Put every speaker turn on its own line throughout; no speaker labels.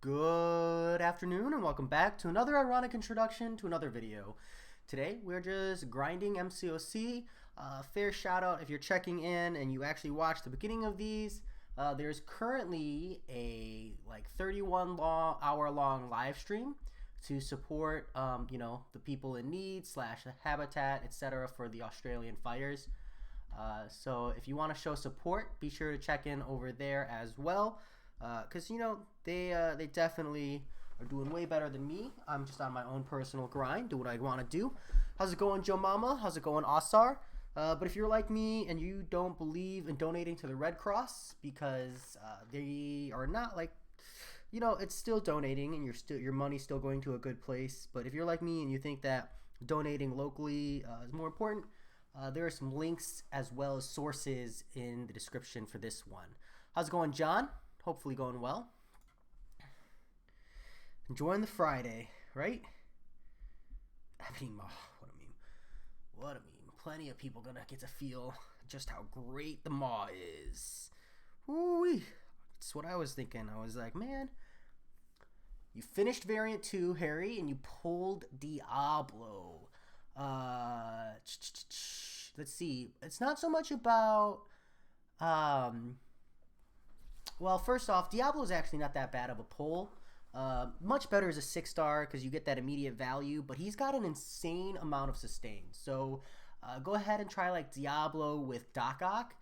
Good afternoon and welcome back to another ironic introduction to another video. Today we're just grinding MCOC. Fair shout out if you're checking in and you actually watched the beginning of these. There's currently a 31 hour long live stream to support the people in need / habitat, etc. for the Australian fires. So if you want to show support, be sure to check in over there as well. Because they definitely are doing way better than me. I'm just on my own personal grind, do what I want to do. How's it going, Joe Mama? How's it going, Osar? But if you're like me and you don't believe in donating to the Red Cross because they are not it's still donating and your money's still going to a good place. But if you're like me and you think that donating locally is more important, there are some links as well as sources in the description for this one. How's it going, John? Hopefully going well. Enjoying the Friday, right? What I mean. Plenty of people gonna get to feel just how great the Maw is. Woo-wee. That's what I was thinking. I was like, man, you finished Variant 2, Harry, and you pulled Diablo. Let's see. It's not so much about well, first off, Diablo is actually not that bad of a pull. Much better as a 6-star because you get that immediate value, but he's got an insane amount of sustain. So go ahead and try Diablo with Doc Ock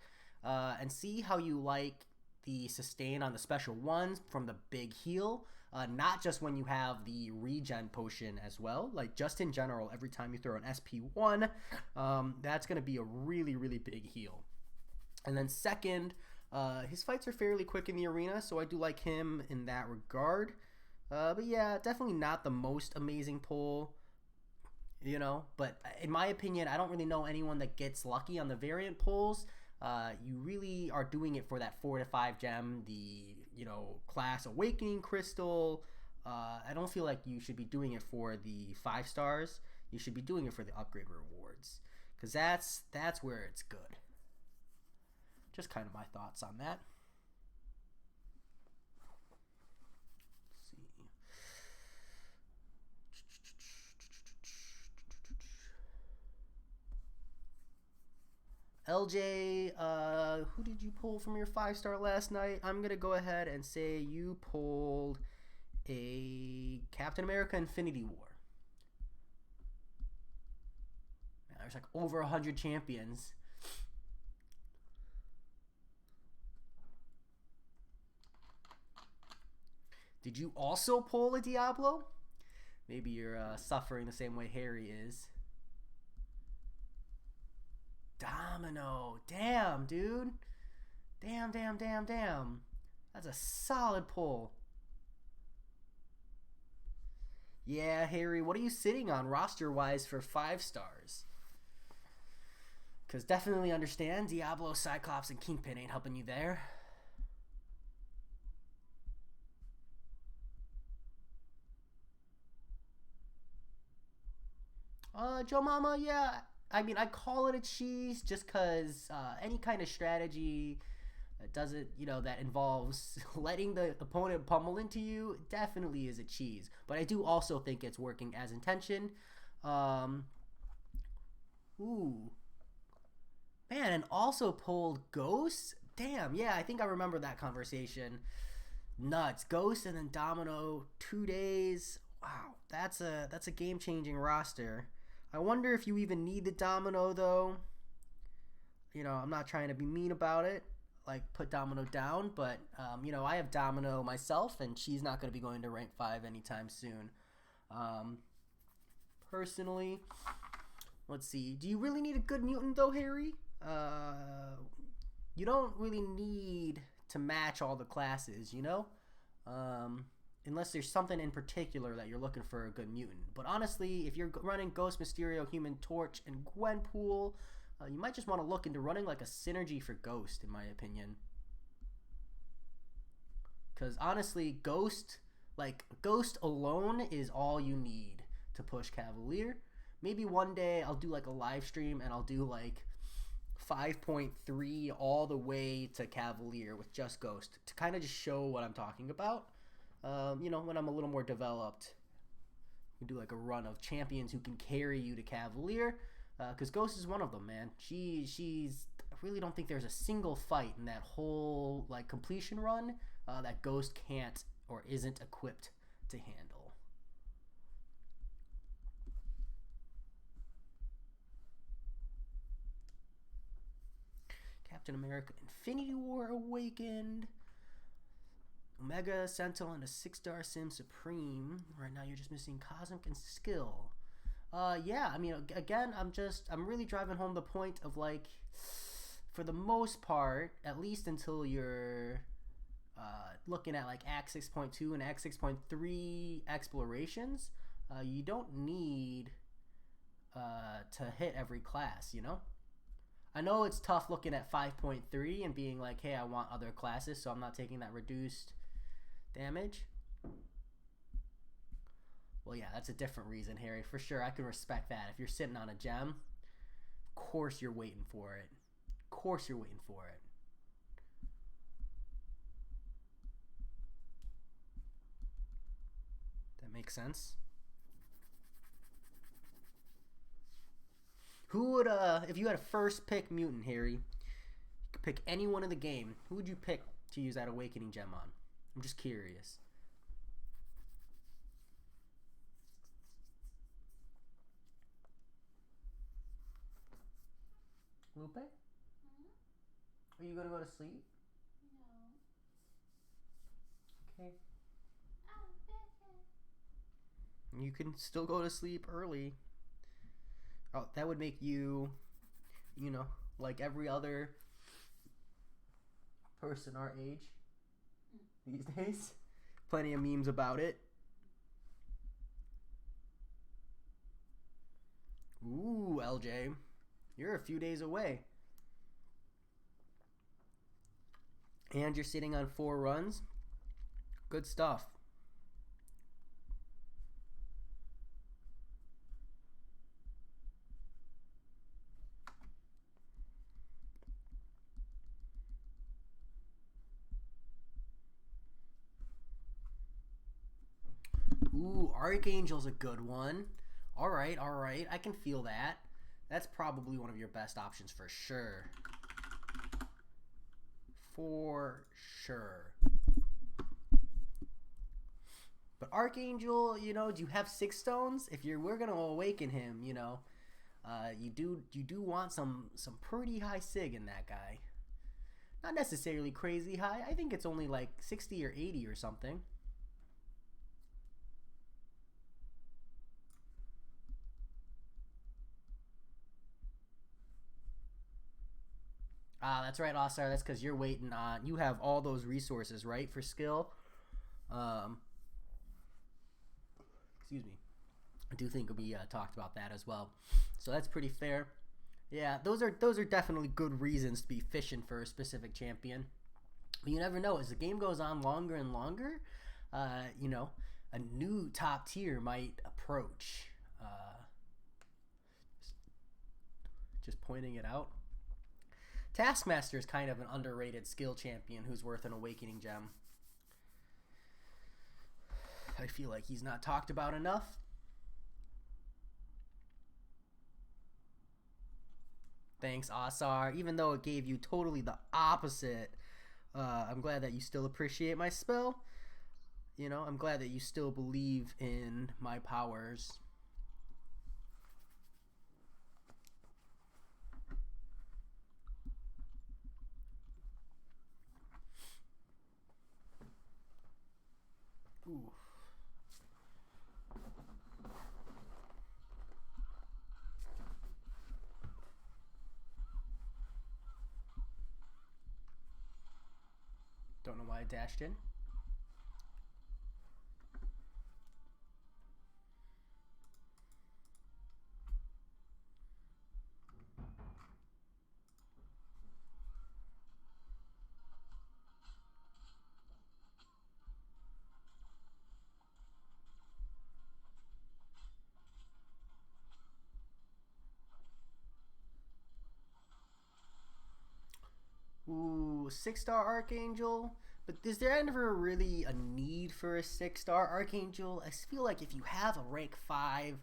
and see how you like the sustain on the special ones from the big heal. Not just when you have the regen potion as well. Just in general, every time you throw an SP1, that's going to be a really, really big heal. And then second, his fights are fairly quick in the arena, so I do like him in that regard. But yeah, definitely not the most amazing pull, But in my opinion, I don't really know anyone that gets lucky on the variant pulls. You really are doing it for that 4 to 5 gem, the class awakening crystal. I don't feel like you should be doing it for the 5 stars. You should be doing it for the upgrade rewards, because that's where it's good. Just kind of my thoughts on that. Let's see. LJ, who did you pull from your 5-star last night? I'm going to go ahead and say you pulled a Captain America Infinity War. Man, there's over 100 champions. Did you also pull a Diablo? Maybe you're suffering the same way Harry is. Domino. Damn, dude. Damn. That's a solid pull. Yeah, Harry, what are you sitting on roster-wise for 5 stars? Because definitely understand Diablo, Cyclops, and Kingpin ain't helping you there. Joe Mama, yeah. I mean, I call it a cheese just because any kind of strategy that doesn't, that involves letting the opponent pummel into you definitely is a cheese. But I do also think it's working as intention. Ooh. Man, and also pulled Ghost? Damn, yeah, I think I remember that conversation. Nuts. Ghost and then Domino, 2 days. Wow, that's a game-changing roster. I wonder if you even need the Domino, though. I'm not trying to be mean about it, put Domino down, but, I have Domino myself, and she's not going to be going to rank 5 anytime soon. Personally, let's see. Do you really need a good mutant, though, Harry? You don't really need to match all the classes, unless there's something in particular that you're looking for a good mutant. But honestly, if you're running Ghost, Mysterio, Human Torch, and Gwenpool, you might just want to look into running a synergy for Ghost, in my opinion. Because honestly, Ghost alone is all you need to push Cavalier. Maybe one day I'll do a live stream and I'll do 5.3 all the way to Cavalier with just Ghost to kind of just show what I'm talking about. You know, when I'm a little more developed, we do like a run of champions who can carry you to Cavalier. Because Ghost is one of them, man. She's. I really don't think there's a single fight in that whole like completion run that Ghost can't or isn't equipped to handle. Captain America Infinity War Awakened. Omega Sentinel and a 6-star Sim Supreme. Right now you're just missing Cosmic and Skill. Yeah, I mean, again, I'm really driving home the point of like, for the most part, at least until you're looking at like Act 6.2 and Act 6.3 explorations, you don't need to hit every class, you know? I know it's tough looking at 5.3 and being like, hey, I want other classes, so I'm not taking that reduced damage. Well, yeah, that's a different reason, Harry. For sure, I can respect that. If you're sitting on a gem, of course you're waiting for it. Of course you're waiting for it. That makes sense. Who would, if you had a first pick mutant, Harry, you could pick anyone in the game, who would you pick to use that Awakening Gem on? I'm just curious. Lupe? Are you gonna go to sleep? No. Okay. You can still go to sleep early. Oh, that would make you, you know, like every other person our age these days. Plenty of memes about it. Ooh, LJ. You're a few days away. And you're sitting on 4 runs. Good stuff. Ooh, Archangel's a good one. All right, all right. I can feel that. That's probably one of your best options for sure. For sure. But Archangel, you know, do you have 6 stones? If we're gonna awaken him, you know, you do want some pretty high sig in that guy. Not necessarily crazy high. I think it's only like 60 or 80 or something. Ah, that's right, Osar. That's because you're waiting on. You have all those resources, right, for skill. Um, excuse me. I do think we talked about that as well. So that's pretty fair. Yeah, those are definitely good reasons to be fishing for a specific champion. But you never know. As the game goes on longer and longer, you know, a new top tier might approach. Just pointing it out. Taskmaster is kind of an underrated skill champion who's worth an Awakening Gem. I feel like he's not talked about enough. Thanks, Asar. Even though it gave you totally the opposite, I'm glad that you still appreciate my spell. You know, I'm glad that you still believe in my powers. Ooh. Don't know why I dashed in. Ooh, 6-star Archangel. But is there ever really a need for a 6-star Archangel? I feel like if you have a rank 5,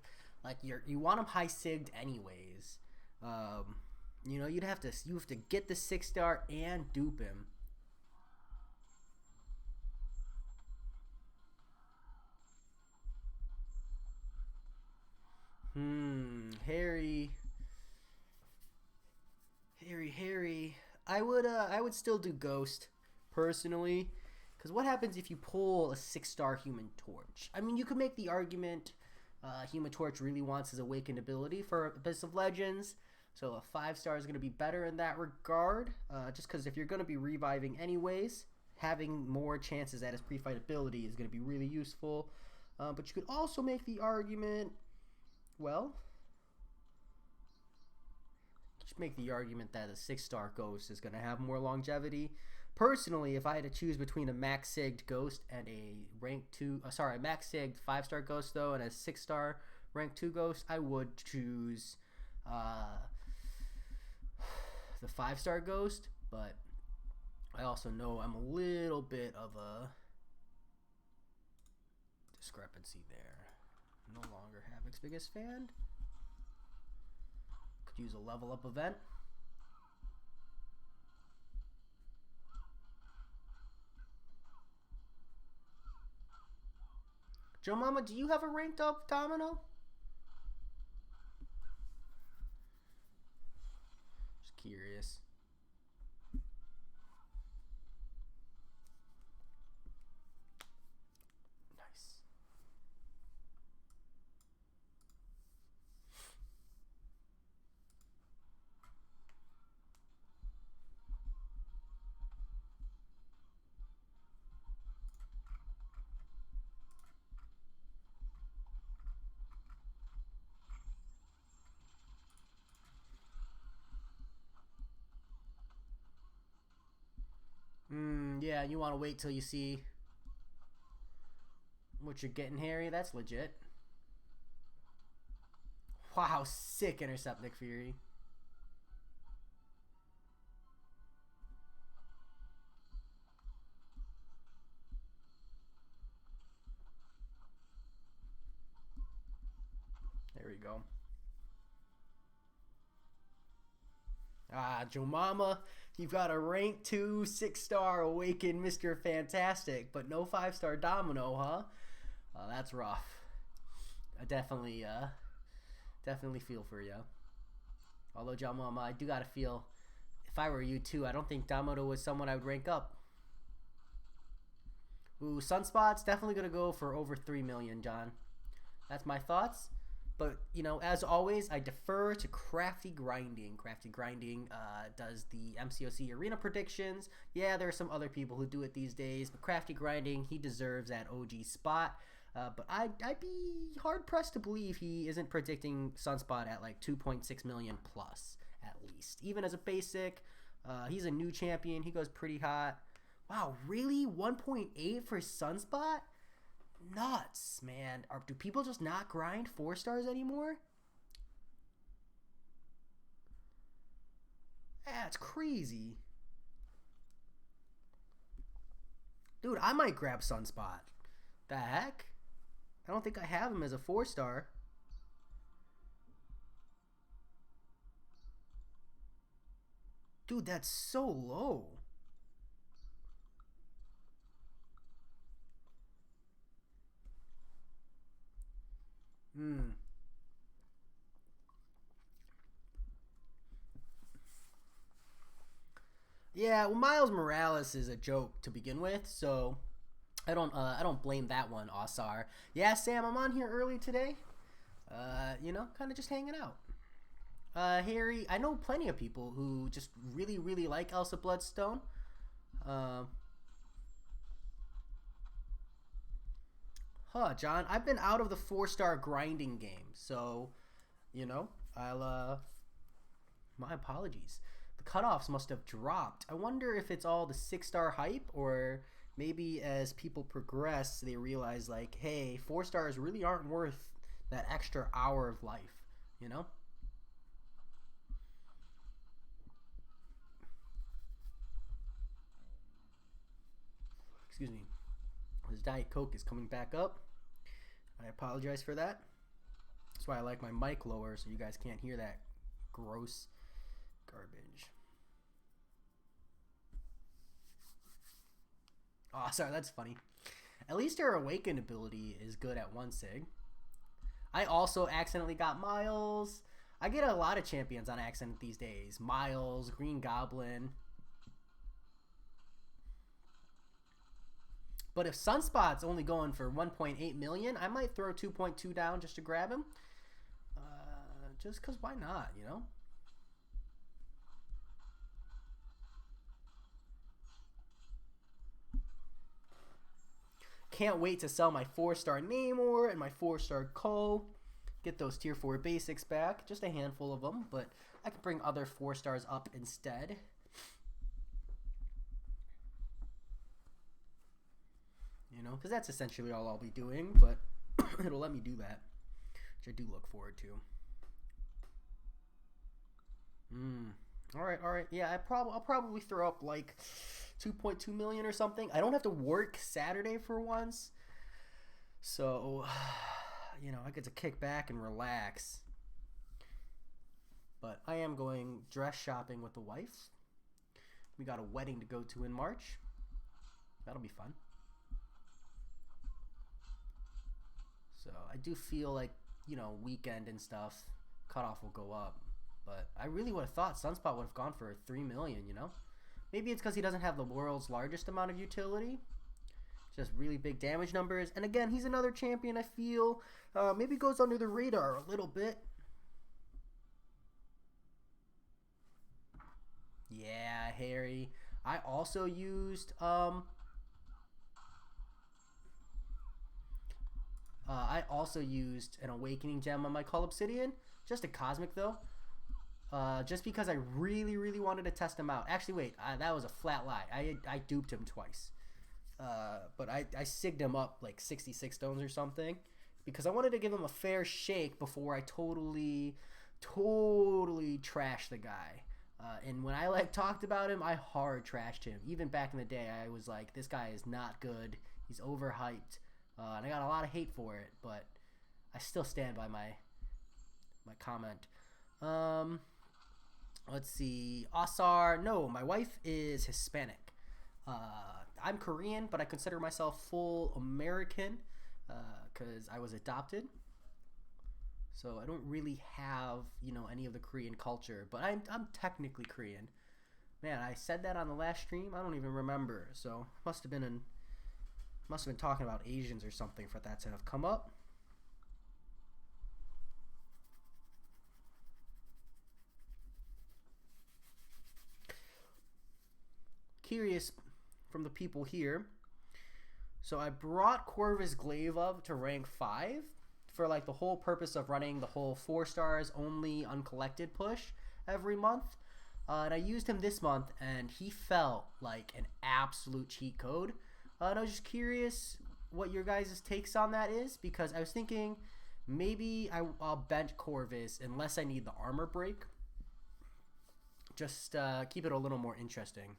like you want him high sigged anyways. Um, you have to get the 6-star and dupe him. Harry, Harry. I would still do Ghost personally, because what happens if you pull a 6-star Human Torch? I mean, you could make the argument Human Torch really wants his awakened ability for Abyss of Legends, so a 5-star is going to be better in that regard. Just because if you're going to be reviving anyways, having more chances at his pre-fight ability is going to be really useful. But you could also make the argument, well, just make the argument that a 6-star Ghost is going to have more longevity. Personally, if I had to choose between a max sigged Ghost and a a max sigged 5-star Ghost though, and a 6-star rank 2 Ghost, I would choose the 5-star Ghost. But I also know I'm a little bit of a discrepancy there. No longer Havoc's biggest fan. Could use a level up event. Joe Mama, do you have a ranked up Domino? Just curious. Nice. Yeah, you want to wait till you see what you're getting, Harry. That's legit. Wow, sick intercept, Nick Fury. There we go. Joe Mama, you've got a rank 2 6-star Awakened Mr. Fantastic, but no 5-star Domino, huh? That's rough. I definitely feel for you. Although, Joe Mama, I do gotta feel, if I were you too, I don't think Domino was someone I would rank up. Ooh, Sunspot's definitely gonna go for over 3 million, John. That's my thoughts. But, as always, I defer to Crafty Grinding. Crafty Grinding does the MCOC arena predictions. Yeah, there are some other people who do it these days, but Crafty Grinding, he deserves that OG spot. But I'd be hard-pressed to believe he isn't predicting Sunspot at like 2.6 million plus, at least. Even as a basic, he's a new champion. He goes pretty hot. Wow, really? 1.8 for Sunspot? Nuts, man. Do people just not grind 4-stars anymore? That's crazy. Dude, I might grab Sunspot. The heck? I don't think I have him as a 4-star. Dude, that's so low. Yeah, well, Miles Morales is a joke to begin with, so I don't blame that one, Osar. Yeah, Sam, I'm on here early today. Kind of just hanging out. Harry, I know plenty of people who just really, really like Elsa Bloodstone. Um, John, I've been out of the 4-star grinding game, so I'll my apologies. The cutoffs must have dropped. I wonder if it's all the 6-star hype, or maybe as people progress, they realize like, hey, 4-stars really aren't worth that extra hour of life, you know? excuse me, his Diet Coke is coming back up. I apologize for that. That's why I like my mic lower so you guys can't hear that gross garbage. Oh, sorry, that's funny. At least her Awakened ability is good at 1 sig. I also accidentally got Miles. I get a lot of champions on accident these days. Miles, Green Goblin. But if Sunspot's only going for 1.8 million, I might throw 2.2 down just to grab him. Just because why not, you know? Can't wait to sell my 4-star Namor and my 4-star Cole. Get those tier 4 basics back. Just a handful of them, but I can bring other 4-stars up instead. You know, because that's essentially all I'll be doing, but it'll let me do that, which I do look forward to. All right. Yeah, I'll probably throw up like 2.2 million or something. I don't have to work Saturday for once, so you know, I get to kick back and relax. But I am going dress shopping with the wife. We got a wedding to go to in March. That'll be fun. So I do feel like, you know, weekend and stuff, cutoff will go up. But I really would have thought Sunspot would have gone for 3 million, you know? Maybe it's because he doesn't have the world's largest amount of utility. Just really big damage numbers. And again, he's another champion, I feel. Maybe goes under the radar a little bit. Yeah, Harry. I also used... I also used an Awakening Gem on my Call Obsidian. Just a Cosmic, though. Just because I really, really wanted to test him out. Actually, wait. That was a flat lie. I duped him twice. But I sigged him up like 66 stones or something. Because I wanted to give him a fair shake before I totally trashed the guy. And when I like talked about him, I hard trashed him. Even back in the day, I was like, this guy is not good. He's overhyped. And I got a lot of hate for it, but I still stand by my comment. Let's see. Asar. No, my wife is Hispanic. I'm Korean, but I consider myself full American because I was adopted. So I don't really have, you know, any of the Korean culture, but I'm technically Korean. Man, I said that on the last stream. I don't even remember. So must have been talking about Asians or something for that to have come up. Curious from the people here. So I brought Corvus Glaive up to rank 5 for like the whole purpose of running the whole 4 stars only uncollected push every month. And I used him this month and he felt like an absolute cheat code. And I was just curious what your guys' takes on that is, because I was thinking maybe I'll bench Corvus unless I need the armor break. Just keep it a little more interesting.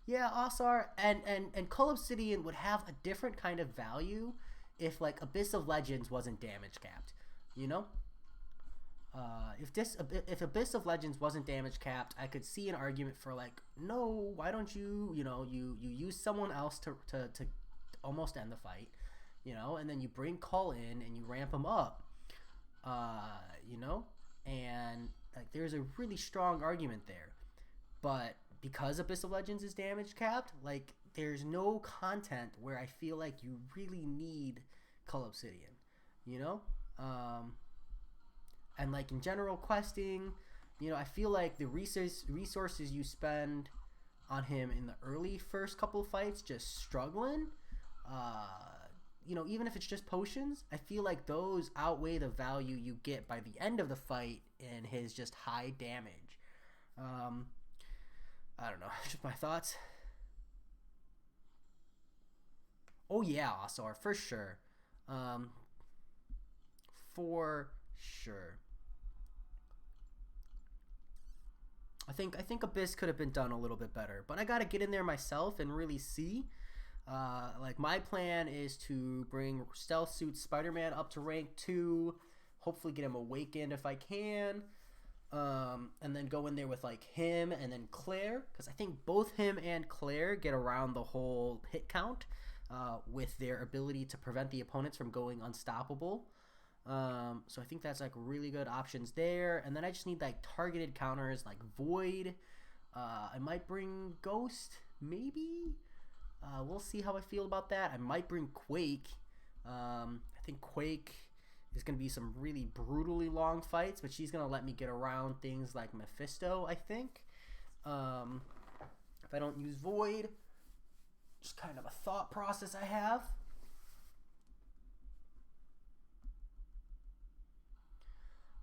Yeah, Asar and Call Obsidian would have a different kind of value if like Abyss of Legends wasn't damage capped, you know? If Abyss of Legends wasn't damage capped, I could see an argument for like, no, why don't you use someone else to almost end the fight, you know, and then you bring Call in and you ramp him up, you know, and like there's a really strong argument there, but because Abyss of Legends is damage capped, like there's no content where I feel like you really need Call Obsidian, you know, and like in general questing, you know, I feel like the resources you spend on him in the early first couple of fights just struggling, you know, even if it's just potions, I feel like those outweigh the value you get by the end of the fight in his just high damage. I don't know, just my thoughts. Oh yeah, Asar, for sure. For sure. I think Abyss could have been done a little bit better, but I gotta get in there myself and really see. Like my plan is to bring Stealth Suit Spider-Man up to rank 2, hopefully get him awakened if I can, and then go in there with like him and then Claire, because I think both him and Claire get around the whole hit count with their ability to prevent the opponents from going unstoppable. So I think that's like really good options there, and then I just need like targeted counters like Void. I might bring Ghost, maybe. We'll see how I feel about that. I might bring Quake. I think Quake is going to be some really brutally long fights, but she's going to let me get around things like Mephisto, I think. If I don't use Void, just kind of a thought process I have.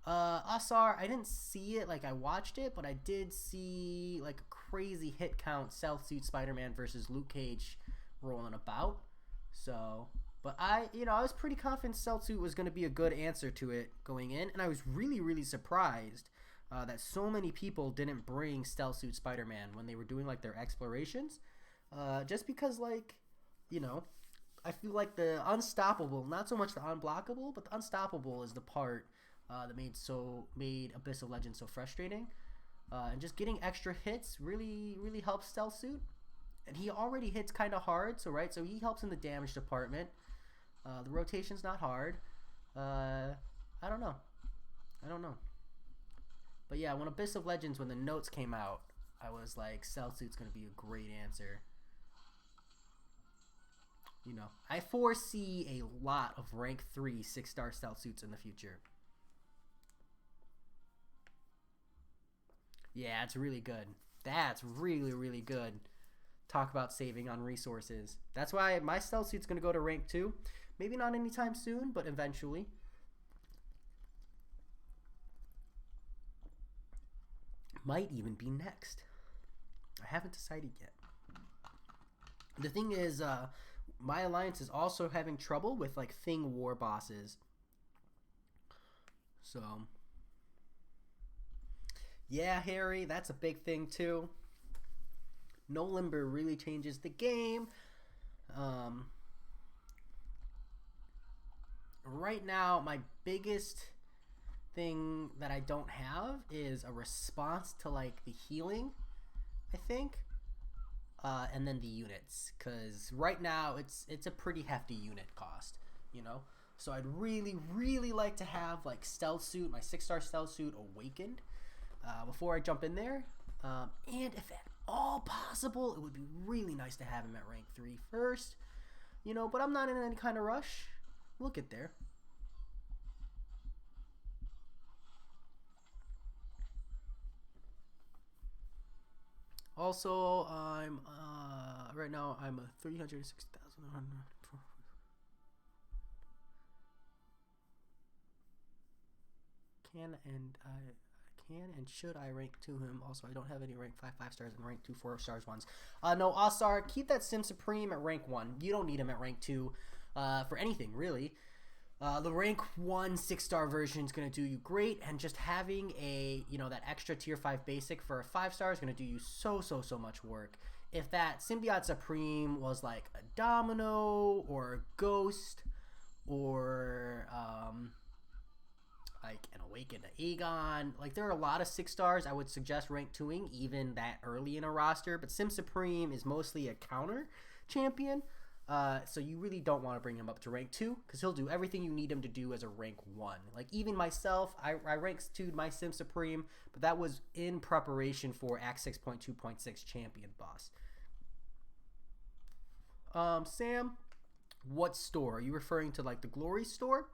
Asar, I didn't see it, like I watched it, but I did see like a crazy hit count Stealth Suit Spider-Man versus Luke Cage rolling about. So, but I was pretty confident Stealth Suit was going to be a good answer to it going in, and I was really, really surprised that so many people didn't bring Stealth Suit Spider-Man when they were doing like their explorations. Just because like, I feel like the unstoppable, not so much the unblockable, but the unstoppable is the part that made Abyss of Legends so frustrating. And just getting extra hits really, really helps Stealth Suit. And he already hits kind of hard, so he helps in the damage department. The rotation's not hard. I don't know. But yeah, when Abyss of Legends, when the notes came out, I was like, Stealth Suit's going to be a great answer. I foresee a lot of rank 3 6-star Stealth Suits in the future. Yeah, it's really good. That's really, really good. Talk about saving on resources. That's why my Stealth Suit's going to go to rank 2. Maybe not anytime soon, but eventually. Might even be next. I haven't decided yet. The thing is, my alliance is also having trouble with like Thing War bosses. So... yeah, Harry, that's a big thing too. No Limber really changes the game. Right now, my biggest thing that I don't have is a response to like the healing, I think, and then the units. Because right now, it's a pretty hefty unit cost, So I'd really, really like to have like Stealth Suit, my 6-star Stealth Suit awakened. Before I jump in there, and if at all possible, it would be really nice to have him at rank 3 first, but I'm not in any kind of rush. We'll get there. Also, I'm right now I'm a 360,000. Can and should I rank 2 him? Also, I don't have any rank 5 stars and rank 2 4 stars ones. No, Asar, keep that Sim Supreme at rank 1. You don't need him at rank 2 for anything, really. The rank 1 6-star version is going to do you great, and just having a, that extra tier 5 basic for a 5-star is going to do you so much work. If that Symbiote Supreme was like a Domino or a Ghost or like an Awakened Aegon, like there are a lot of 6-stars I would suggest rank 2ing even that early in a roster, but Sim Supreme is mostly a counter champion, so you really don't want to bring him up to rank 2 because he'll do everything you need him to do as a rank 1. Like even myself, I rank 2'd my Sim Supreme, but that was in preparation for Act 6.2.6 champion boss. Sam, what store? Are you referring to like the Glory store?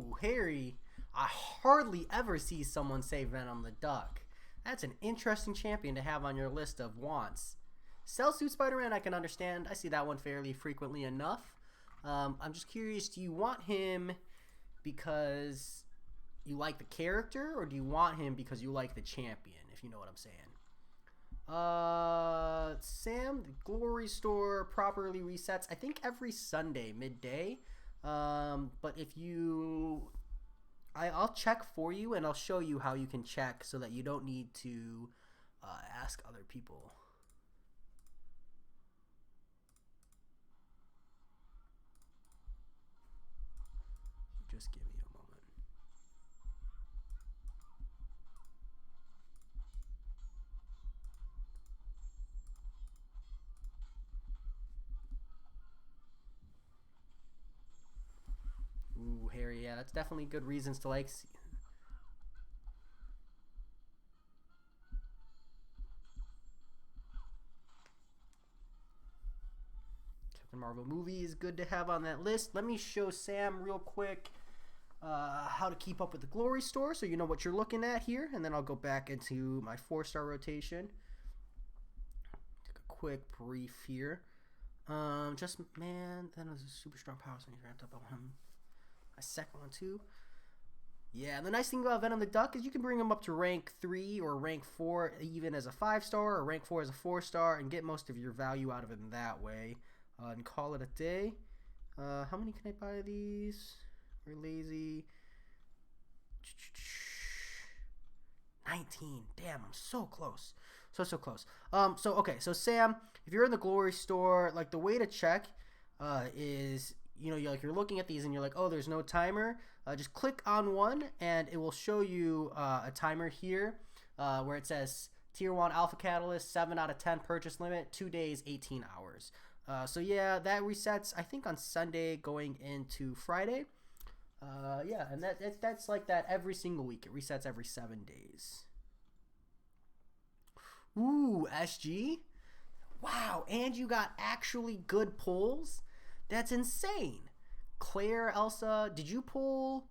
Ooh, Harry. I hardly ever see someone say Venom the Duck. That's an interesting champion to have on your list of wants. Cell Suit Spider-Man I can understand. I see that one fairly frequently enough. I'm just curious, do you want him because you like the character, or do you want him because you like the champion, if you know what I'm saying? Sam, the Glory Store properly resets, I think, every Sunday, midday. But if you... I'll check for you, and I'll show you how you can check so that you don't need to ask other people. Just give me a moment. Ooh, Harry, yeah, that's definitely good reasons to like. Captain Marvel movie is good to have on that list. Let me show Sam real quick how to keep up with the Glory Store so you know what you're looking at here, and then I'll go back into my 4-star rotation. Take a quick brief here. Just, man, that was a super strong power, so he's ramped up on him. My second one too. Yeah, the nice thing about Venom the Duck is you can bring him up to rank 3 or rank 4 even as a 5-star, or rank 4 as a 4-star, and get most of your value out of him that way, and call it a day. How many can I buy these? We're lazy. 19. Damn, I'm so close. So close. Okay, so Sam, if you're in the Glory Store, like, the way to check is, you know, you're looking at these and you're like, oh, there's no timer. Just click on one and it will show you a timer here where it says Tier 1 Alpha Catalyst, 7 out of 10 purchase limit, 2 days, 18 hours. So yeah, that resets, I think, on Sunday going into Friday. Yeah, and that's like that every single week. It resets every 7 days. Ooh, SG? Wow, and you got actually good pulls? That's insane. Claire, Elsa, did you pull...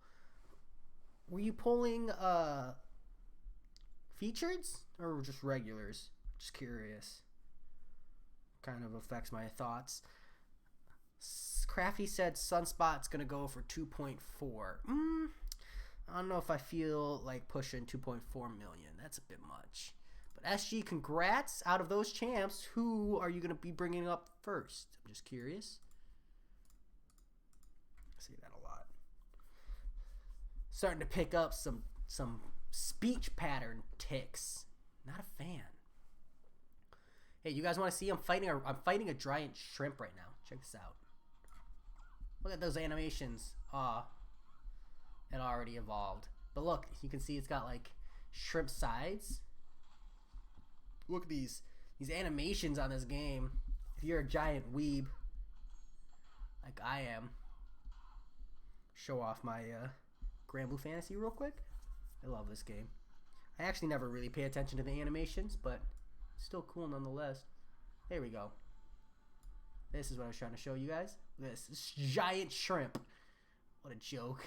Were you pulling features or just regulars? Just curious. Kind of affects my thoughts. Crafty said Sunspot's gonna go for 2.4. I don't know if I feel like pushing 2.4 million. That's a bit much. But SG, congrats. Out of those champs, who are you gonna be bringing up first? I'm just curious. I see that a lot. Starting to pick up some speech pattern tics. Not a fan. Hey, you guys want to see? I'm fighting a giant shrimp right now. Check this out. Look at those animations. It already evolved. But look, you can see it's got like shrimp sides. Look at these animations on this game. If you're a giant weeb, like I am, show off my Grand Blue Fantasy real quick. I love this game. I actually never really pay attention to the animations, but still cool nonetheless. There we go. This is what I was trying to show you guys. This giant shrimp. What a joke.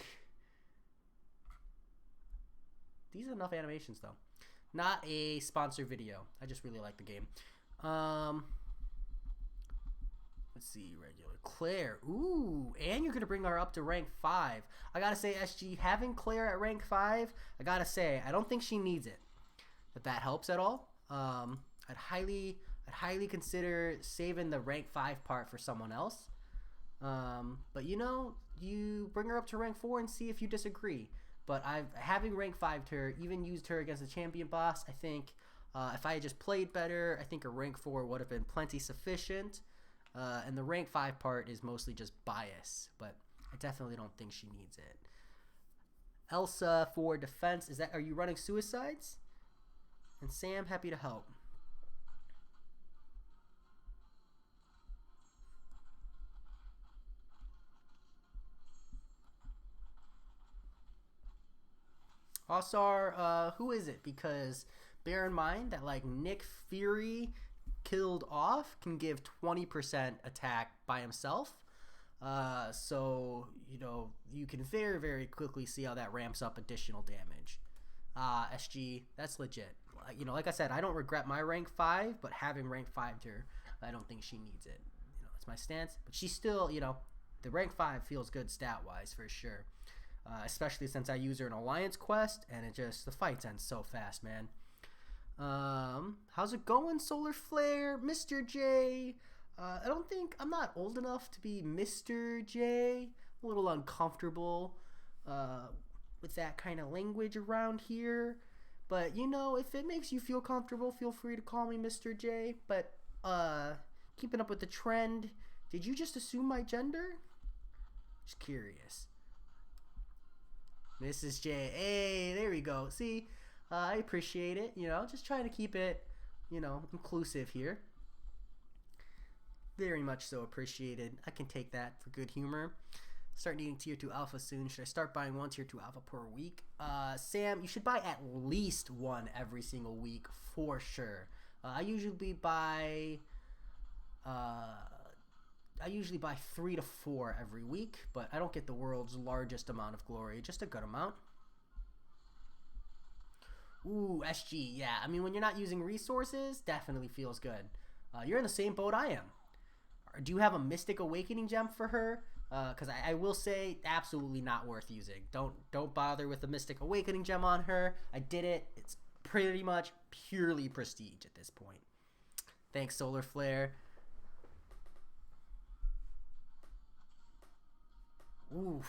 These are enough animations though. Not a sponsored video. I just really like the game. Let's see, regular Claire. Ooh, and you're gonna bring her up to rank 5. I gotta say, SG, having Claire at rank 5, I gotta say, I don't think she needs it. If that helps at all. I'd highly consider saving the rank 5 part for someone else. But you know, you bring her up to rank 4 and see if you disagree. But having rank 5'd her, even used her against the champion boss, I think if I had just played better, I think a rank 4 would have been plenty sufficient. And the rank 5 part is mostly just bias, but I definitely don't think she needs it. Elsa for defense, are you running suicides? And Sam, happy to help. Osar, who is it? Because bear in mind that like Nick Fury killed off can give 20% attack by himself. So, you can very, very quickly see how that ramps up additional damage. SG, that's legit. Like I said, I don't regret my rank 5, but having rank 5 to her, I don't think she needs it. That's my stance. But she's still, the rank 5 feels good stat-wise for sure. Especially since I use her in Alliance Quest, and the fights end so fast, man. How's it going, Solar Flare? Mr. J? I'm not old enough to be Mr. J. A little uncomfortable with that kind of language around here. But, if it makes you feel comfortable, feel free to call me Mr. J. But, keeping up with the trend, did you just assume my gender? Just curious. Mrs. J. Hey, there we go. See, I appreciate it. Just trying to keep it, inclusive here. Very much so appreciated. I can take that for good humor. Start needing tier 2 alpha soon. Should I start buying 1 tier 2 alpha per week? Sam, you should buy at least 1 every single week for sure. I usually buy 3 to 4 every week, but I don't get the world's largest amount of glory, just a good amount. Ooh, SG, yeah. I mean, when you're not using resources, definitely feels good. You're in the same boat I am. Do you have a Mystic Awakening gem for her? Because I will say, absolutely not worth using. Don't bother with the Mystic Awakening gem on her. I did it. It's pretty much purely prestige at this point. Thanks, Solar Flare. Oof.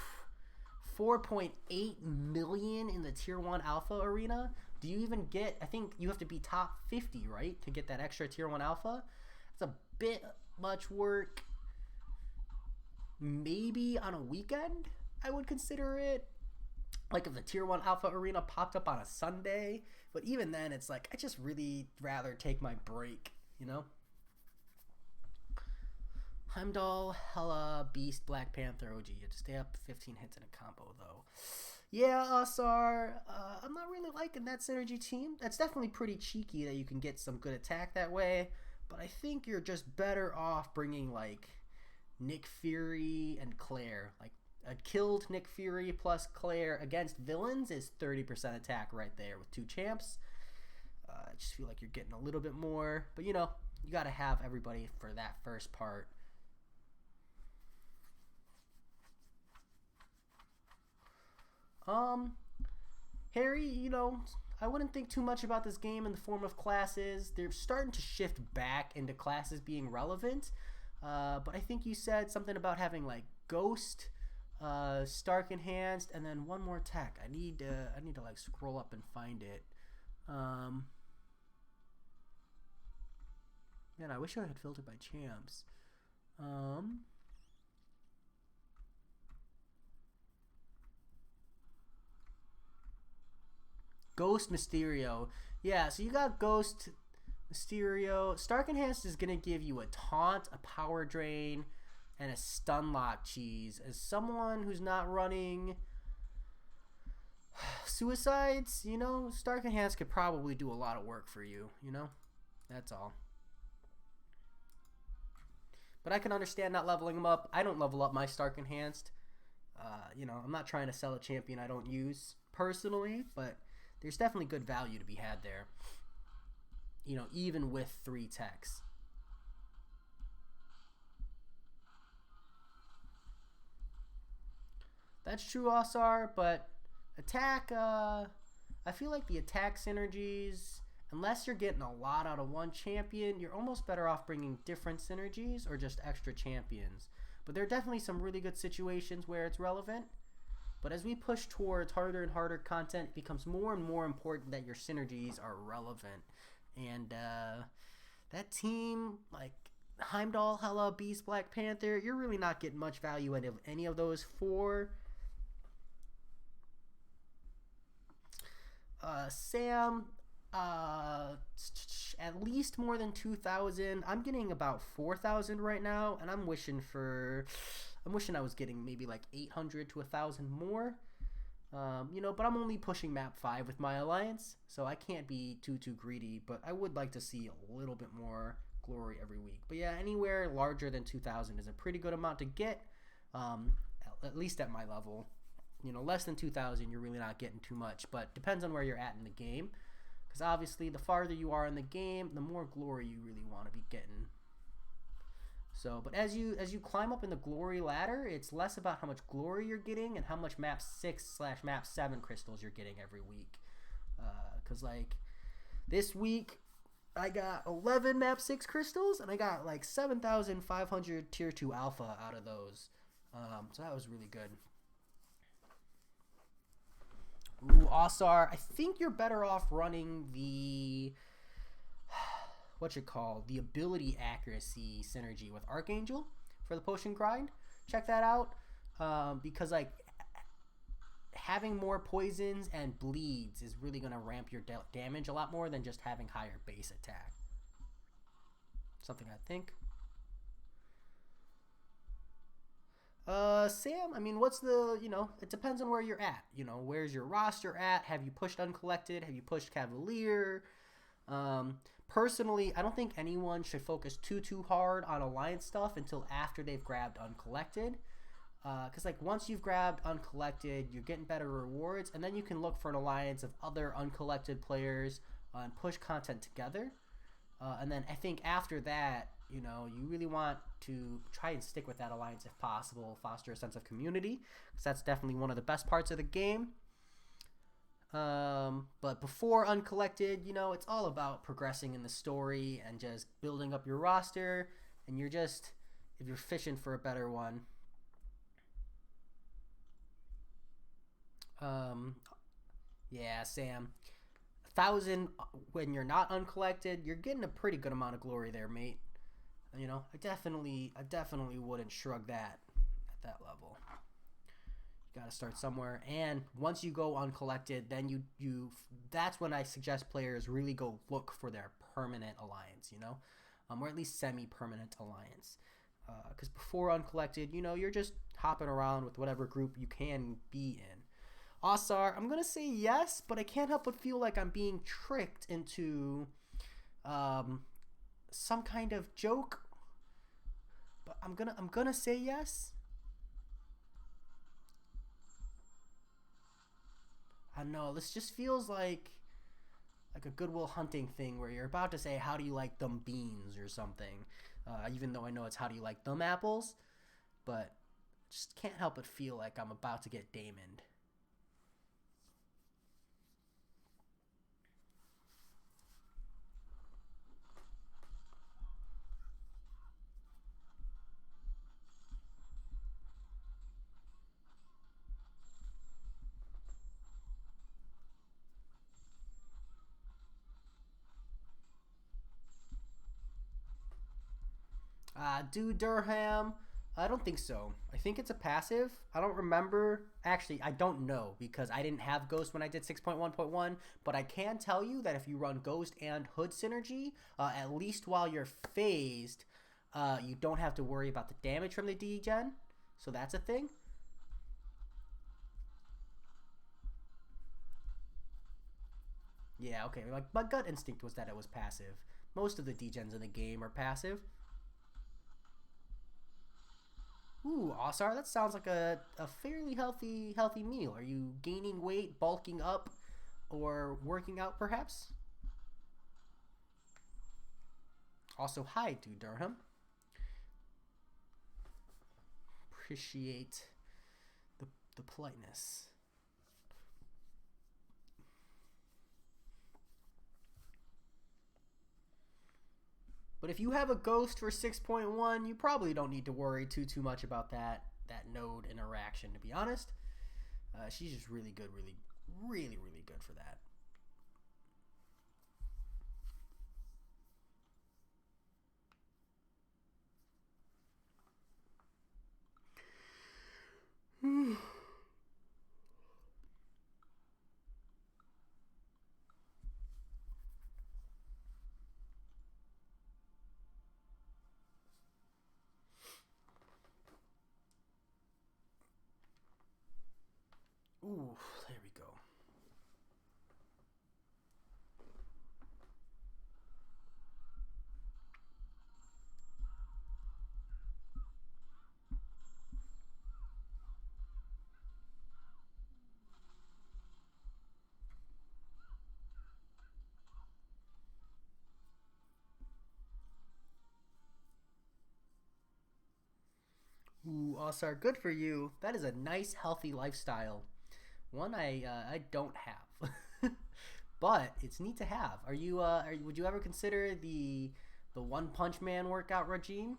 4.8 million in the tier 1 alpha arena. Do you even get, I think you have to be top 50, right, to get that extra tier 1 alpha? It's a bit much work. Maybe on a weekend I would consider it, like if the tier 1 alpha arena popped up on a Sunday. But even then, it's like I just really rather take my break, Heimdall, Hela, Beast, Black Panther, OG. You have to stay up 15 hits in a combo, though. Yeah, Asar, I'm not really liking that synergy team. That's definitely pretty cheeky that you can get some good attack that way, but I think you're just better off bringing, like, Nick Fury and Claire. Like, a killed Nick Fury plus Claire against villains is 30% attack right there with 2 champs. I just feel like you're getting a little bit more, but, you got to have everybody for that first part. Harry, I wouldn't think too much about this game in the form of classes. They're starting to shift back into classes being relevant. But I think you said something about having like Ghost, Stark Enhanced, and then one more tech. I need to like scroll up and find it. Man, I wish I had filtered by champs. Ghost, Mysterio. Yeah, so you got Ghost, Mysterio. Stark Enhanced is going to give you a taunt, a power drain, and a stun lock cheese. As someone who's not running suicides, Stark Enhanced could probably do a lot of work for you, That's all. But I can understand not leveling them up. I don't level up my Stark Enhanced. I'm not trying to sell a champion I don't use personally, but there's definitely good value to be had there. Even with 3 techs. That's true, Asar, but attack, I feel like the attack synergies, unless you're getting a lot out of one champion, you're almost better off bringing different synergies or just extra champions. But there are definitely some really good situations where it's relevant. But as we push towards harder and harder content, it becomes more and more important that your synergies are relevant. And that team, like Heimdall, Hela, Beast, Black Panther, you're really not getting much value out of any of those 4. Sam, at least more than 2,000. I'm getting about 4,000 right now, and I'm wishing I was getting maybe like 800 to 1,000 more. But I'm only pushing map 5 with my alliance, so I can't be too greedy, but I would like to see a little bit more glory every week. But yeah, anywhere larger than 2,000 is a pretty good amount to get. Um, at least at my level. You know, less than 2,000, you're really not getting too much. But depends on where you're at in the game. Because obviously, the farther you are in the game, the more glory you really want to be getting. So, but as you climb up in the glory ladder, it's less about how much glory you're getting and how much map 6/map 7 crystals you're getting every week. Because like this week, I got 11 map 6 crystals and I got like 7,500 tier 2 alpha out of those. So that was really good. Ooh, Asar, I think you're better off running the the ability accuracy synergy with Archangel for the potion grind. Check that out, because like having more poisons and bleeds is really gonna ramp your damage a lot more than just having higher base attack. Something I think. Sam, I mean, what's the, it depends on where you're at. Where's your roster at? Have you pushed Uncollected? Have you pushed Cavalier? Personally, I don't think anyone should focus too hard on Alliance stuff until after they've grabbed Uncollected. Because like once you've grabbed Uncollected, you're getting better rewards, and then you can look for an alliance of other Uncollected players and push content together. And then I think after that, you really want to try and stick with that alliance if possible, foster a sense of community, because that's definitely one of the best parts of the game. But before Uncollected, it's all about progressing in the story and just building up your roster, and if you're fishing for a better one. Yeah, Sam. 1,000 when you're not Uncollected, you're getting a pretty good amount of glory there, mate. I definitely wouldn't shrug that at that level. You gotta start somewhere, and once you go Uncollected, then that's when I suggest players really go look for their permanent alliance, or at least semi-permanent alliance. Because before Uncollected, you're just hopping around with whatever group you can be in. Asar, I'm gonna say yes, but I can't help but feel like I'm being tricked into some kind of joke. But I'm gonna say yes. I don't know. This just feels like a Goodwill Hunting thing where you're about to say, "How do you like them beans?" or something. Even though I know it's "How do you like them apples?" But just can't help but feel like I'm about to get Damoned. Dude, Durham, I don't think so. I think it's a passive. I don't remember. Actually, I don't know because I didn't have Ghost when I did 6.1.1, but I can tell you that if you run Ghost and Hood synergy, at least while you're phased, you don't have to worry about the damage from the degen. So that's a thing. Yeah, okay. Like my gut instinct was that it was passive. Most of the degens in the game are passive. Ooh, Asar, that sounds like a fairly healthy meal. Are you gaining weight, bulking up, or working out perhaps? Also, hi, Dude Durham. Appreciate the politeness. But if you have a Ghost for 6.1, you probably don't need to worry too much about that node interaction, to be honest. She's just really good, really good for that. Ooh, there we go. Osar, good for you. That is a nice, healthy lifestyle. One I don't have, but it's neat to have. Would you ever consider the One Punch Man workout regime?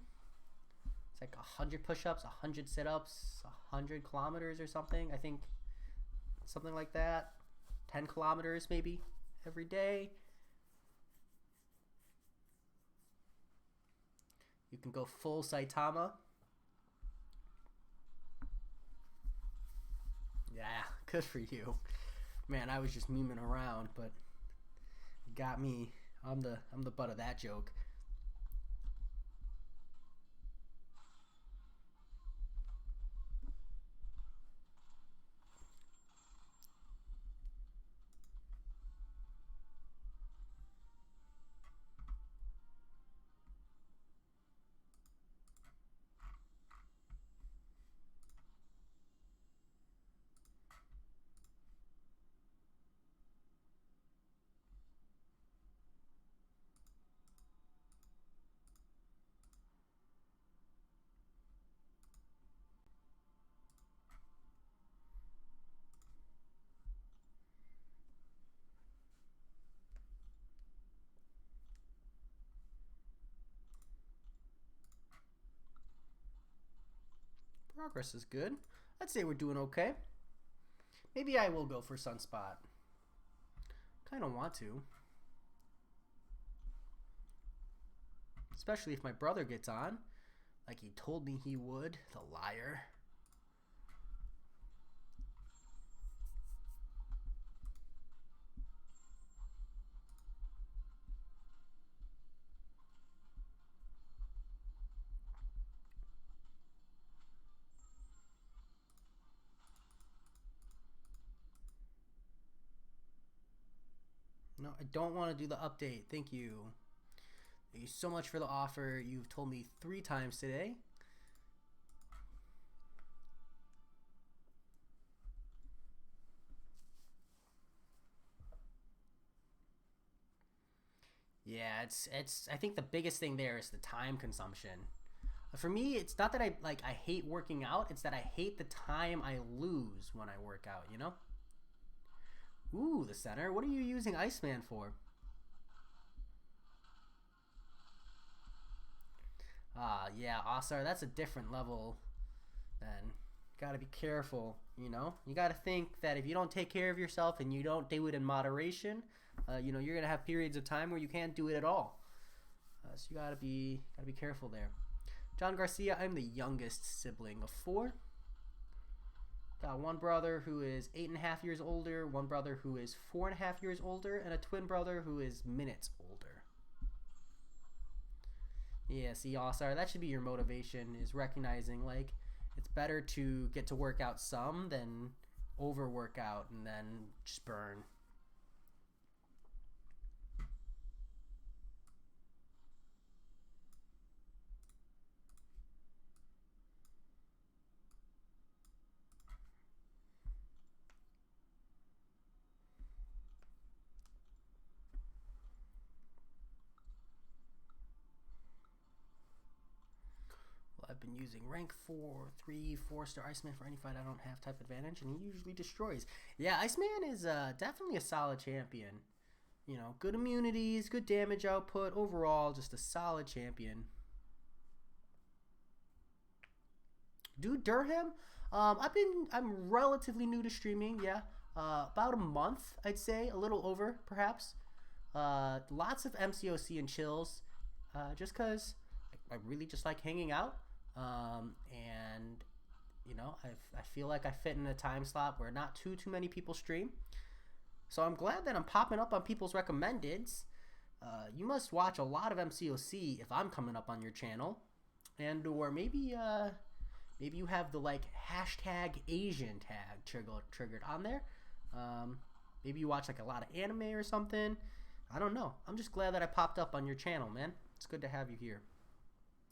It's like 100 push-ups, 100 sit-ups, 100 kilometers or something. I think something like that. 10 kilometers maybe every day. You can go full Saitama. Yeah, good for you. Man, I was just memeing around, but it got me. I'm the butt of that joke. Progress is good. I'd say we're doing okay. Maybe I will go for Sunspot. Kind of want to. Especially if my brother gets on. Like he told me he would. The liar. No, I don't want to do the update. Thank you. Thank you so much for the offer. You've told me 3 times today. Yeah, it's I think the biggest thing there is the time consumption. For me, it's not that I hate working out, it's that I hate the time I lose when I work out, you know? Ooh, the center. What are you using Iceman for? Yeah, Osar, that's a different level then. Gotta be careful, you know? You gotta think that if you don't take care of yourself and you don't do it in moderation, you know, you're gonna have periods of time where you can't do it at all. So you gotta be careful there. John Garcia, I'm the youngest sibling of 4. Got one brother who is 8.5 years older, one brother who is 4.5 years older, and a twin brother who is minutes older. Yeah, see, Osar, that should be your motivation, is recognizing, like, it's better to get to work out some than overwork out and then just burn. I've been using rank 4, 3, 4-star Iceman for any fight I don't have type advantage, and he usually destroys. Yeah, Iceman is definitely a solid champion. You know, good immunities, good damage output. Overall, just a solid champion. Dude, Durham, I'm relatively new to streaming. Yeah, about a month, I'd say, a little over, perhaps. Lots of MCOC and chills, just cause I really just like hanging out. And you know, I feel like I fit in a time slot where not too many people stream. So I'm glad that I'm popping up on people's recommendeds. You must watch a lot of MCOC if I'm coming up on your channel, and or maybe you have the like hashtag Asian tag triggered on there. Maybe you watch like a lot of anime or something. I don't know. I'm just glad that I popped up on your channel, man. It's good to have you here.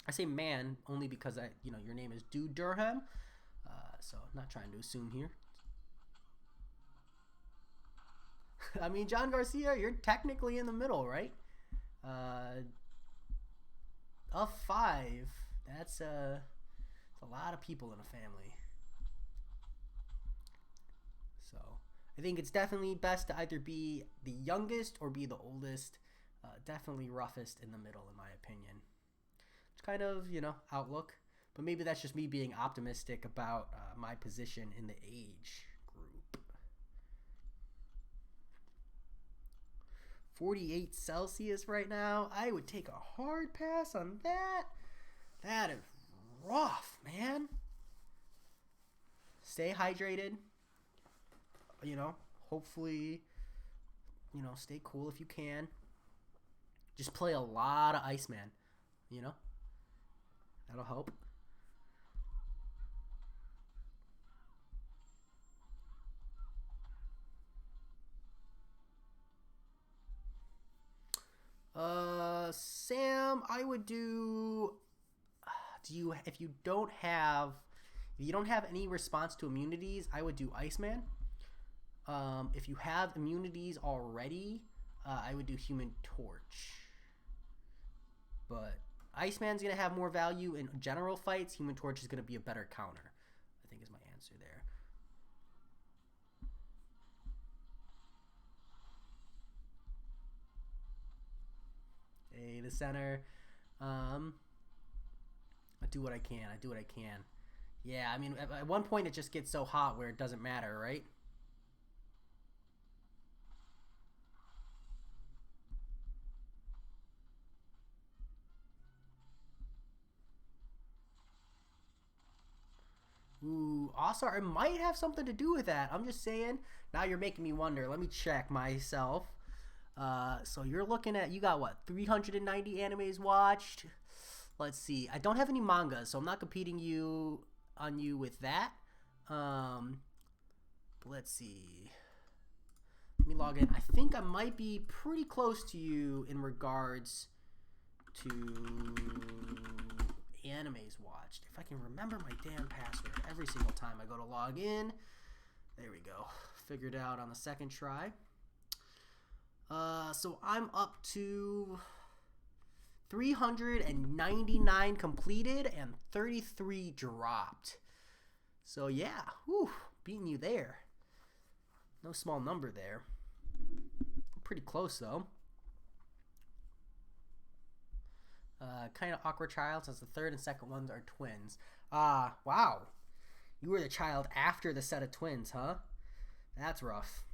I say man only because your name is Dude Durham. So I'm not trying to assume here. I mean, John Garcia, you're technically in the middle, right? A 5. It's a lot of people in a family. So I think it's definitely best to either be the youngest or be the oldest. Definitely roughest in the middle, in my opinion. It's kind of, outlook. But maybe that's just me being optimistic about my position in the age group. 48 Celsius right now. I would take a hard pass on that. That is rough, man. Stay hydrated. Hopefully, stay cool if you can. Just play a lot of Iceman, That'll help. Sam, I would do if you don't have any response to immunities, I would do Iceman. If you have immunities already, I would do Human Torch. But Iceman's going to have more value in general fights. Human Torch is going to be a better counter, I think is my answer there. Hey, the center. I do what I can. Yeah, I mean, at one point it just gets so hot where it doesn't matter, right? Ooh, also, it might have something to do with that. I'm just saying. Now you're making me wonder. Let me check myself. So you got what, 390 animes watched? Let's see. I don't have any mangas, so I'm not competing on you with that. But let's see. Let me log in. I think I might be pretty close to you in regards to animes watched. If I can remember my damn password every single time I go to log in. There we go. Figured it out on the second try. So I'm up to 399 completed and 33 dropped. So yeah, beating you there. No small number there. Pretty close though. Kind of awkward child since the third and second ones are twins. Wow. You were the child after the set of twins, huh? That's rough.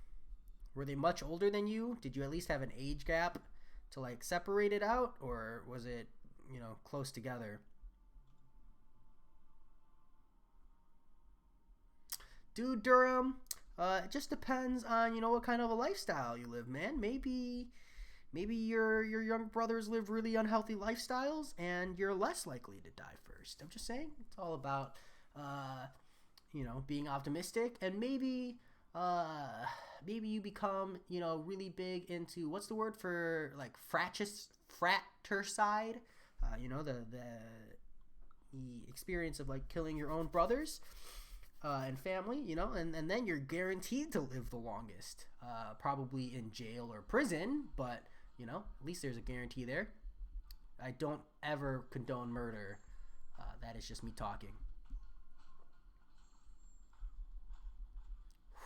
Were they much older than you? Did you at least have an age gap to separate it out, or was it, close together? Dude, Durham, it just depends on, what kind of a lifestyle you live, man. Maybe your young brothers live really unhealthy lifestyles and you're less likely to die first. I'm just saying, it's all about, being optimistic, and maybe you become, really big into, what's the word for fratricide? The experience of killing your own brothers and family, and then you're guaranteed to live the longest, probably in jail or prison, but at least there's a guarantee there. I don't ever condone murder. That is just me talking.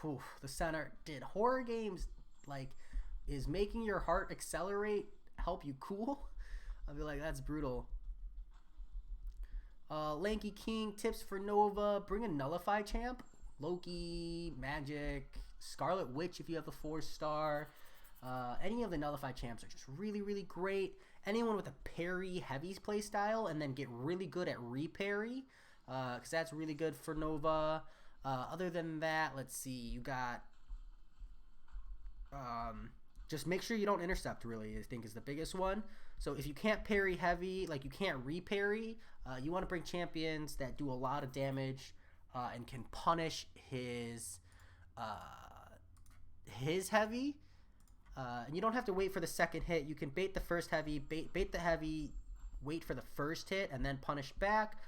Whew, the center. Did horror games is making your heart accelerate help you cool? I'll be like, that's brutal. Lanky King, tips for Nova. Bring a Nullify champ. Loki, Magic, Scarlet Witch if you have the 4-star. Any of the Nullify champs are just really, really great. Anyone with a parry heavy playstyle and then get really good at reparry, because that's really good for Nova. Other than that, let's see. You got just make sure you don't intercept, really, I think is the biggest one. So if you can't parry heavy, you can't reparry, you want to bring champions that do a lot of damage and can punish his heavy. And you don't have to wait for the second hit. You can bait the first heavy, bait the heavy, wait for the first hit, and then punish back.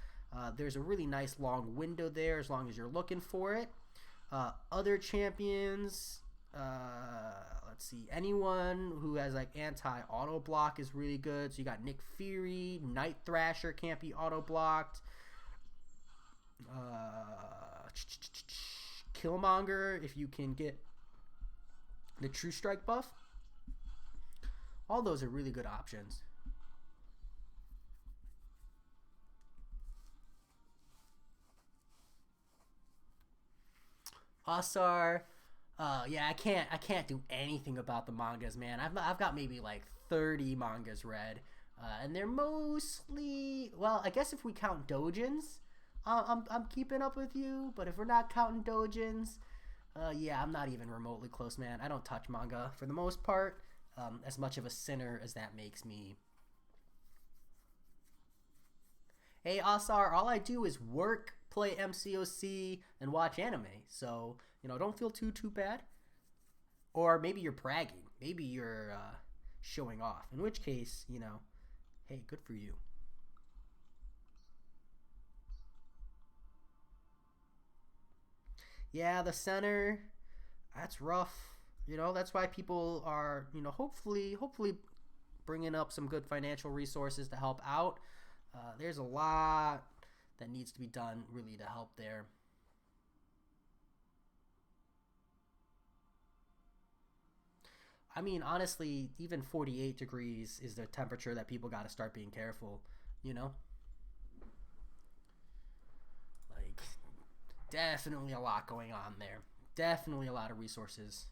There's a really nice long window there as long as you're looking for it. Other champions, let's see. Anyone who has anti-auto block is really good. So you got Nick Fury, Night Thrasher can't be auto blocked. Killmonger, if you can get the True Strike buff. All those are really good options. Asar, yeah, I can't do anything about the mangas, man. I've got maybe like 30 mangas read, and they're mostly, well, I guess if we count dojins, I'm keeping up with you. But if we're not counting dojins, yeah, I'm not even remotely close, man. I don't touch manga for the most part. As much of a sinner as that makes me. Hey, Asar, all I do is work, play MCOC, and watch anime. So, don't feel too bad. Or maybe you're bragging. Maybe you're showing off. In which case, hey, good for you. Yeah, the center, that's rough. That's why people are, hopefully bringing up some good financial resources to help out. There's a lot that needs to be done really to help there. I mean, honestly, even 48 degrees is the temperature that people got to start being careful, you know? Like, definitely a lot going on there. Definitely a lot of resources.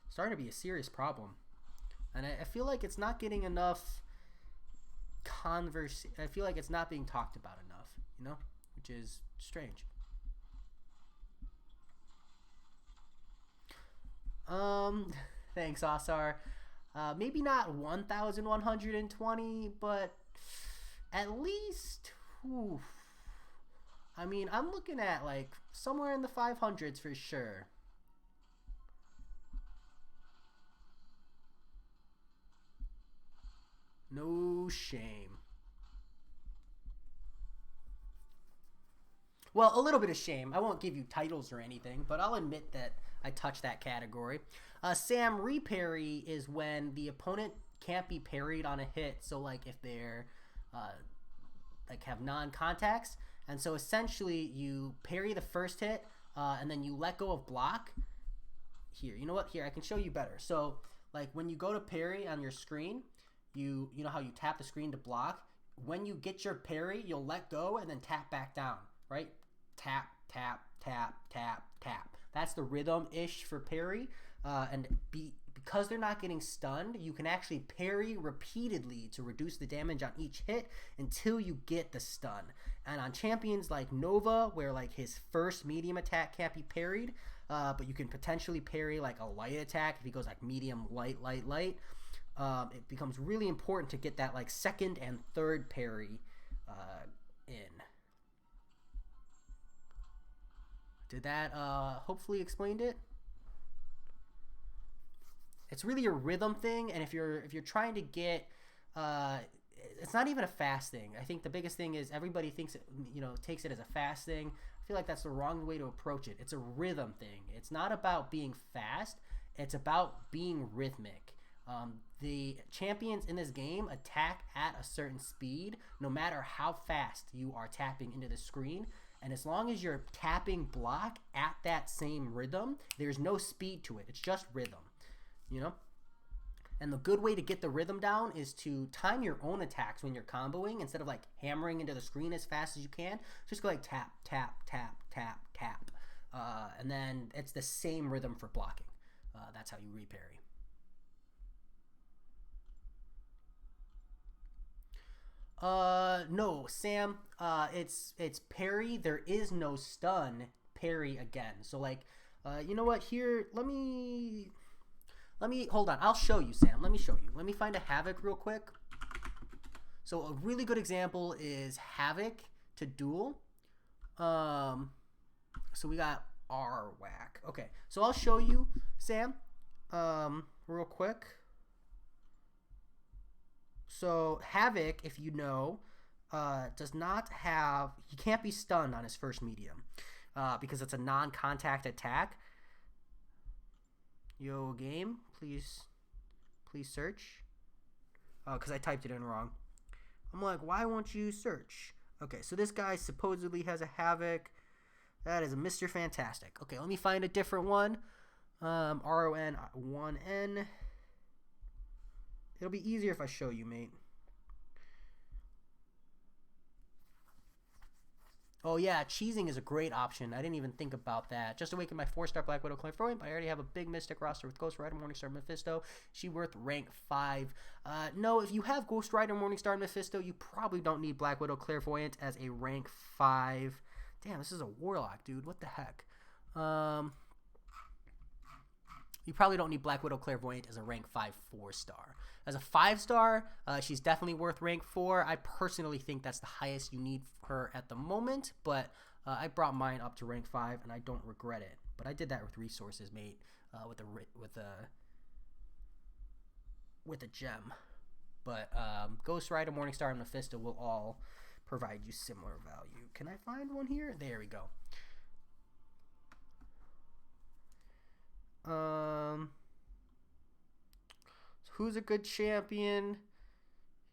Starting to be a serious problem. And I feel like it's not getting enough I feel like it's not being talked about enough, which is strange. Um, Thanks, Asar. Maybe not 1,120, but at least, whew, I mean, I'm looking at like somewhere in the 500s for sure. No shame. Well, a little bit of shame. I won't give you titles or anything, but I'll admit that I touched that category. Sam reparry is when the opponent can't be parried on a hit. So, like, if they're uh, like have non-contacts, and so essentially you parry the first hit, and then you let go of block. Here, you know what? Here, I can show you better. So, like when you go to parry on your screen, you know how you tap the screen to block. When you get your parry, you'll let go and then tap back down, right? Tap, tap, tap, tap, tap. That's the rhythm-ish for parry. Because they're not getting stunned, you can actually parry repeatedly to reduce the damage on each hit until you get the stun. And on champions like Nova, where like his first medium attack can't be parried, but you can potentially parry like a light attack if he goes like medium, light, light, light. It becomes really important to get that like second and third parry in. Did that hopefully explained it? It's really a rhythm thing, and if you're trying to get, uh, it's not even a fast thing. I think the biggest thing is everybody thinks it, takes it as a fast thing. I feel like that's the wrong way to approach it. It's a rhythm thing. It's not about being fast. It's about being rhythmic. The champions in this game attack at a certain speed, no matter how fast you are tapping into the screen. And as long as you're tapping block at that same rhythm, there's no speed to it. It's just rhythm, you know? And the good way to get the rhythm down is to time your own attacks when you're comboing. Instead of like hammering into the screen as fast as you can, just go like tap, tap, tap, tap, tap. And then it's the same rhythm for blocking. That's how you reparry. No, Sam. It's parry. There is no stun. Parry again. So like, you know what? Here, let me hold on. I'll show you, Sam. Let me show you. Let me find a Havoc real quick. So a really good example is Havoc to duel. So we got R whack. Okay, so I'll show you, Sam, real quick. So Havoc, if you know, does not have, he can't be stunned on his first medium because it's a non-contact attack. Yo, game, please search. Because I typed it in wrong. I'm like, why won't you search? Okay, so this guy supposedly has a Havoc. That is a Mr. Fantastic. Okay, let me find a different one. RON1N. It'll be easier if I show you, mate. Oh yeah, cheesing is a great option. I didn't even think about that. Just awaken my 4-star Black Widow Clairvoyant, but I already have a big Mystic roster with Ghost Rider, Morningstar, Mephisto. She worth rank 5. No, if you have Ghost Rider, Morningstar, and Mephisto, you probably don't need Black Widow Clairvoyant as a rank 5. Damn, this is a Warlock, dude. What the heck? You probably don't need Black Widow Clairvoyant as a rank 5 4-star. As a 5-star, she's definitely worth rank 4. I personally think that's the highest you need her at the moment, but I brought mine up to rank 5, and I don't regret it. But I did that with resources, mate, with a gem. But Ghost Rider, Morningstar, and Mephisto will all provide you similar value. Can I find one here? There we go. So who's a good champion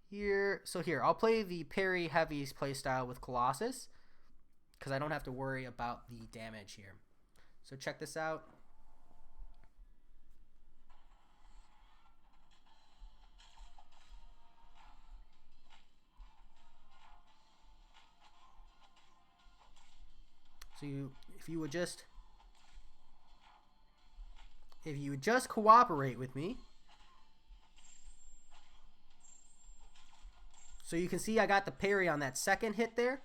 here? So here, I'll play the parry heavies playstyle with Colossus because I don't have to worry about the damage here. So check this out. So if you would just cooperate with me. So you can see I got the parry on that second hit there.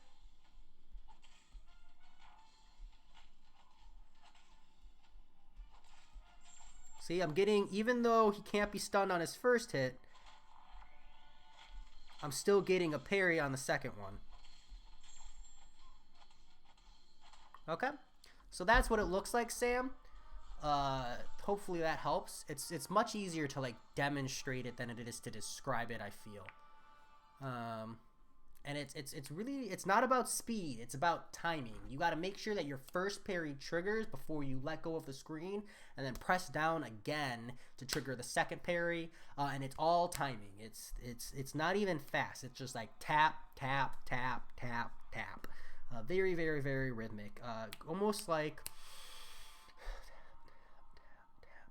See, I'm getting, even though he can't be stunned on his first hit, I'm still getting a parry on the second one. Okay, so that's what it looks like, Sam. Hopefully that helps. It's much easier to like demonstrate it than it is to describe it, I feel. And it's really, it's not about speed, it's about timing. You got to make sure that your first parry triggers before you let go of the screen, and then press down again to trigger the second parry. And it's all timing. It's not even fast. It's just like tap, tap, tap, tap, tap. Very, very, very rhythmic. Almost like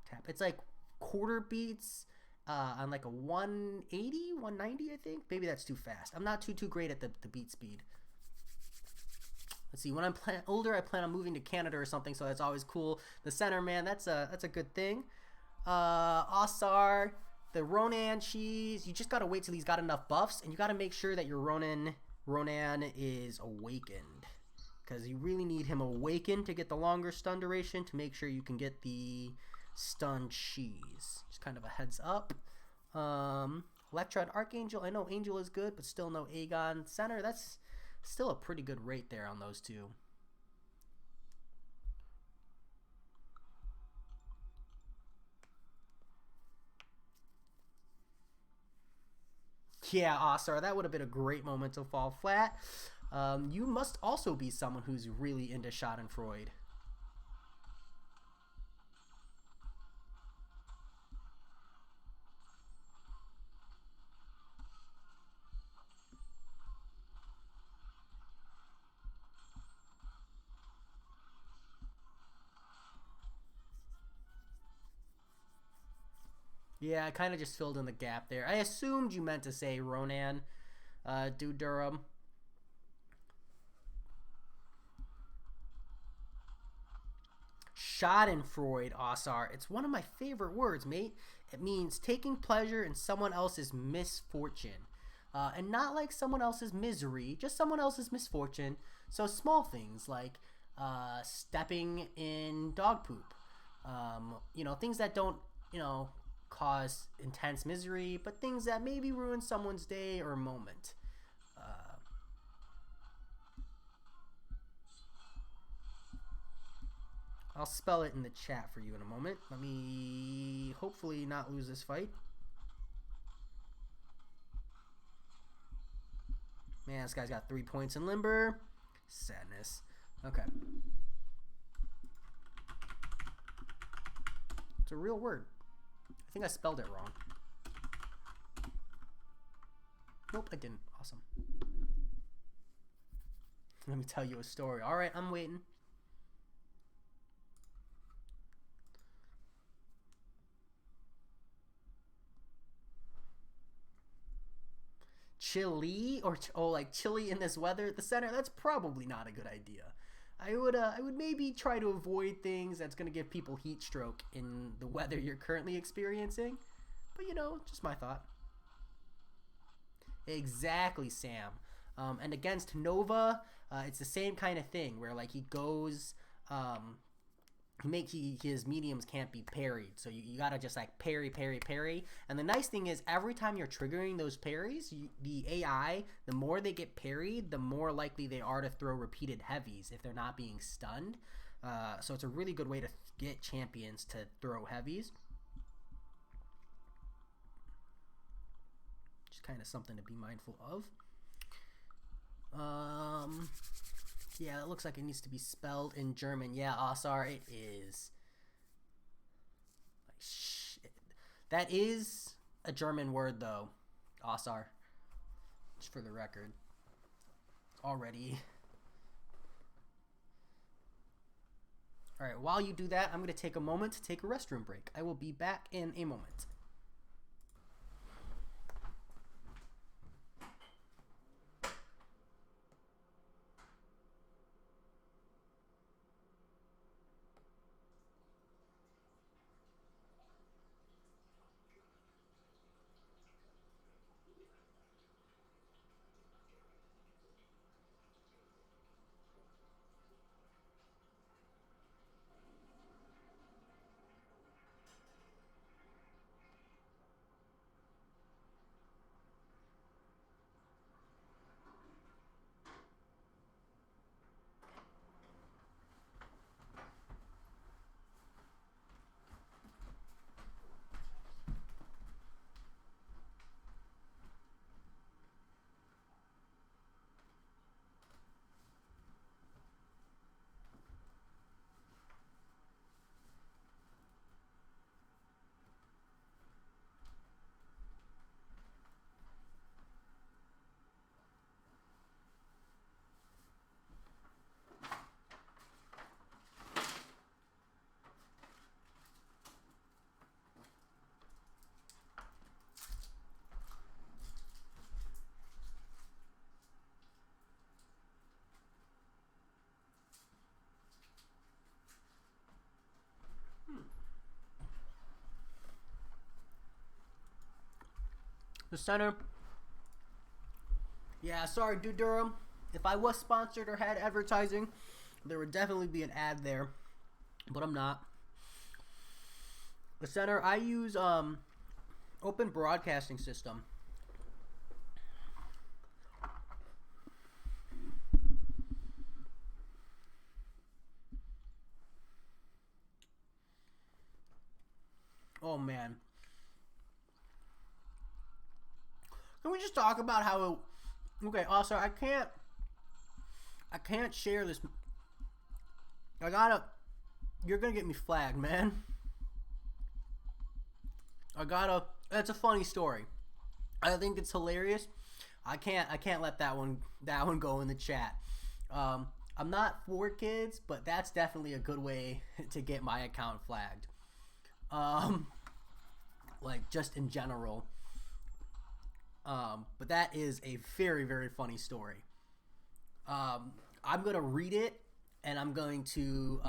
tap. It's like quarter beats on like a 180, 190, I think. Maybe that's too fast. I'm not too great at the beat speed. Let's see. When I'm older, I plan on moving to Canada or something, so that's always cool. The center, man, that's a good thing. Asar, the Ronan cheese. You just gotta wait till he's got enough buffs, and you gotta make sure that your Ronan is awakened, because you really need him awakened to get the longer stun duration to make sure you can get the stun cheese. Just kind of a heads up. Electra and Archangel. I know Angel is good, but still no Aegon. Center, that's still a pretty good rate there on those two. Yeah, Asar, that would have been a great moment to fall flat. You must also be someone who's really into Schadenfreude. Yeah, I kind of just filled in the gap there. I assumed you meant to say Ronan, Dude Durham. Schadenfreude, Asar. It's one of my favorite words, mate. It means taking pleasure in someone else's misfortune. And not like someone else's misery, just someone else's misfortune. So small things like stepping in dog poop. You know, things that don't, you know, cause intense misery, but things that maybe ruin someone's day or moment. I'll spell it in the chat for you in a moment. Let me hopefully not lose this fight. Man, this guy's got 3 points in limber. Sadness. Okay. It's a real word. I think I spelled it wrong. Nope, I didn't. Awesome. Let me tell you a story. All right, I'm waiting. Chili or like chili in this weather at the center? That's probably not a good idea. I would maybe try to avoid things that's going to give people heat stroke in the weather you're currently experiencing. But just my thought. Exactly, Sam. And against Nova, it's the same kind of thing where like he goes, his mediums can't be parried, so you gotta just like parry, parry, parry. And the nice thing is every time you're triggering those parries, the AI, the more they get parried, the more likely they are to throw repeated heavies if they're not being stunned. So it's a really good way to get champions to throw heavies. Just kind of something to be mindful of. Yeah, it looks like it needs to be spelled in German. Yeah, Asar, it is. Shit. That is a German word, though. Asar. Just for the record. Already. Alright, while you do that, I'm going to take a moment to take a restroom break. I will be back in a moment. The center. Yeah, sorry, Dude Durham. If I was sponsored or had advertising, there would definitely be an ad there. But I'm not. The center, I use open broadcasting system. Oh man. Can we just talk about how it, okay, also I can't share this. You're gonna get me flagged, man. That's a funny story. I think it's hilarious. I can't let that one go in the chat. I'm not for kids, but that's definitely a good way to get my account flagged. Like just in general. But that is a very, very funny story. I'm gonna read it and I'm going to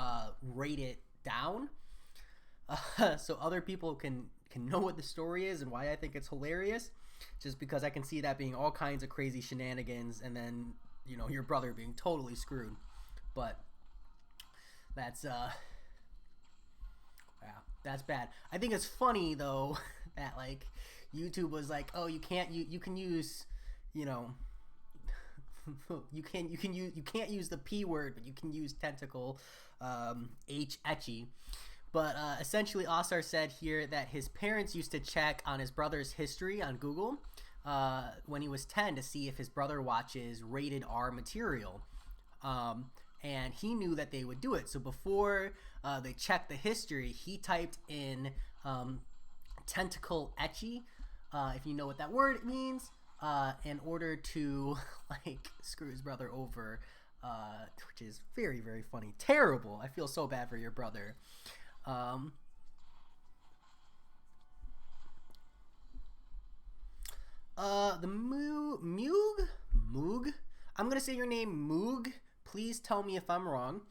rate it down, so other people can know what the story is and why I think it's hilarious. Just because I can see that being all kinds of crazy shenanigans, and then your brother being totally screwed. But that's yeah, that's bad. I think it's funny though that like YouTube was like, oh, you can't use you can't use the P word, but you can use tentacle, H etchy. But essentially, Asar said here that his parents used to check on his brother's history on Google when he was 10 to see if his brother watches rated R material. And he knew that they would do it. So before they checked the history, he typed in tentacle etchy, if you know what that word means, in order to like screw his brother over which is very, very funny. Terrible. I feel so bad for your brother. The Moog. I'm gonna say your name, Moog. Please tell me if I'm wrong.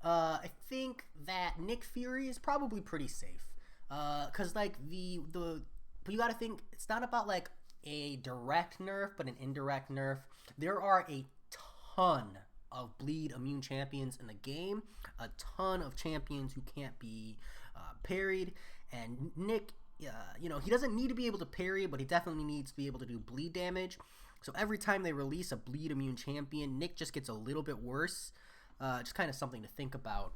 I think that Nick Fury is probably pretty safe. Cause like but you gotta think it's not about like a direct nerf, but an indirect nerf. There are a ton of bleed immune champions in the game, a ton of champions who can't be parried, and Nick, you know, he doesn't need to be able to parry, but he definitely needs to be able to do bleed damage. So every time they release a bleed immune champion, Nick just gets a little bit worse. Just kind of something to think about.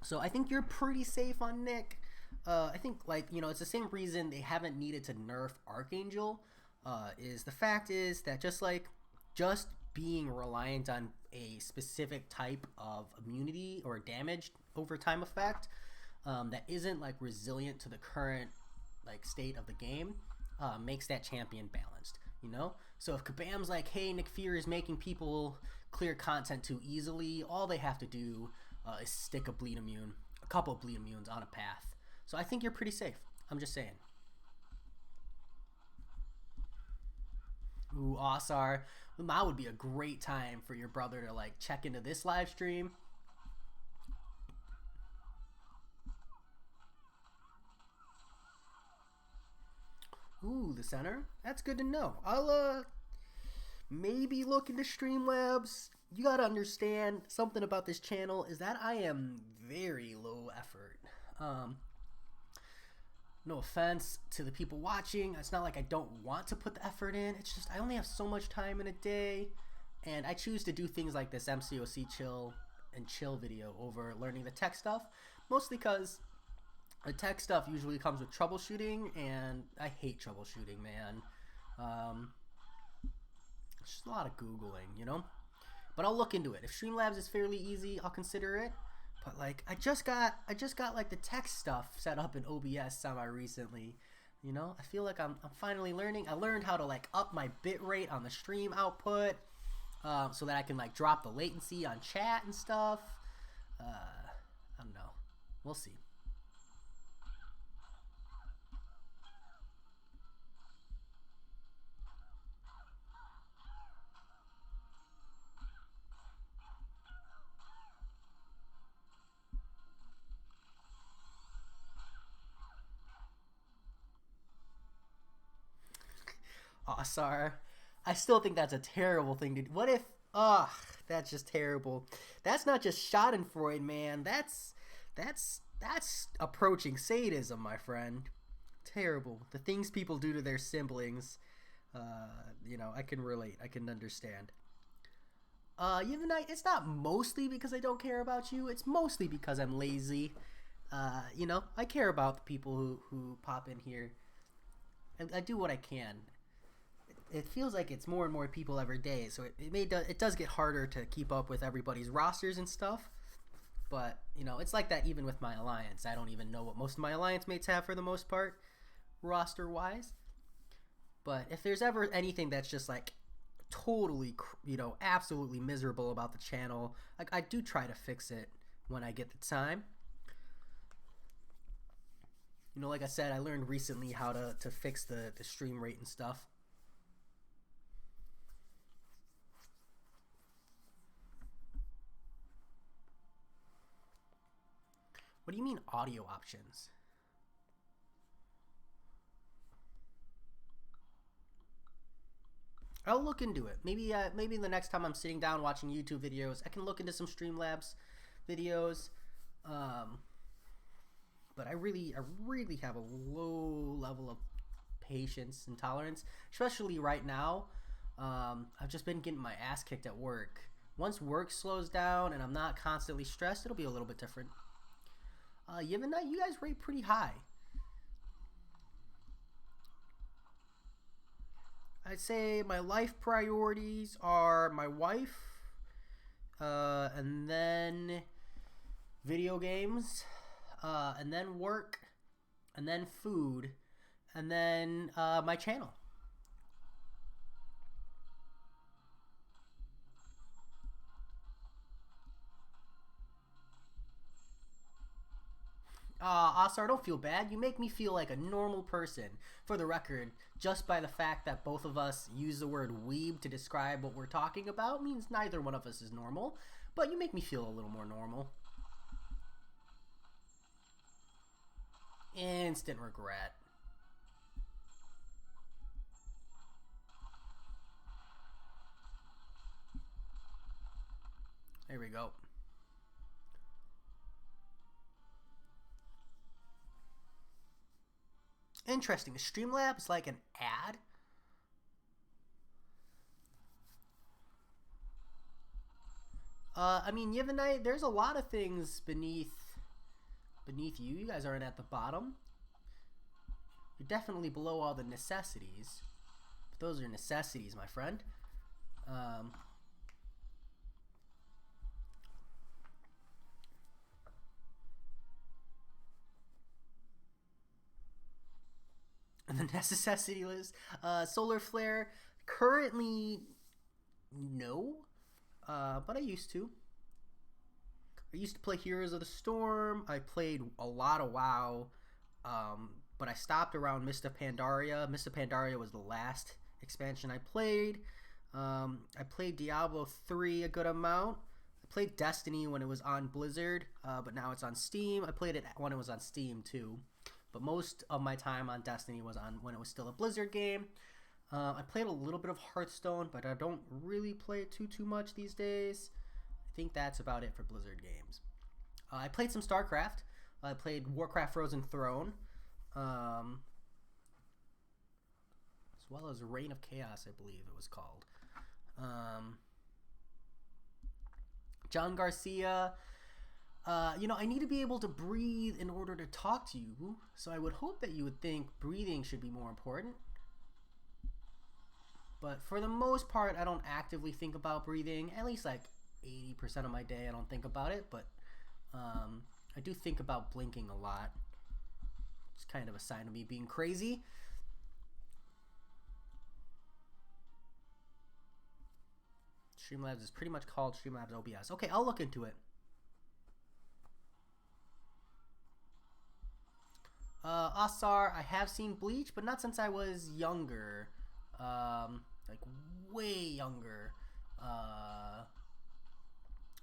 So I think you're pretty safe on Nick. I think, like, you know, it's the same reason they haven't needed to nerf Archangel. Is the fact is that just being reliant on a specific type of immunity or damage over time effect that isn't like resilient to the current like state of the game makes that champion balanced, you know. So if Kabam's like, hey, Nick Fury is making people clear content too easily, all they have to do is stick a couple of bleed immunes on a path. So I think you're pretty safe. I'm just saying. Ooh, Osar. That would be a great time for your brother to like check into this live stream. Ooh, the center. That's good to know. I'll maybe look into Streamlabs. You gotta understand something about this channel is that I am very low effort. No offense to the people watching. It's not like I don't want to put the effort in. It's just I only have so much time in a day, and I choose to do things like this MCOC chill video over learning the tech stuff, mostly because the tech stuff usually comes with troubleshooting, and I hate troubleshooting, man. It's just a lot of Googling, you know? But I'll look into it. If Streamlabs is fairly easy, I'll consider it. But like I just got like the tech stuff set up in OBS semi recently. You know, I feel like I'm finally learning. I learned how to like up my bit rate on the stream output, so that I can like drop the latency on chat and stuff. I don't know. We'll see. Asar. I still think that's a terrible thing to do. What if, that's just terrible. That's not just Schadenfreude, man. That's approaching sadism, my friend. Terrible. The things people do to their siblings. You know, I can relate. I can understand. Yevonite, it's not mostly because I don't care about you. It's mostly because I'm lazy. You know, I care about the people who pop in here. I do what I can. It feels like it's more and more people every day, so it does get harder to keep up with everybody's rosters and stuff. But, you know, it's like that even with my alliance. I don't even know what most of my alliance mates have for the most part, roster-wise. But if there's ever anything that's just, like, totally, you know, absolutely miserable about the channel, like, I do try to fix it when I get the time. You know, like I said, I learned recently how to fix the stream rate and stuff. What do you mean audio options? I'll look into it. Maybe the next time I'm sitting down watching YouTube videos, I can look into some Streamlabs videos. But I really have a low level of patience and tolerance, especially right now. I've just been getting my ass kicked at work. Once work slows down and I'm not constantly stressed, it'll be a little bit different. Yevonite, you guys rate pretty high. I'd say my life priorities are my wife, and then video games, and then work, and then food, and then my channel. Asar, don't feel bad. You make me feel like a normal person. For the record, just by the fact that both of us use the word weeb to describe what we're talking about means neither one of us is normal. But you make me feel a little more normal. Instant regret. There we go. Interesting. The Streamlabs is like an ad. I mean, Yevonite, there's a lot of things beneath you. You guys aren't at the bottom. You're definitely below all the necessities. But those are necessities, my friend. And the necessity list. Solar Flare, currently, no. But I used to. I used to play Heroes of the Storm. I played a lot of WoW. But I stopped around Mist of Pandaria. Mist of Pandaria was the last expansion I played. I played Diablo 3 a good amount. I played Destiny when it was on Blizzard, but now it's on Steam. I played it when it was on Steam too. But most of my time on Destiny was on when it was still a Blizzard game. I played a little bit of Hearthstone, but I don't really play it too much these days. I think that's about it for Blizzard games. I played some StarCraft. I played Warcraft Frozen Throne. As well as Reign of Chaos, I believe it was called. John Garcia. I need to be able to breathe in order to talk to you, so I would hope that you would think breathing should be more important. But for the most part, I don't actively think about breathing. At least like 80% of my day, I don't think about it. But I do think about blinking a lot. It's kind of a sign of me being crazy. Streamlabs is pretty much called Streamlabs OBS. Okay, I'll look into it. Asar, I have seen Bleach, but not since I was younger. Like way younger.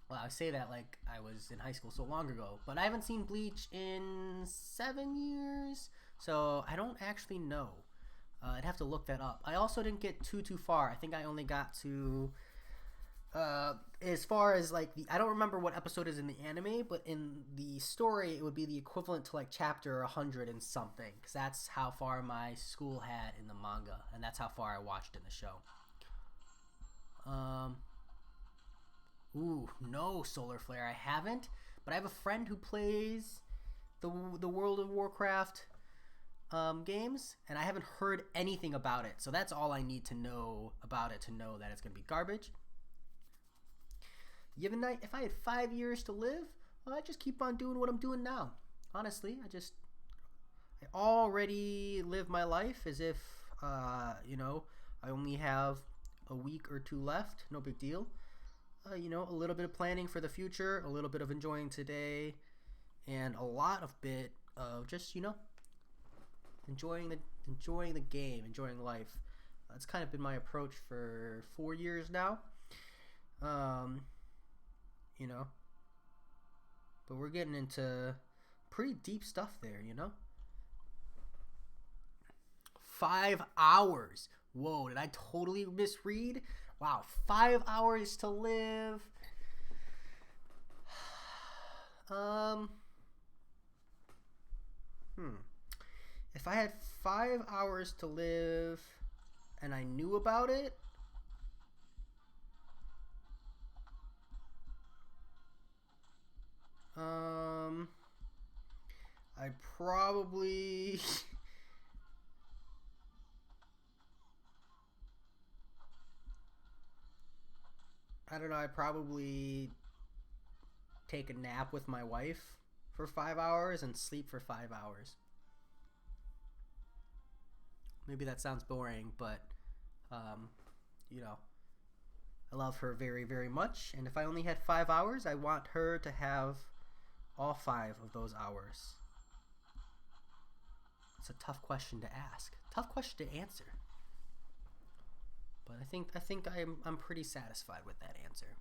Well, I say that like I was in high school so long ago, but I haven't seen Bleach in 7 years, so I don't actually know. I'd have to look that up. I also didn't get too far. I think I only got to as far as like I don't remember what episode is in the anime, but in the story it would be the equivalent to like chapter 100 and something, because that's how far my school had in the manga, and that's how far I watched in the show. Ooh, no, Solar Flare, I haven't, but I have a friend who plays the World of Warcraft games, and I haven't heard anything about it, so that's all I need to know about it to know that it's gonna be garbage. Yevonite, if I had 5 years to live, well, I'd just keep on doing what I'm doing now. Honestly, I already live my life as if, I only have a week or two left. No big deal. A little bit of planning for the future, a little bit of enjoying today, and a lot of bit of just, enjoying the game, enjoying life. That's kind of been my approach for 4 years now. But we're getting into pretty deep stuff there, 5 hours. Whoa, did I totally misread? Wow, 5 hours to live. If I had 5 hours to live and I knew about it, I'd probably I don't know, I'd probably take a nap with my wife for 5 hours and sleep for 5 hours. Maybe that sounds boring, but I love her very, very much, and if I only had 5 hours, I want her to have all 5 of those hours. It's a tough question to ask. Tough question to answer. But I think I'm pretty satisfied with that answer.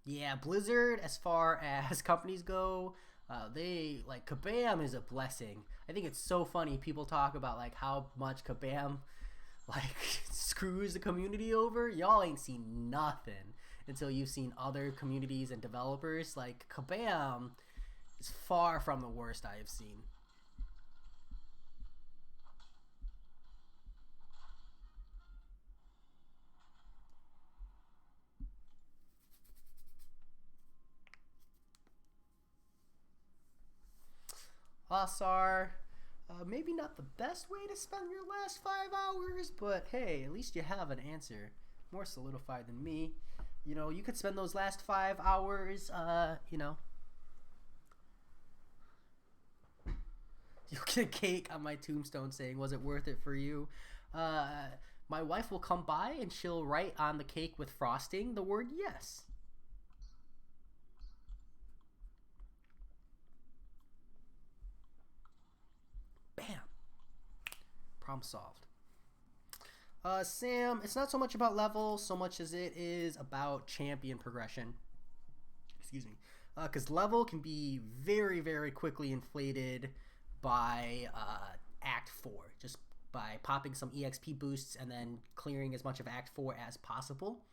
Yeah, Blizzard, as far as companies go, they like Kabam is a blessing. I think it's so funny people talk about like how much Kabam like screws the community over. Y'all ain't seen nothing until you've seen other communities and developers. Like Kabam is far from the worst I have seen. Asar, maybe not the best way to spend your last 5 hours, but hey, at least you have an answer more solidified than me. You know, you could spend those last 5 hours, you'll get a cake on my tombstone saying, "Was it worth it for you?" Uh, my wife will come by and she'll write on the cake with frosting the word yes. Bam. Problem solved. Sam, it's not so much about level so much as it is about champion progression. Excuse me. Because level can be very, very quickly inflated by Act 4, just by popping some EXP boosts and then clearing as much of Act 4 as possible.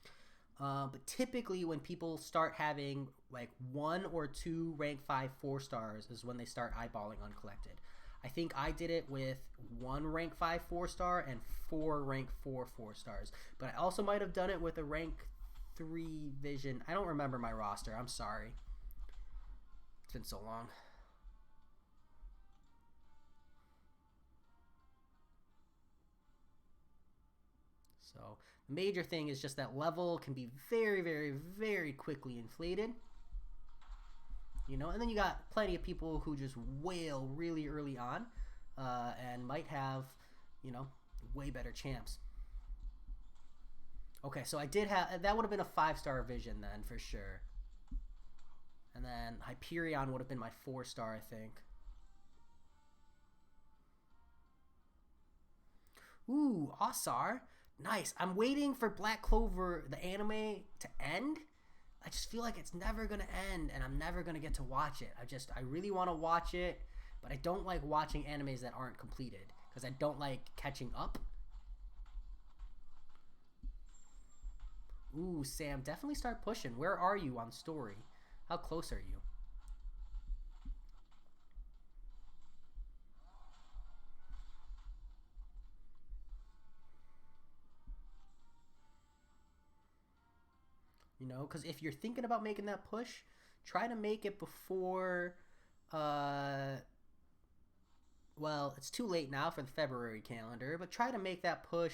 But typically when people start having like 1 or 2 rank 5 4-stars is when they start eyeballing uncollected. I think I did it with 1 rank 5 4-star and 4 rank 4 4-stars. But I also might have done it with a rank 3 vision. I don't remember my roster. I'm sorry. It's been so long. So the major thing is just that level can be very, very, very quickly inflated. You know, and then you got plenty of people who just wail really early on and might have, you know, way better champs. Okay, so I did have, that would have been a 5-star vision then for sure. And then Hyperion would have been my 4-star, I think. Ooh, Asar. Nice. I'm waiting for Black Clover, the anime, to end. I just feel like it's never going to end and I'm never going to get to watch it. I really want to watch it, but I don't like watching animes that aren't completed because I don't like catching up. Ooh, Sam, definitely start pushing. Where are you on story? How close are you? You know, because if you're thinking about making that push, try to make it before uh well, it's too late now for the February calendar, but try to make that push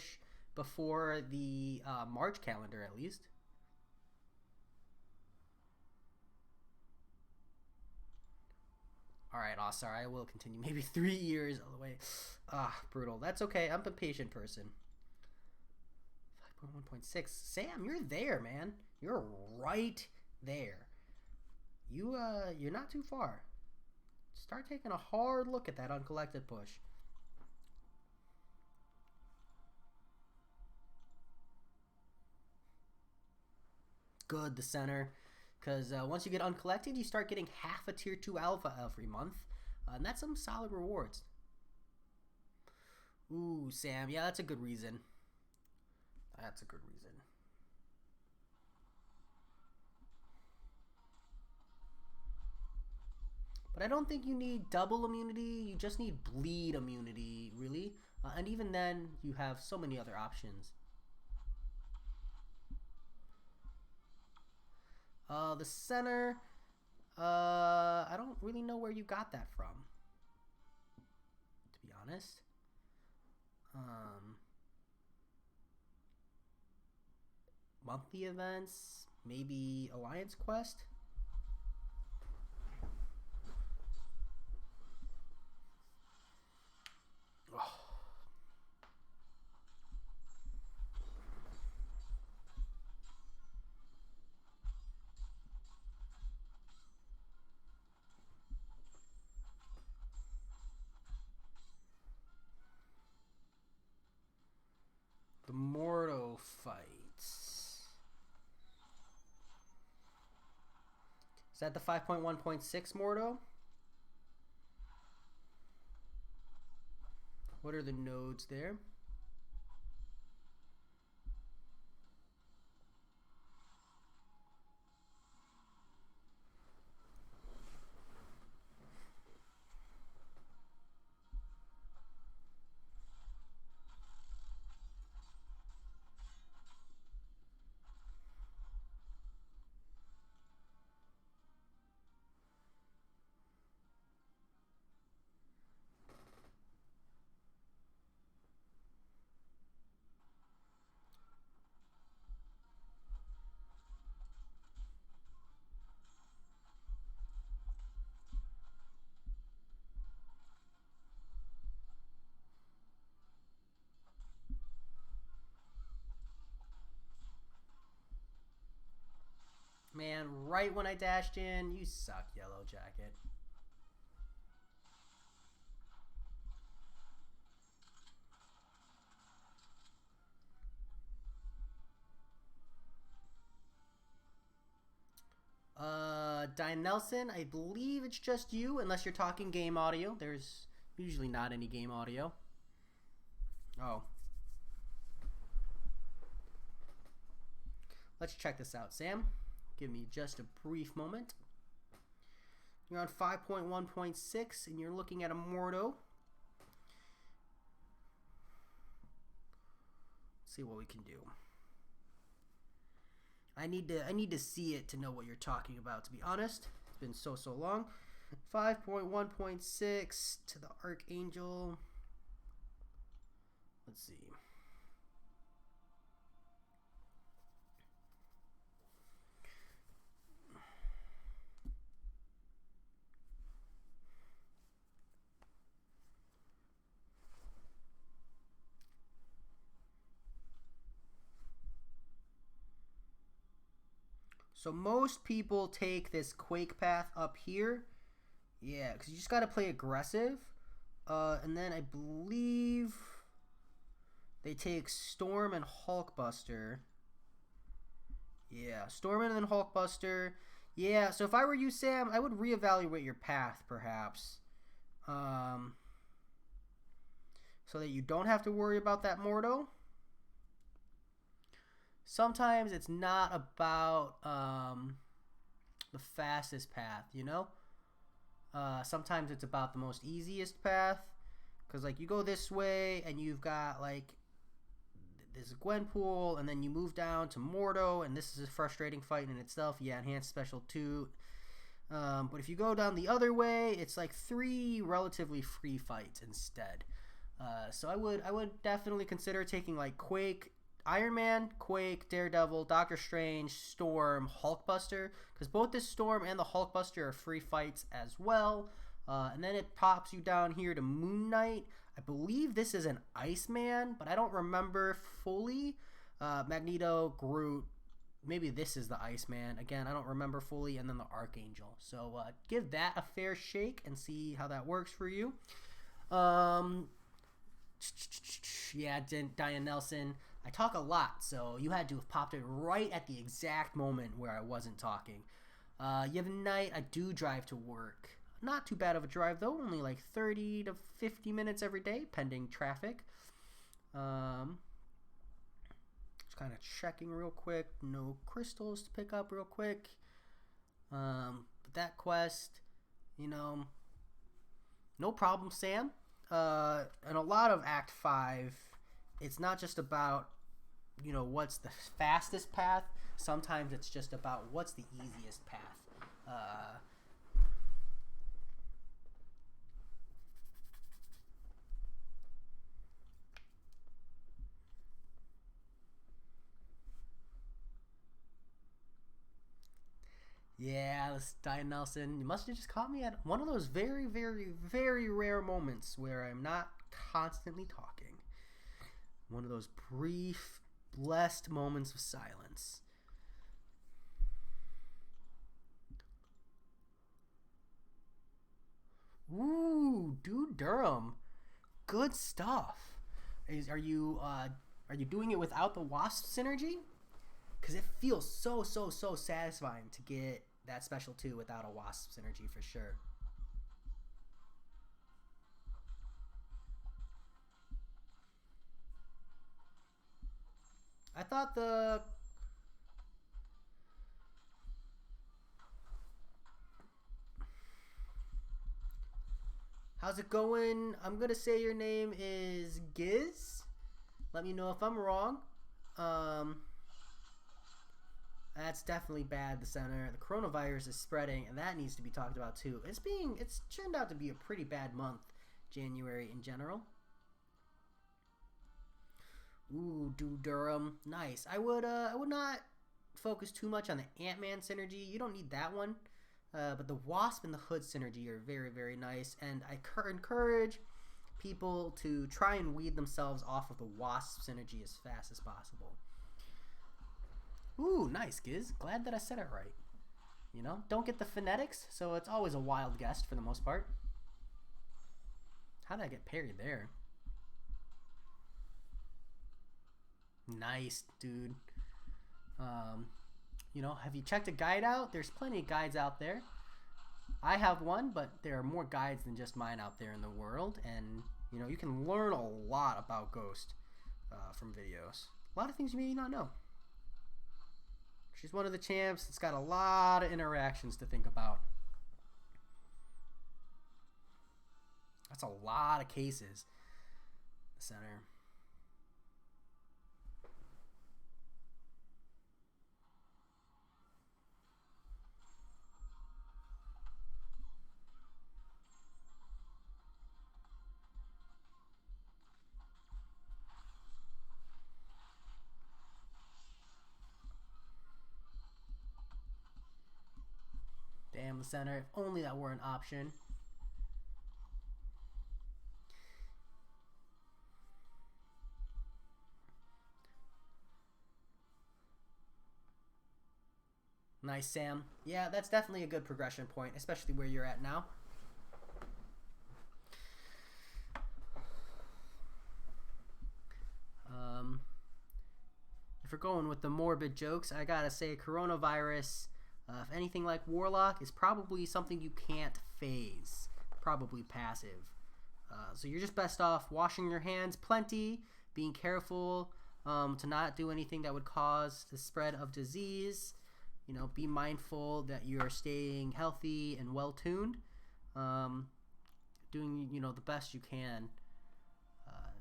before the March calendar at least. All right, Osar, I will continue. Maybe 3 years all the way. Ah, brutal. That's okay. I'm a patient person. 5.1.6. Sam, you're there, man. You're right there. You're not too far. Start taking a hard look at that uncollected push. Good, the center. Because once you get uncollected, you start getting half a tier 2 alpha every month. And that's some solid rewards. Ooh, Sam. Yeah, that's a good reason. That's a good reason. But I don't think you need double immunity. You just need bleed immunity, really. And even then, you have so many other options. The center, I don't really know where you got that from, to be honest. Um, Monthly events, maybe Alliance Quest. Is that the 5.1.6 Mordo? What are the nodes there? Man, right when I dashed in, you suck, Yellow Jacket. Diane Nelson, I believe it's just you, unless you're talking game audio. There's usually not any game audio. Oh. Let's check this out, Sam. Give me just a brief moment. You're on 5.1.6 and you're looking at a Mordo. Let's see what we can do. I need to see it to know what you're talking about, to be honest. It's been so long. 5.1.6 to the Archangel. Let's see. So most people take this Quake path up here. Yeah, because you just got to play aggressive. And then I believe they take Storm and Hulkbuster. Yeah, Storm and then Hulkbuster. Yeah, so if I were you, Sam, I would reevaluate your path, perhaps. So that you don't have to worry about that Mordo. Sometimes it's not about the fastest path, you know? Sometimes it's about the most easiest path. Because, like, you go this way and you've got, like, this Gwenpool, and then you move down to Mordo, and this is a frustrating fight in itself. Yeah, Enhanced Special 2. But if you go down the other way, it's like 3 relatively free fights instead. So I would definitely consider taking, like, Quake, Iron Man, Quake, Daredevil, Doctor Strange, Storm, Hulkbuster, because both this Storm and the Hulkbuster are free fights as well. And then it pops you down here to Moon Knight. I believe this is an Iceman, but I don't remember fully. Magneto, Groot, maybe this is the Iceman. Again, I don't remember fully. And then the Archangel. So give that a fair shake and see how that works for you. Yeah, Diane Nelson. I talk a lot, so you had to have popped it right at the exact moment where I wasn't talking. Night, I do drive to work. Not too bad of a drive, though. Only like 30 to 50 minutes every day, pending traffic. Just kind of checking real quick. No crystals to pick up real quick. But that quest, you know, no problem, Sam. And a lot of Act 5, it's not just about, you know, what's the fastest path. Sometimes it's just about what's the easiest path. Yeah, this Diane Nelson. You must have just caught me at one of those very, very, very rare moments where I'm not constantly talking. One of those brief, blessed moments of silence. Ooh, Dude Durham. Good stuff. Are you doing it without the Wasp synergy? Because it feels so satisfying to get that special too without a Wasp synergy for sure. I thought the... How's it going? I'm going to say your name is Giz. Let me know if I'm wrong. That's definitely bad, the center. The coronavirus is spreading, and that needs to be talked about too. It's turned out to be a pretty bad month, January in general. Ooh, Durham. Nice. I would not focus too much on the Ant-Man synergy. You don't need that one. But the Wasp and the Hood synergy are very, very nice. And I encourage people to try and weed themselves off of the Wasp synergy as fast as possible. Ooh, nice, Giz. Glad that I said it right. You know, don't get the phonetics, so it's always a wild guess for the most part. How did I get parried there? Nice, dude. You know, have you checked a guide out? There's plenty of guides out there. I have one, but there are more guides than just mine out there in the world. And, you know, you can learn a lot about Ghost from videos. A lot of things you may not know. She's one of the champs. It's got a lot of interactions to think about. That's a lot of cases. The center. Damn, the center. If only that were an option. Nice, Sam. Yeah, that's definitely a good progression point, especially where you're at now. If we're going with the morbid jokes, I gotta say coronavirus, if anything like Warlock, is probably something you can't phase. Probably passive. So you're just best off washing your hands plenty, being careful to not do anything that would cause the spread of disease. You know, be mindful that you're staying healthy and well-tuned. Doing, you know, the best you can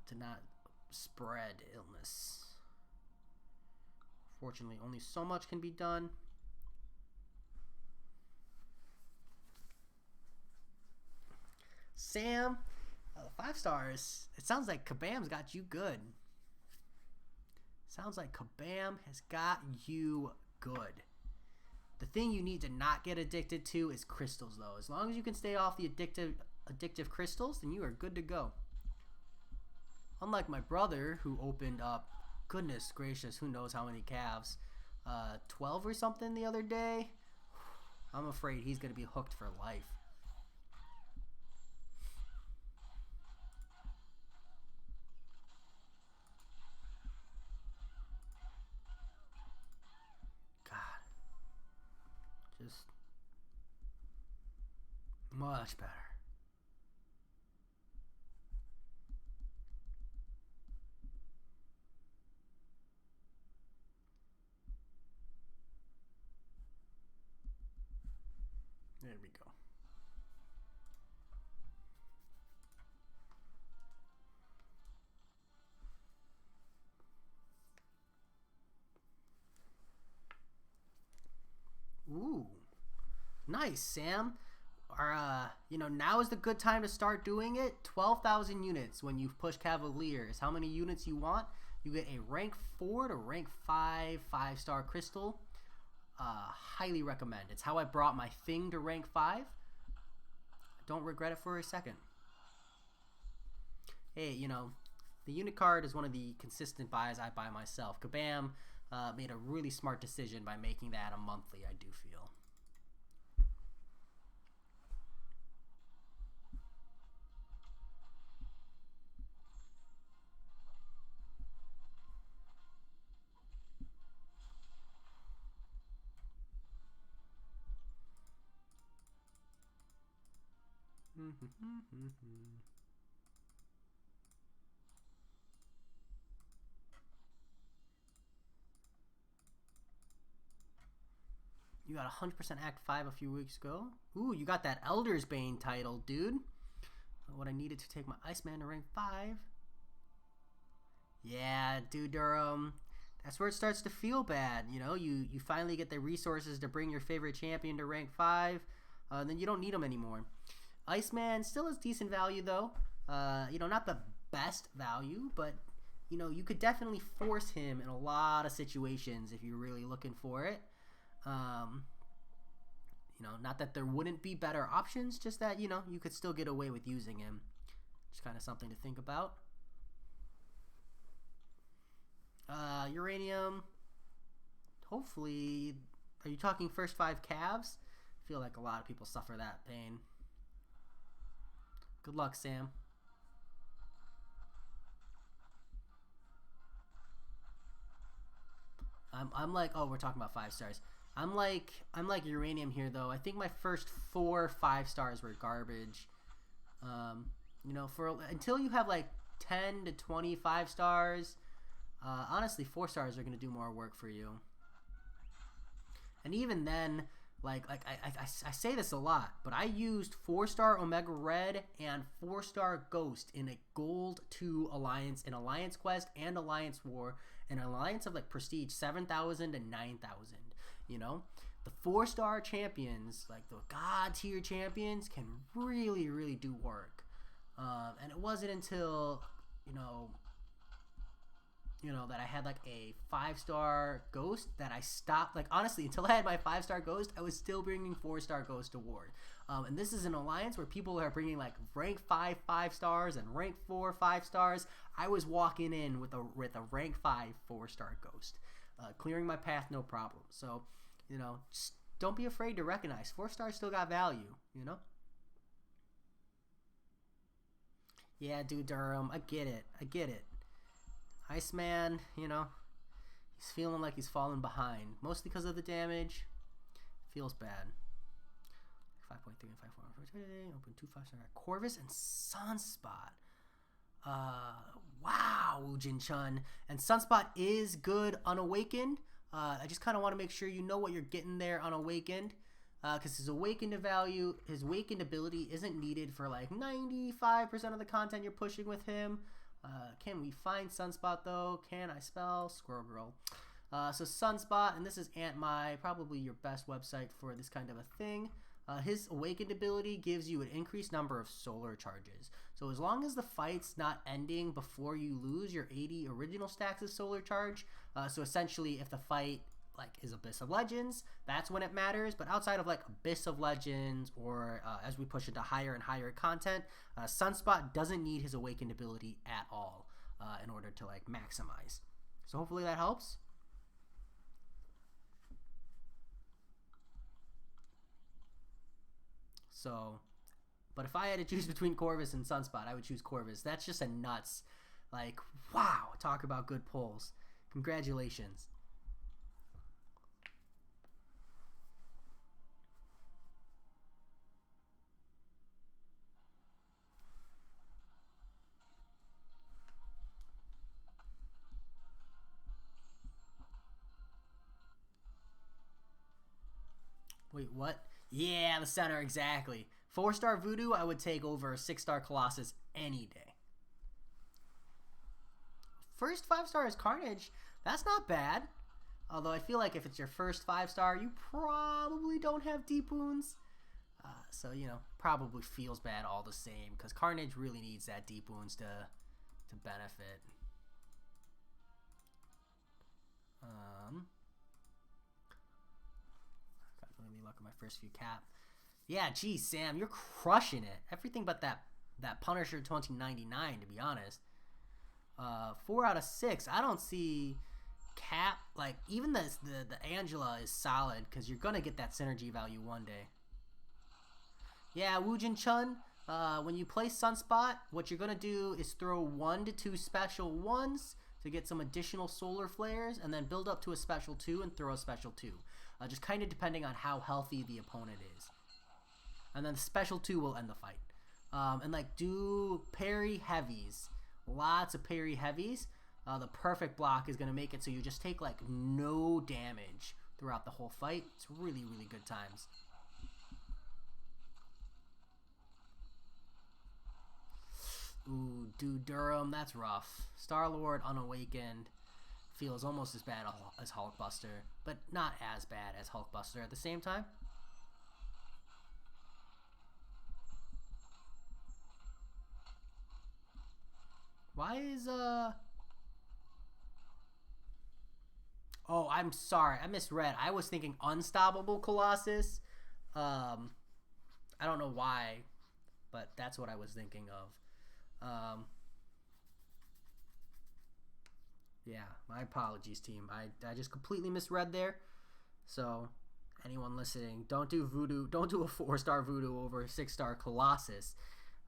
to not spread illness. Fortunately, only so much can be done. Sam, 5 stars. It sounds like Kabam's got you good. Sounds like Kabam has got you good. The thing you need to not get addicted to is crystals, though. As long as you can stay off the addictive crystals, then you are good to go. Unlike my brother, who opened up, goodness gracious, who knows how many calves, 12 or something the other day. I'm afraid he's going to be hooked for life. Just much better. There we go. Ooh, nice, Sam. You know, now is the good time to start doing it. 12,000 units when you push Cavaliers. How many units you want? You get a rank 4 to rank 5 5-star crystal. Highly recommend. It's how I brought my thing to rank 5. Don't regret it for a second. Hey, you know, the unit card is one of the consistent buys I buy myself. Kabam made a really smart decision by making that a monthly, I do feel. You got 100% Act 5 a few weeks ago. Ooh, you got that Elder's Bane title, dude. What I needed to take my Iceman to rank 5. Yeah, dude, Durham. That's where it starts to feel bad. You know, you finally get the resources to bring your favorite champion to rank 5. Then you don't need them anymore. Iceman still has decent value, though. You know, not the best value, but, you know, you could definitely force him in a lot of situations if you're really looking for it. You know, not that there wouldn't be better options, just that, you know, you could still get away with using him. Just kind of something to think about. Uranium. Hopefully, are you talking first 5 calves? I feel like a lot of people suffer that pain. Good luck, Sam. I'm like, oh, we're talking about 5 stars. I'm like Uranium here, though. I think my first 4 5 stars were garbage. You know, until you have like 10 to 25 stars, honestly, 4 stars are gonna do more work for you. And even then, like I say this a lot, but I used 4-star Omega Red and 4-star Ghost in a Gold 2 Alliance, in Alliance Quest and Alliance War, an Alliance of like Prestige 7,000 and 9,000. You know, the 4-star champions, like the God tier champions, can really, really do work. And it wasn't until that I had like a 5-star Ghost that I stopped. Like, honestly, until I had my 5-star Ghost, I was still bringing 4-star Ghost to War. And this is an alliance where people are bringing like rank 5 5-stars and rank 4 5-stars. I was walking in with a rank 5 4-star Ghost, clearing my path no problem. So, you know, just don't be afraid to recognize 4 stars still got value. You know. Yeah, dude, Durham, I get it. Iceman, you know, he's feeling like he's falling behind, mostly because of the damage. Feels bad. 5.3 and 5.4. Open 2 5-star. Corvus and Sunspot. Wow, Woojin Chun. And Sunspot is good unawakened. I just kind of want to make sure you know what you're getting there unawakened. Because his awakened value, his awakened ability isn't needed for like 95% of the content you're pushing with him. Can we find Sunspot though? Can I spell Squirrel Girl? So Sunspot, and this is Ant My, probably your best website for this kind of a thing. His awakened ability gives you an increased number of solar charges. So as long as the fight's not ending before you lose your 80 original stacks of solar charge, so essentially if the fight like is Abyss of Legends, that's when it matters. But outside of like Abyss of Legends or as we push into higher and higher content, Sunspot doesn't need his awakened ability at all in order to like maximize. So hopefully that helps. So, but if I had to choose between Corvus and Sunspot, I would choose Corvus. That's just a nuts, like, wow, talk about good pulls. Congratulations. Wait, what? Yeah, the center, exactly. 4-star Voodoo, I would take over a 6-star Colossus any day. First 5-star is Carnage. That's not bad. Although I feel like if it's your first 5-star, you probably don't have deep wounds. So, you know, probably feels bad all the same. Because Carnage really needs that deep wounds to benefit. Let me look at my first few cap. Yeah, geez, Sam, you're crushing it. Everything but that Punisher 2099, to be honest. 4 out of 6. I don't see cap, like, even the Angela is solid because you're gonna get that synergy value one day. Yeah, Woojin Chun, when you play Sunspot, what you're gonna do is throw 1 to 2 special 1s to get some additional solar flares, and then build up to a special 2 and throw a special 2. Just kind of depending on how healthy the opponent is. And then the special 2 will end the fight. And like do parry heavies, lots of parry heavies. The perfect block is going to make it so you just take like no damage throughout the whole fight. It's really, really good times. Ooh, dude, Durham, that's rough. Star-Lord Unawakened feels almost as bad as Hulkbuster, but not as bad as Hulkbuster at the same time. Why is Oh, I'm sorry. I misread. I was thinking Unstoppable Colossus. I don't know why, but that's what I was thinking of. Yeah, my apologies, team. I just completely misread there. So, anyone listening, don't do Voodoo. Don't do a 4-star Voodoo over a 6-star Colossus.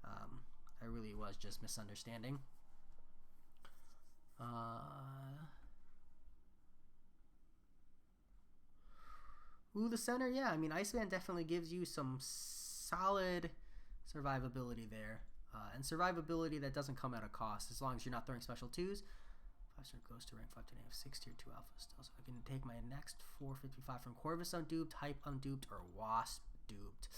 I really was just misunderstanding. Ooh, the center, yeah. I mean, Iceman definitely gives you some solid survivability there. And survivability that doesn't come at a cost, as long as you're not throwing special 2s. 5-star Ghost to rank 5 to have 6 tier 2 alpha still. So I can take my next 455 from Corvus unduped, Hype unduped, or Wasp duped.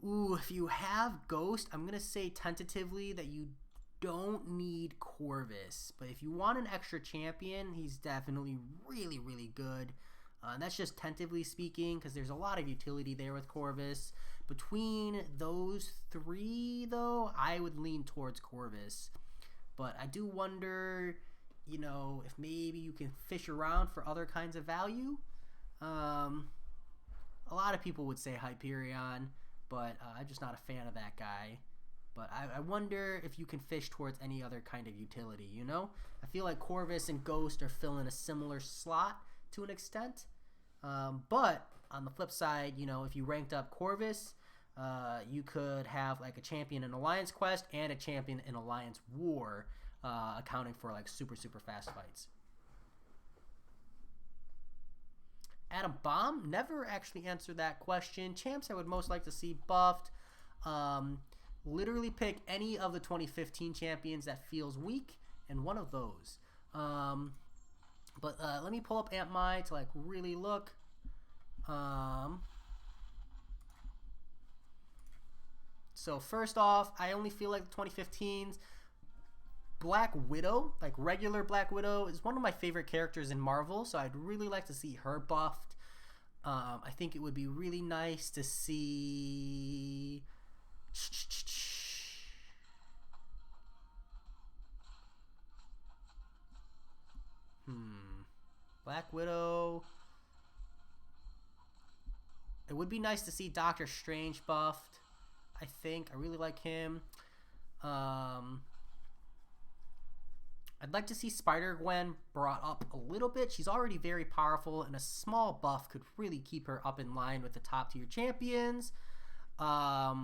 Ooh, if you have Ghost, I'm going to say tentatively that you don't need Corvus. But if you want an extra champion, he's definitely really, really good. And that's just tentatively speaking, because there's a lot of utility there with Corvus. Between those 3, though, I would lean towards Corvus. But I do wonder, you know, if maybe you can fish around for other kinds of value. A lot of people would say Hyperion, but I'm just not a fan of that guy. But I wonder if you can fish towards any other kind of utility, you know? I feel like Corvus and Ghost are filling a similar slot to an extent. But on the flip side, you know, if you ranked up Corvus, you could have like a champion in Alliance Quest and a champion in Alliance War, accounting for like super, super fast fights. Adam Bomb never actually answered that question. Champs I would most like to see buffed. Literally pick any of the 2015 champions that feels weak, and one of those. But let me pull up Amp My to like really look. So first off, I only feel like the 2015s. Black Widow, like regular Black Widow, is one of my favorite characters in Marvel, so I'd really like to see her buffed. I think it would be really nice to see... Black Widow. It would be nice to see Doctor Strange buffed. I think I really like him. I'd like to see Spider-Gwen brought up a little bit. She's already very powerful, and a small buff could really keep her up in line with the top tier champions. I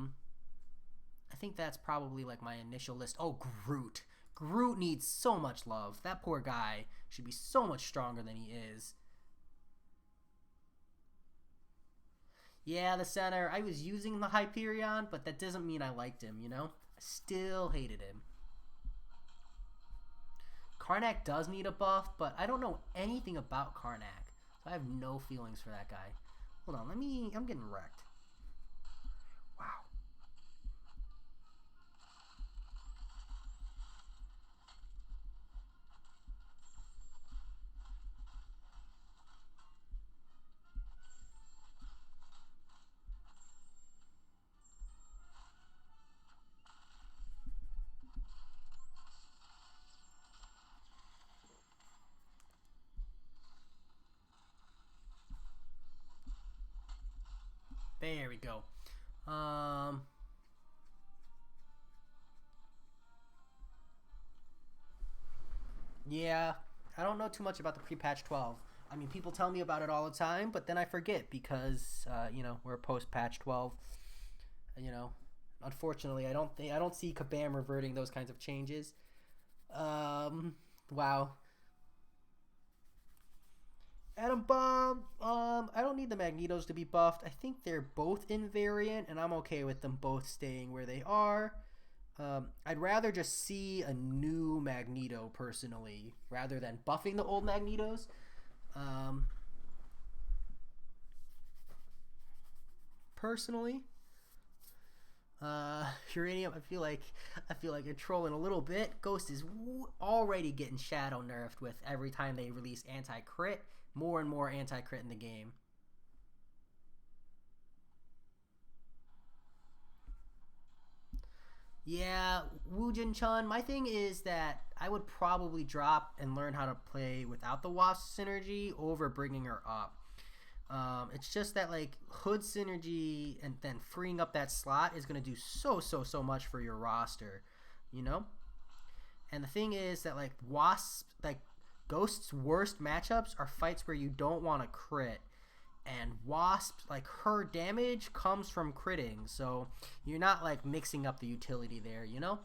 think that's probably like my initial list. Oh, Groot. Groot needs so much love. That poor guy should be so much stronger than he is. Yeah, the center. I was using the Hyperion, but that doesn't mean I liked him, you know? I still hated him. Karnak does need a buff, but I don't know anything about Karnak. So I have no feelings for that guy. Hold on, I'm getting wrecked. Wow. There we go. Yeah, I don't know too much about the pre-patch 12. I mean, people tell me about it all the time, but then I forget because you know, we're post-patch 12. You know, unfortunately, I don't see Kabam reverting those kinds of changes. Wow. Atom Bomb. I don't need the Magnetos to be buffed. I think they're both invariant, and I'm okay with them both staying where they are. I'd rather just see a new Magneto personally, rather than buffing the old Magnetos. Personally, Uranium. I feel like you're trolling a little bit. Ghost is already getting shadow nerfed with every time they release anti crit. More and more anti crit in the game. Yeah, Woojin Chun. My thing is that I would probably drop and learn how to play without the Wasp synergy over bringing her up. It's just that like Hood synergy and then freeing up that slot is gonna do so much for your roster, you know. And the thing is that like Ghost's worst matchups are fights where you don't want to crit, and Wasp, like, her damage comes from critting, so you're not like mixing up the utility there, you know.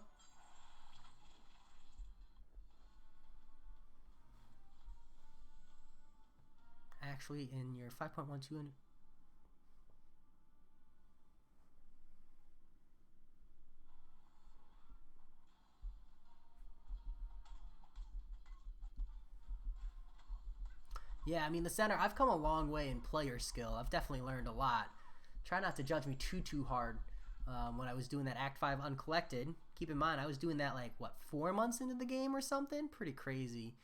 Actually, in your 5.12 and yeah, I mean the center. I've come a long way in player skill. I've definitely learned a lot. Try not to judge me too hard. When I was doing that Act 5 uncollected, keep in mind I was doing that like what 4 months into the game or something. Pretty crazy.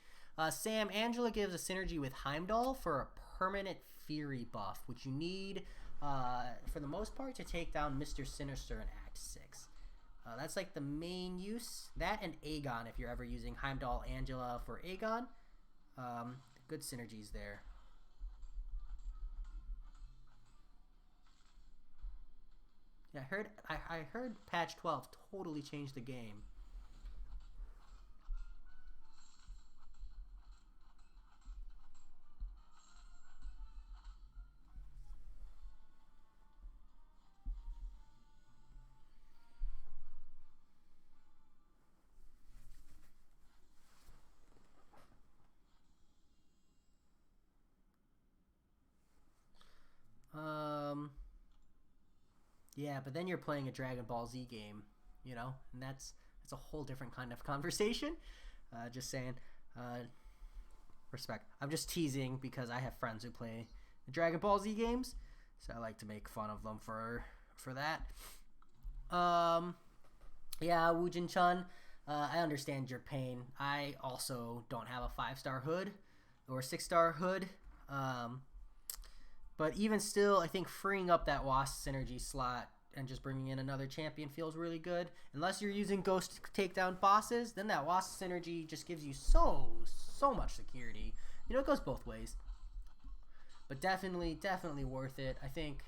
Sam, Angela gives a synergy with Heimdall for a permanent Fury buff, which you need for the most part to take down Mr. Sinister in Act 6. That's like the main use. That and Aegon if you're ever using Heimdall Angela for Aegon. Good synergies there. Yeah, I heard patch 12 totally changed the game. Um yeah, but then you're playing a Dragon Ball Z game, you know? And that's a whole different kind of conversation. Just saying. Respect. I'm just teasing because I have friends who play the Dragon Ball Z games, so I like to make fun of them for that. Um, yeah, Woojin Chun, I understand your pain. I also don't have a 5-star hood or 6-star hood. Um, but even still, I think freeing up that Wasp synergy slot and just bringing in another champion feels really good. Unless you're using Ghost to take down bosses, then that Wasp synergy just gives you so much security. You know, it goes both ways. But definitely worth it. I think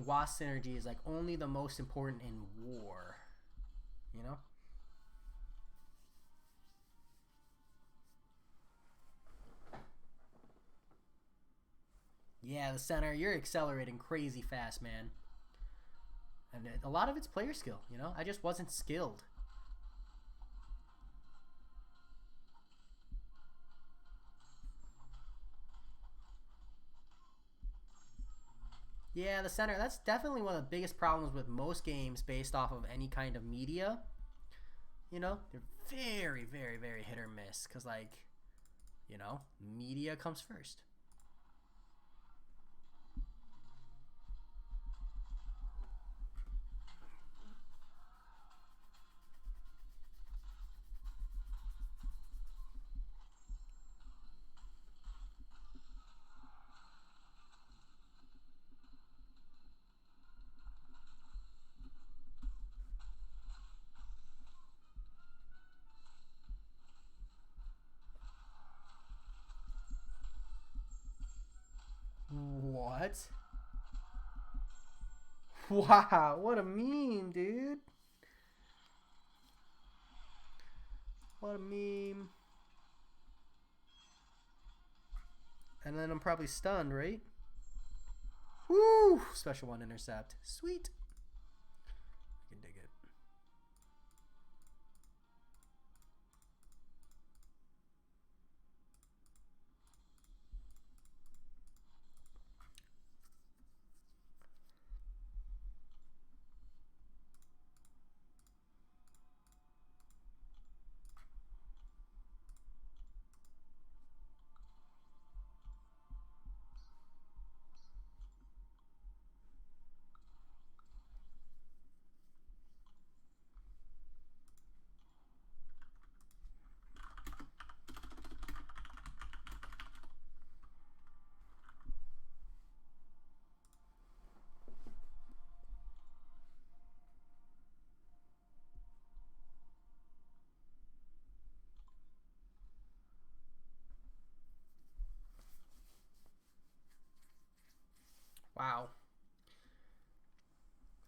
Wasp synergy is like only the most important in war. You know? Yeah, the center, you're accelerating crazy fast, man. And a lot of it's player skill, you know? I just wasn't skilled. Yeah, the center, that's definitely one of the biggest problems with most games based off of any kind of media. You know, they're very hit or miss because, like, you know, media comes first. What? Wow, what a meme, dude. What a meme. And then I'm probably stunned, right? Woo! Special one intercept. Sweet. I can dig it.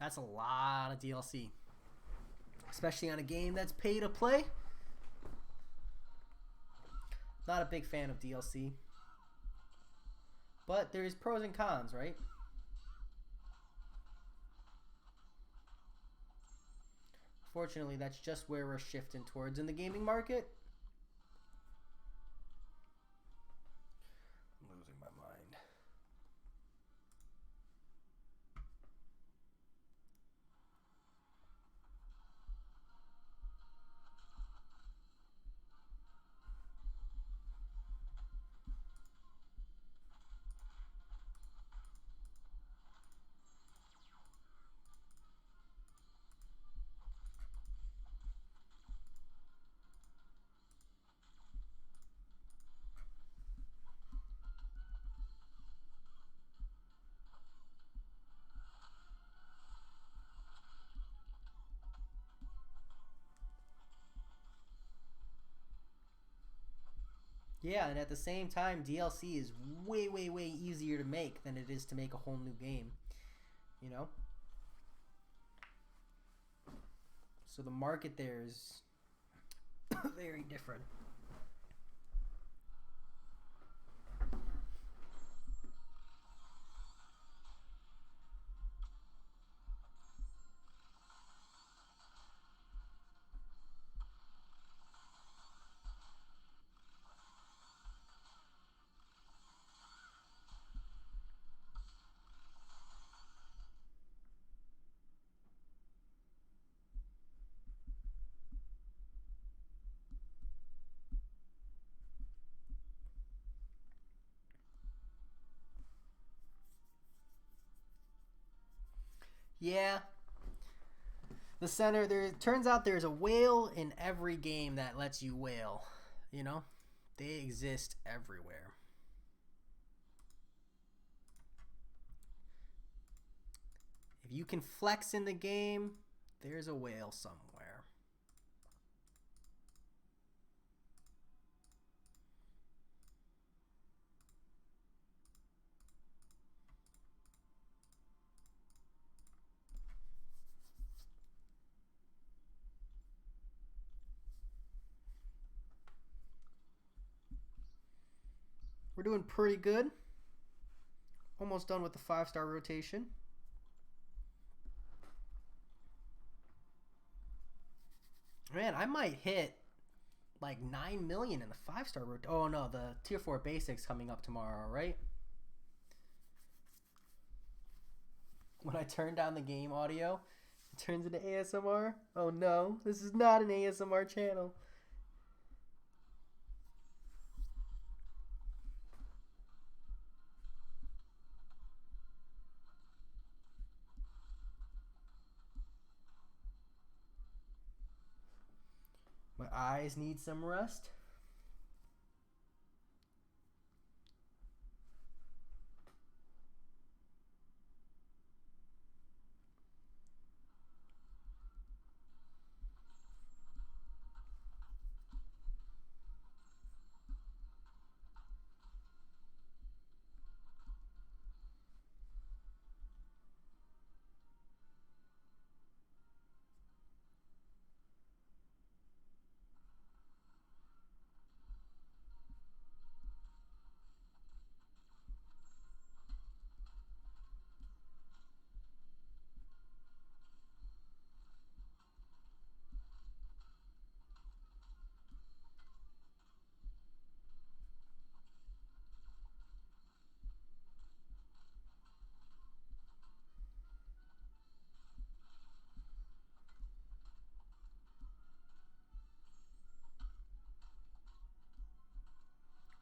That's a lot of DLC. Especially on a game that's pay to play. Not a big fan of DLC. But there's pros and cons, right? Fortunately, that's just where we're shifting towards in the gaming market. I'm losing my mind. Yeah, and at the same time, DLC is way, way, way easier to make than it is to make a whole new game. You know? So the market there is very different. Yeah. The center, there turns out there's a whale in every game that lets you whale. You know? They exist everywhere. If you can flex in the game, there's a whale somewhere. We're doing pretty good. Almost done with the 5-star rotation. Man, I might hit like 9 million in the 5-star rotation. Oh no, the tier 4 basics coming up tomorrow, right? When I turn down the game audio, it turns into ASMR. Oh no, this is not an ASMR channel. My eyes need some rest.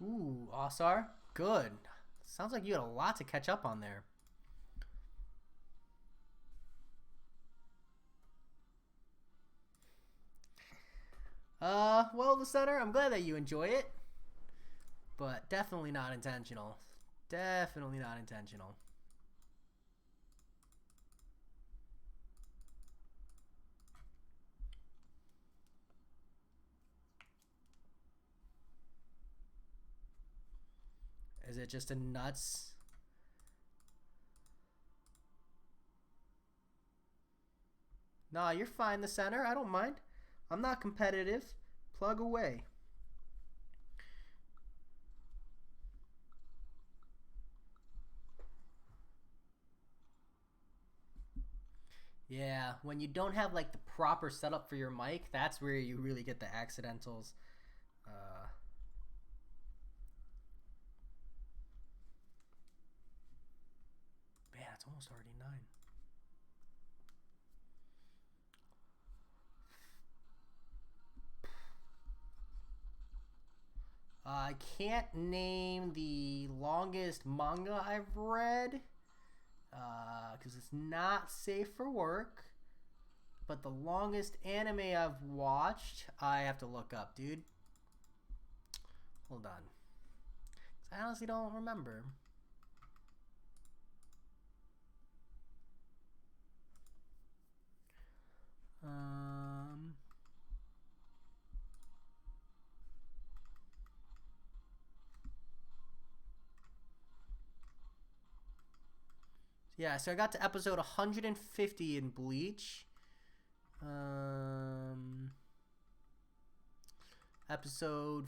Ooh, Osar. Good. Sounds like you had a lot to catch up on there. Well, the center, I'm glad that you enjoy it. But definitely not intentional. Definitely not intentional. Is it just a nuts? Nah, you're fine, the center. I don't mind. I'm not competitive. Plug away. Yeah, when you don't have like the proper setup for your mic, that's where you really get the accidentals. Uh, Man, it's almost already 9. I can't name the longest manga I've read because it's not safe for work. But the longest anime I've watched, I have to look up, dude. Hold on. I honestly don't remember. Um, yeah, so I got to episode 150 in Bleach. Episode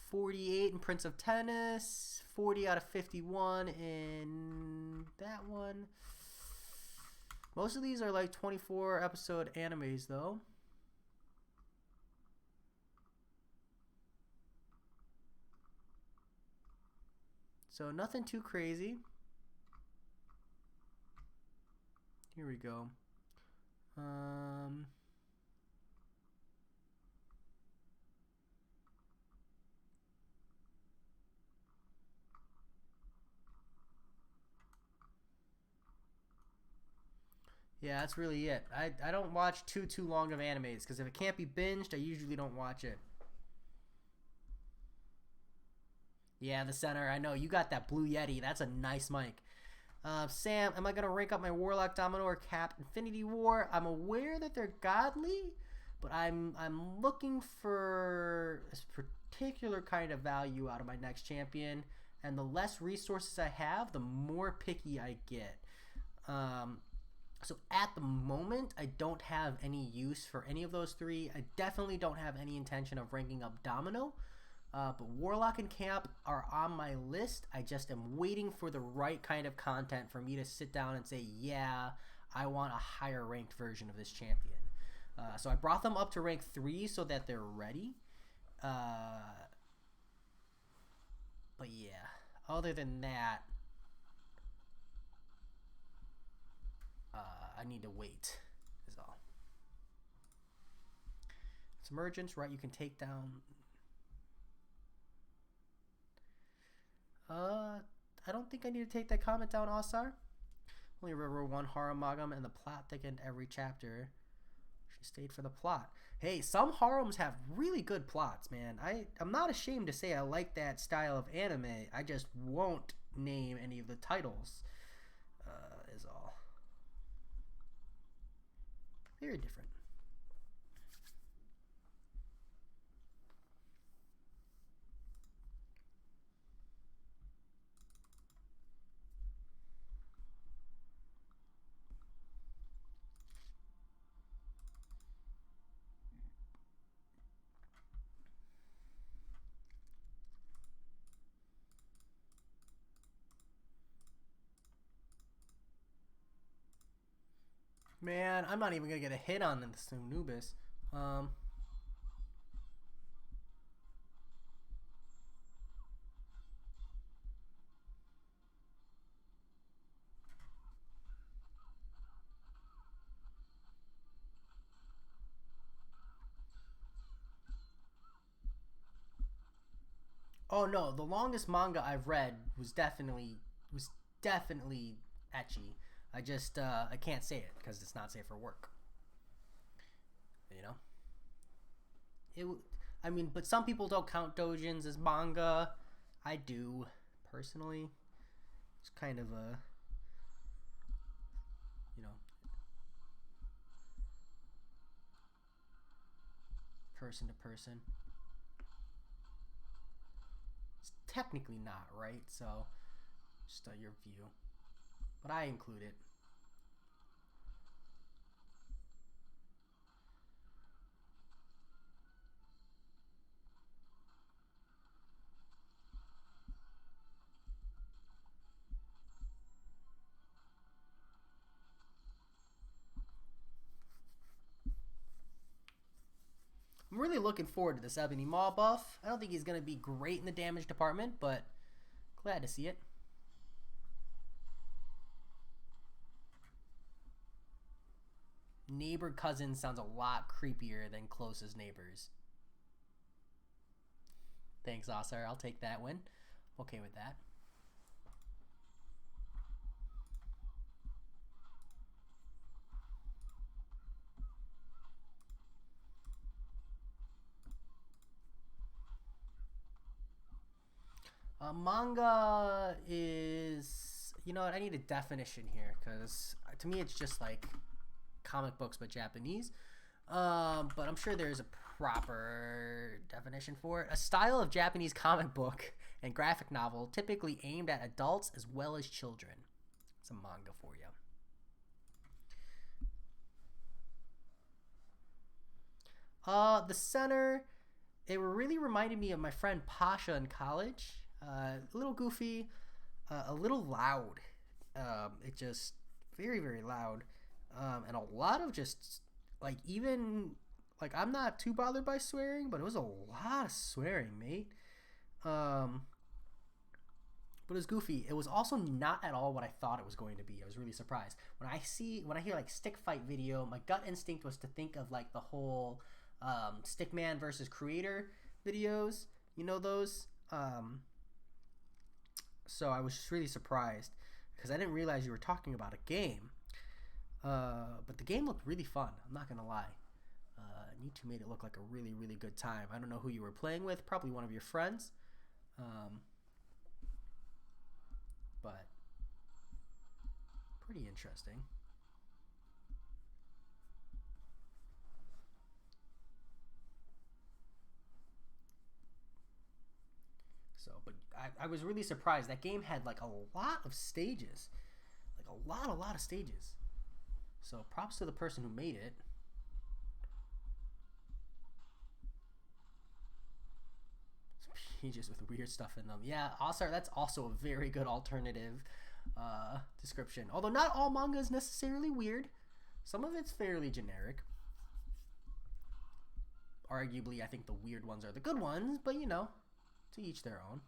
48 in Prince of Tennis. 40 out of 51 in that one. Most of these are like 24 episode animes, though. So nothing too crazy. Here we go. Yeah, that's really it. I don't watch too long of animes because if it can't be binged, I usually don't watch it. Yeah, the center. I know you got that Blue Yeti. That's a nice mic. Sam, am I gonna rank up my Warlock, Domino, or Cap Infinity War? I'm aware that they're godly, but I'm looking for a particular kind of value out of my next champion. And the less resources I have, the more picky I get. Um, so at the moment, I don't have any use for any of those three. I definitely don't have any intention of ranking up Domino. But Warlock and Camp are on my list. I just am waiting for the right kind of content for me to sit down and say, yeah, I want a higher ranked version of this champion. So I brought them up to rank 3 so that they're ready. But yeah, other than that, I need to wait, is all. Submergence, right? You can take down. I don't think I need to take that comment down, Osar. Only remember one Haramagam and the plot thickened every chapter. She stayed for the plot. Hey, some harems have really good plots, man. I'm not ashamed to say I like that style of anime. I just won't name any of the titles, is all. Very different. Man, I'm not even gonna get a hit on this Anubis. Um, oh no, the longest manga I've read was definitely etchy. I can't say it because it's not safe for work. You know, it. I mean, but some people don't count dojins as manga. I do personally. It's kind of a, you know, person to person. It's technically not right, so just your view, but I include it. I'm really looking forward to this Ebony Maw buff. I don't think he's going to be great in the damage department, but glad to see it. Neighbor cousin sounds a lot creepier than closest neighbors. Thanks, Osar. I'll take that win. Okay with that. Manga is, you know what, I need a definition here, because to me it's just like comic books but Japanese. But I'm sure there's a proper definition for it. A style of Japanese comic book and graphic novel typically aimed at adults as well as children. It's a manga for you. The center, it really reminded me of my friend Pasha in college. A little goofy, a little loud. It just very, very loud. And a lot of just like, even like, I'm not too bothered by swearing, but it was a lot of swearing, mate. But it was goofy. It was also not at all what I thought it was going to be. I was really surprised when I hear like stick fight video. My gut instinct was to think of like the whole Stickman versus Creator videos. You know those. So I was just really surprised because I didn't realize you were talking about a game. But the game looked really fun. I'm not gonna lie. You two made it look like a really, really good time. I don't know who you were playing with. Probably one of your friends. But pretty interesting. So, but I was really surprised. That game had like a lot of stages. Like a lot of stages. So props to the person who made it. Some pages with weird stuff in them. Yeah, Osar, that's also a very good alternative description. Although not all manga is necessarily weird. Some of it's fairly generic. Arguably, I think the weird ones are the good ones, but you know, to each their own.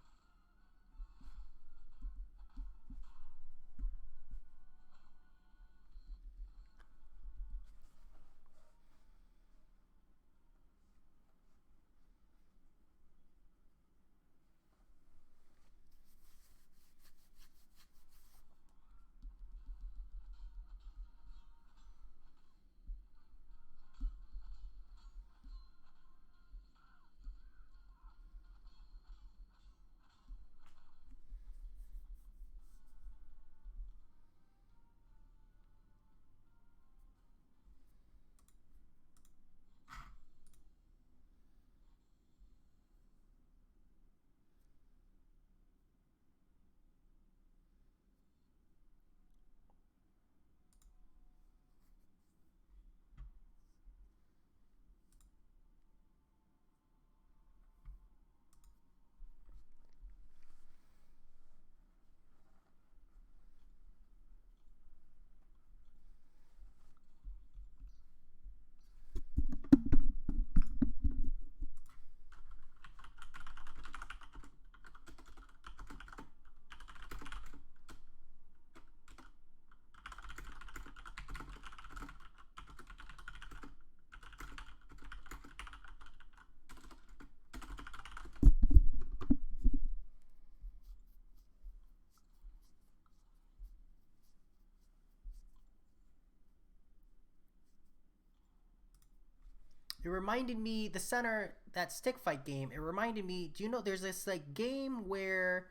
It reminded me, the center, that stick fight game, it reminded me, do you know there's this like game where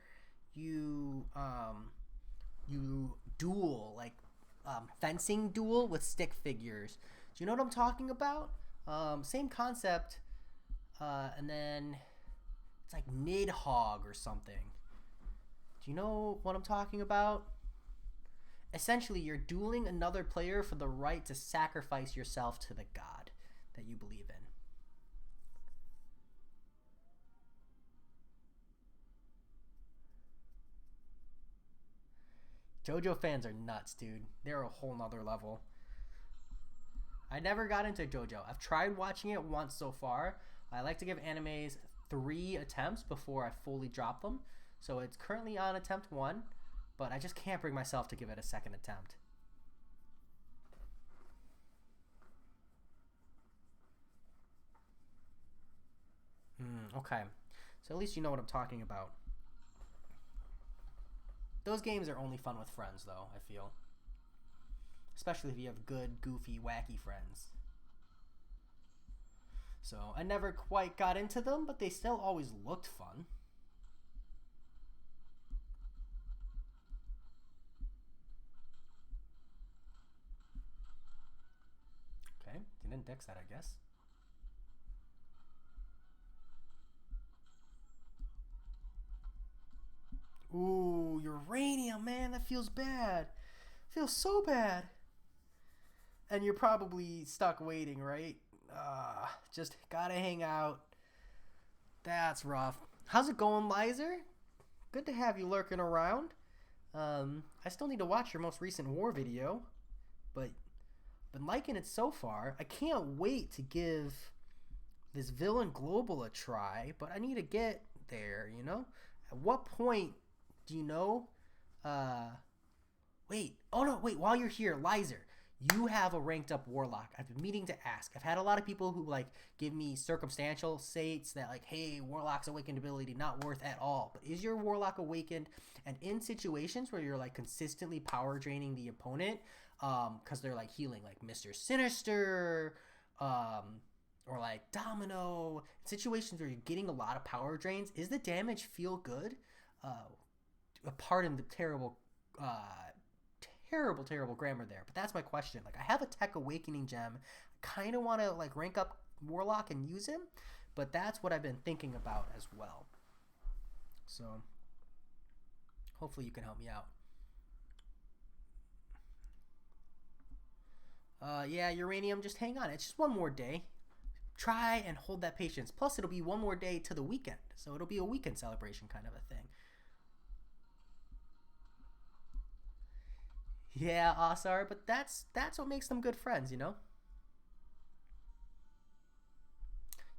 you you duel, like fencing duel with stick figures. Do you know what I'm talking about? Same concept, and then it's like Nidhogg or something. Do you know what I'm talking about? Essentially, you're dueling another player for the right to sacrifice yourself to the god that you believe in. JoJo fans are nuts, dude. They're a whole nother level. I never got into JoJo. I've tried watching it once so far. I like to give animes 3 attempts before I fully drop them. So it's currently on attempt 1, but I just can't bring myself to give it a second attempt. Okay. So at least you know what I'm talking about. Those games are only fun with friends, though, I feel. Especially if you have good, goofy, wacky friends. So I never quite got into them, but they still always looked fun. Okay, didn't index that, I guess. Ooh, uranium, man, that feels bad. Feels so bad. And you're probably stuck waiting, right? Just gotta hang out. That's rough. How's it going, Lizer? Good to have you lurking around. I still need to watch your most recent war video, but been liking it so far. I can't wait to give this Villain Global a try, but I need to get there, you know? At what point do you know? Wait. Oh no, wait. While you're here, Lizer, you have a ranked up Warlock. I've been meaning to ask. I've had a lot of people who like give me circumstantial states that like, hey, Warlock's awakened ability not worth at all. But is your Warlock awakened? And in situations where you're like consistently power draining the opponent, because they're like healing, like Mr. Sinister, or like Domino, situations where you're getting a lot of power drains, is the damage feel good? Pardon the terrible grammar there, but that's my question. Like, I have a Tech Awakening gem. I kind of want to like rank up Warlock and use him, but that's what I've been thinking about as well. So hopefully you can help me out. Yeah, Uranium, just hang on. It's just one more day. Try and hold that patience. Plus, it'll be one more day to the weekend, so it'll be a weekend celebration kind of a thing. Yeah, Asar, but that's what makes them good friends, you know?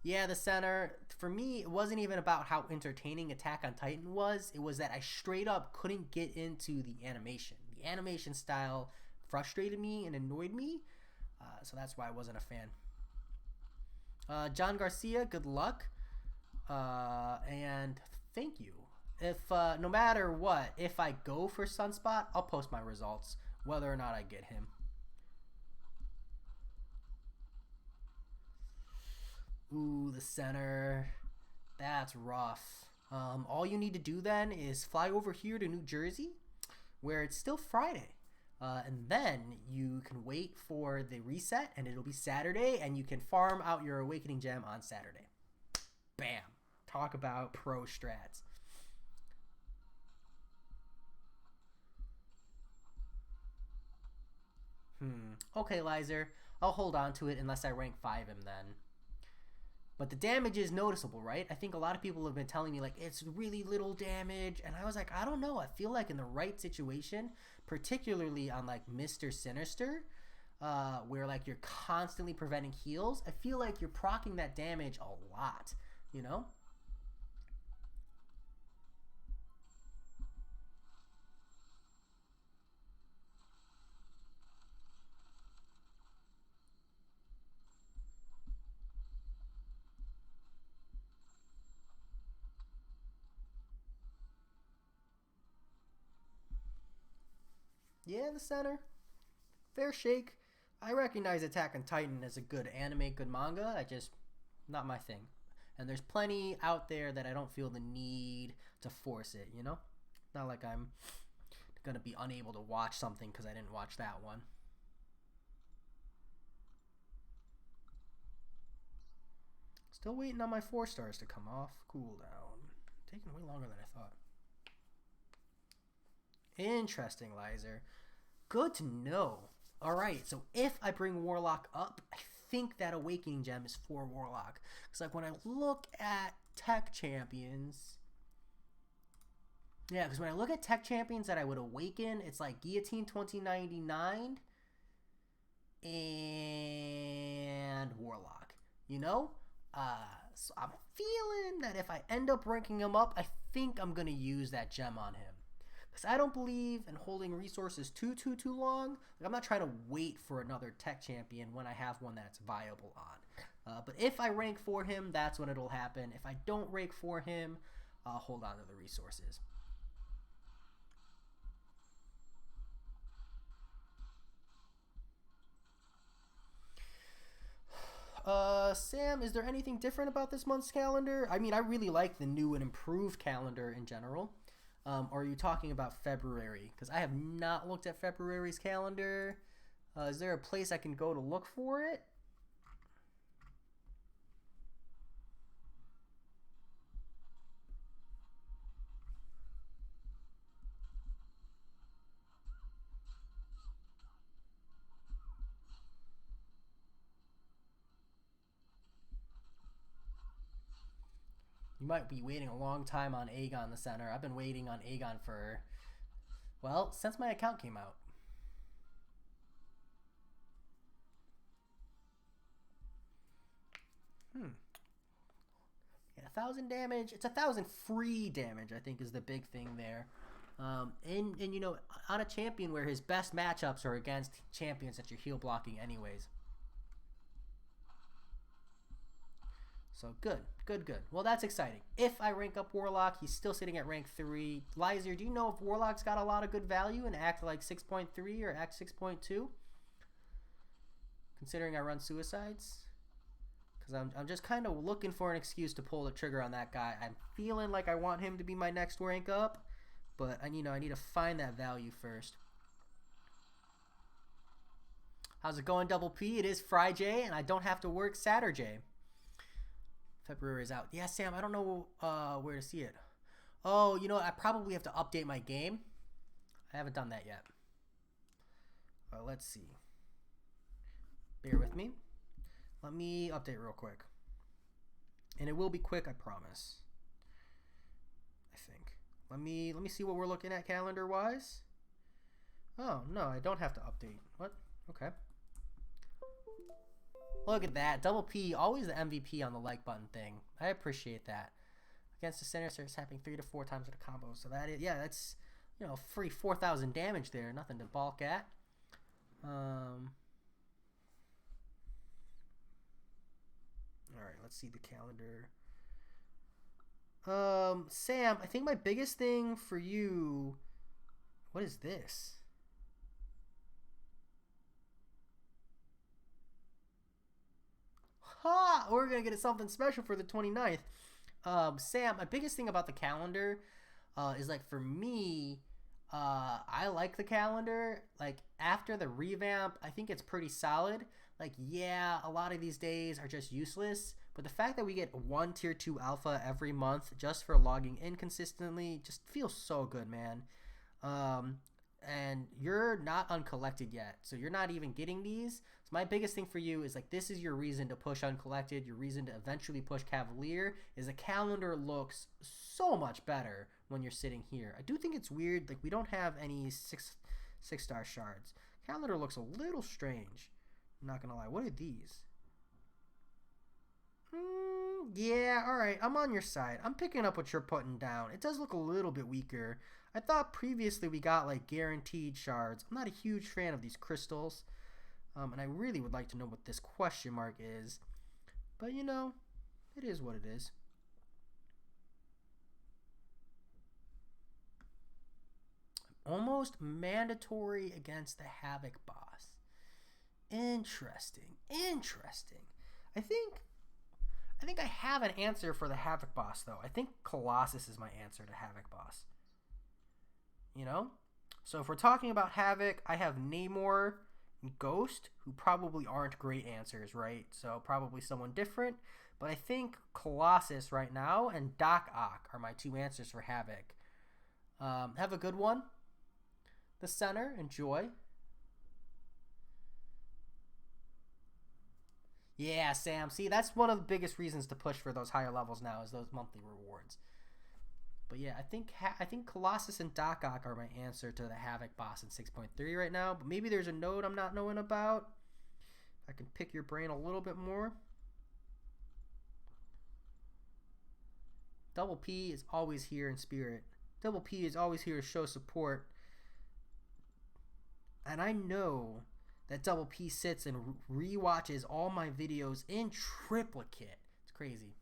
Yeah, the center, for me, it wasn't even about how entertaining Attack on Titan was. It was that I straight up couldn't get into the animation. The animation style frustrated me and annoyed me, so that's why I wasn't a fan. John Garcia, good luck, and thank you. If no matter what, if I go for Sunspot, I'll post my results, whether or not I get him. Ooh, the center. That's rough. All you need to do then is fly over here to New Jersey, where it's still Friday. And then you can wait for the reset, and it'll be Saturday, and you can farm out your Awakening Gem on Saturday. Bam. Talk about pro strats. Okay, Lizer. I'll hold on to it unless I rank 5 him then. But the damage is noticeable, right? I think a lot of people have been telling me, like, it's really little damage. And I was like, I don't know. I feel like in the right situation, particularly on, like, Mr. Sinister, where, like, you're constantly preventing heals, I feel like you're proccing that damage a lot, you know? Yeah, the center. Fair shake. I recognize Attack on Titan as a good anime, good manga. I just, not my thing. And there's plenty out there that I don't feel the need to force it, you know? Not like I'm gonna be unable to watch something because I didn't watch that one. Still waiting on my 4 stars to come off cooldown. Taking way longer than I thought. Interesting, Lizer. Good to know. Alright, so if I bring Warlock up, I think that Awakening Gem is for Warlock. Because like when I look at Tech Champions... Yeah, because when I look at Tech Champions that I would awaken, it's like Guillotine 2099 and you know? So I'm feeling that if I end up ranking him up, I think I'm going to use that gem on him. Because I don't believe in holding resources too long. Like, I'm not trying to wait for another tech champion when I have one that's viable on. But if I rank for him, that's when it'll happen. If I don't rank for him, I'll hold on to the resources. Sam, is there anything different about this month's calendar? I mean, I really like the new and improved calendar in general. Or are you talking about February? Because I have not looked at February's calendar. Is there a place I can go to look for it? You might be waiting a long time on Aegon the Center. I've been waiting on Aegon for, well, since my account came out. Yeah, 1,000 damage. It's 1,000 free damage, I think, is the big thing there. And you know, on a champion where his best matchups are against champions that you're heal blocking anyways. So good. Well, that's exciting. If I rank up Warlock, he's still sitting at rank 3. Lizer, do you know if Warlock's got a lot of good value in Act like 6.3 or Act 6.2? Considering I run suicides? Because I'm just kind of looking for an excuse to pull the trigger on that guy. I'm feeling like I want him to be my next rank up, but I need to find that value first. How's it going, Double P? It is Friday, and I don't have to work Saturday. February is out. Yeah, Sam, I don't know where to see it. Oh, you know what? I probably have to update my game. I haven't done that yet. Let's see. Bear with me. Let me update real quick. And it will be quick, I promise. I think. Let me see what we're looking at calendar-wise. Oh, no, I don't have to update. What? Okay. Look at that. Double P, always the MVP on the like button thing. I appreciate that. Against the center, starts happening 3 to 4 times with a combo. So that is, yeah, that's, you know, free 4,000 damage there. Nothing to balk at. All right, let's see the calendar. Sam, I think my biggest thing for you, what is this? Ha! We're going to get something special for the 29th. Sam, my biggest thing about the calendar is, like, for me, I like the calendar. Like, after the revamp, I think it's pretty solid. Like, yeah, a lot of these days are just useless, but the fact that we get one tier 2 alpha every month just for logging in consistently just feels so good, man. And you're not uncollected yet, so you're not even getting these. So my biggest thing for you is, like, this is your reason to push uncollected. Your reason to eventually push Cavalier is the calendar looks so much better when you're sitting here. I do think it's weird, like, we don't have any six-star shards. Calendar looks a little strange. I'm not gonna lie. What are these? Yeah, alright, I'm on your side. I'm picking up what you're putting down. It does look a little bit weaker. I thought previously we got, like, guaranteed shards. I'm not a huge fan of these crystals. And I really would like to know what this question mark is. But, you know, it is what it is. Almost mandatory against the Havoc boss. Interesting. I think I have an answer for the Havoc boss, though. I think Colossus is my answer to Havoc boss. You know? So if we're talking about Havoc, I have Namor and Ghost, who probably aren't great answers, right? So probably someone different. But I think Colossus right now and Doc Ock are my 2 answers for Havoc. Have a good one. The center, enjoy. Yeah, Sam. See, that's one of the biggest reasons to push for those higher levels now is those monthly rewards. But yeah, I think Colossus and Doc Ock are my answer to the Havoc boss in 6.3 right now. But maybe there's a node I'm not knowing about. I can pick your brain a little bit more. Double P is always here in spirit. Double P is always here to show support. And I know that Double P sits and rewatches all my videos in triplicate. It's crazy.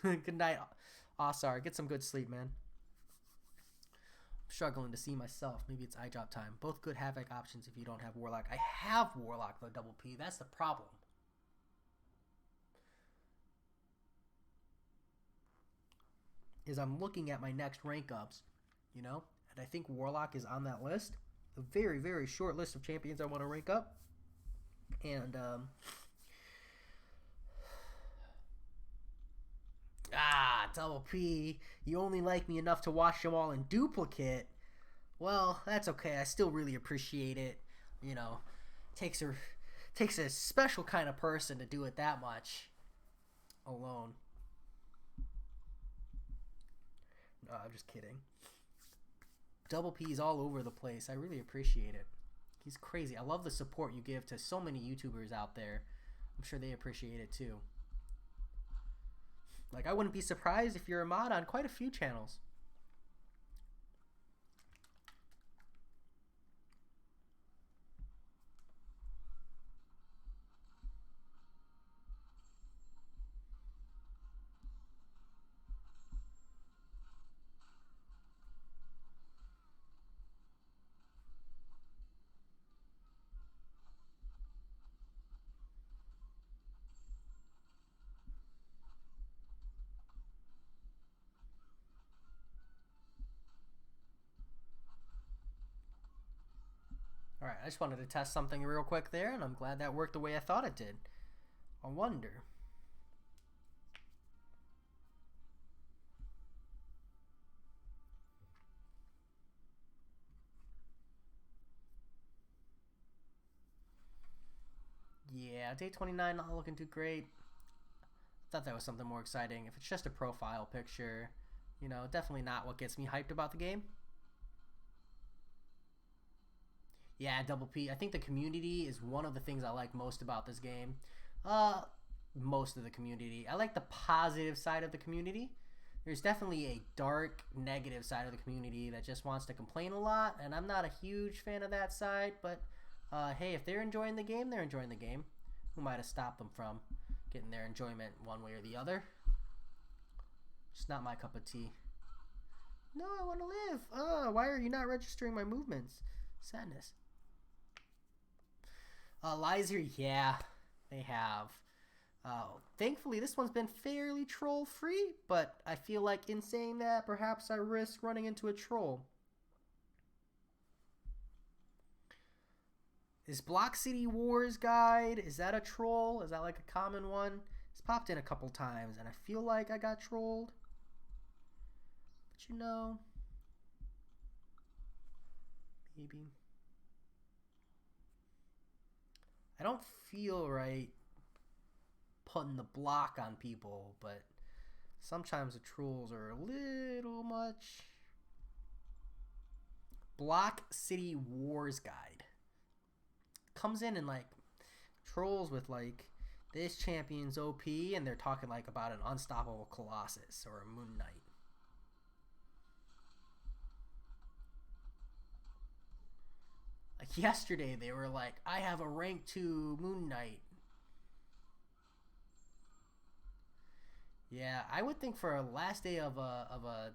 Good night, Osar. Get some good sleep, man. I'm struggling to see myself. Maybe it's eye drop time. Both good Havoc options if you don't have Warlock. I have Warlock, though, Double P. That's the problem. Is I'm looking at my next rank ups, you know? And I think Warlock is on that list. A very, very short list of champions I want to rank up. And, Double P, you only like me enough to watch them all in duplicate. Well, that's okay. I still really appreciate it. You know, takes a special kind of person to do it that much alone. No, I'm just kidding. Double P is all over the place. I really appreciate it. He's crazy. I love the support you give to so many YouTubers out there. I'm sure they appreciate it too. Like, I wouldn't be surprised if you're a mod on quite a few channels. Alright, I just wanted to test something real quick there, and I'm glad that worked the way I thought it did. I wonder. Yeah, day 29 not looking too great. Thought that was something more exciting. If it's just a profile picture, you know, definitely not what gets me hyped about the game. Yeah, Double P. I think the community is one of the things I like most about this game. Most of the community. I like the positive side of the community. There's definitely a dark, negative side of the community that just wants to complain a lot, and I'm not a huge fan of that side, but hey, if they're enjoying the game, they're enjoying the game. Who might have stopped them from getting their enjoyment one way or the other? Just not my cup of tea. No, I want to live. Why are you not registering my movements? Sadness. Lizer, yeah, they have. Thankfully, this one's been fairly troll-free, but I feel like in saying that, perhaps I risk running into a troll. Is Block City Wars Guide, is that a troll? Is that like a common one? It's popped in a couple times, and I feel like I got trolled. But you know, maybe. I don't feel right putting the block on people, but sometimes the trolls are a little much. Block City Wars Guide comes in and like trolls with like this champion's OP, and they're talking like about an unstoppable Colossus or a Moon Knight. Like yesterday, they were like, I have a rank 2 Moon Knight. Yeah, I would think for a last day of a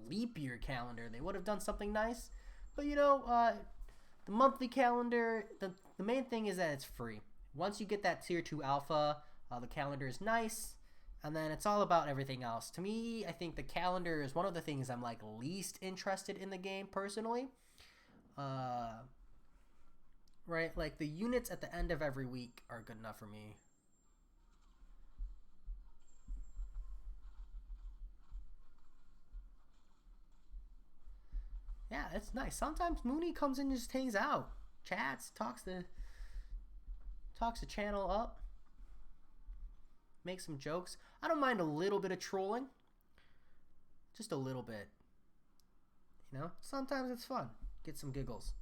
leap year calendar, they would have done something nice. But you know, the monthly calendar, the main thing is that it's free. Once you get that tier 2 alpha, the calendar is nice, and then it's all about everything else. To me, I think the calendar is one of the things I'm like least interested in the game personally. Right, like the units at the end of every week are good enough for me. Yeah, it's nice. Sometimes Mooney comes in and just hangs out, chats, talks the channel up, makes some jokes. I don't mind a little bit of trolling, just a little bit. You know, sometimes it's fun. Get some giggles.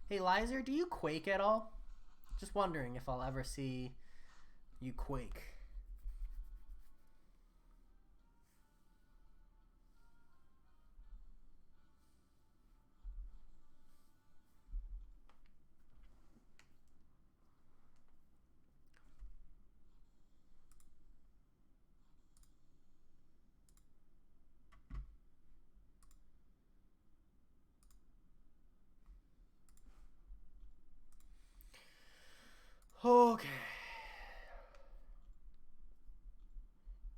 Hey, Lizer, do you quake at all? Just wondering if I'll ever see you quake. Okay.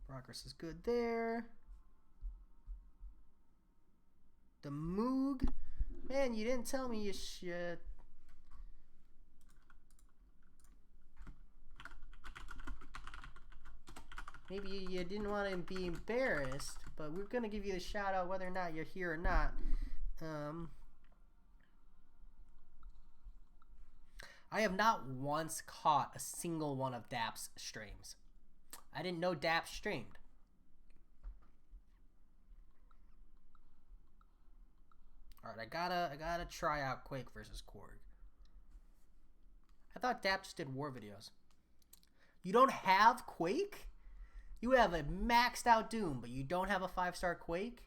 Progress is good there. The Moog. Man, you didn't tell me you shit. Maybe you didn't want to be embarrassed, but we're going to give you the shout out whether or not you're here or not. I have not once caught a single one of Dap's streams. I didn't know Dap streamed. Alright, I gotta try out Quake versus Korg. I thought Dap just did war videos. You don't have Quake? You have a maxed out Doom, but you don't have a 5-star Quake?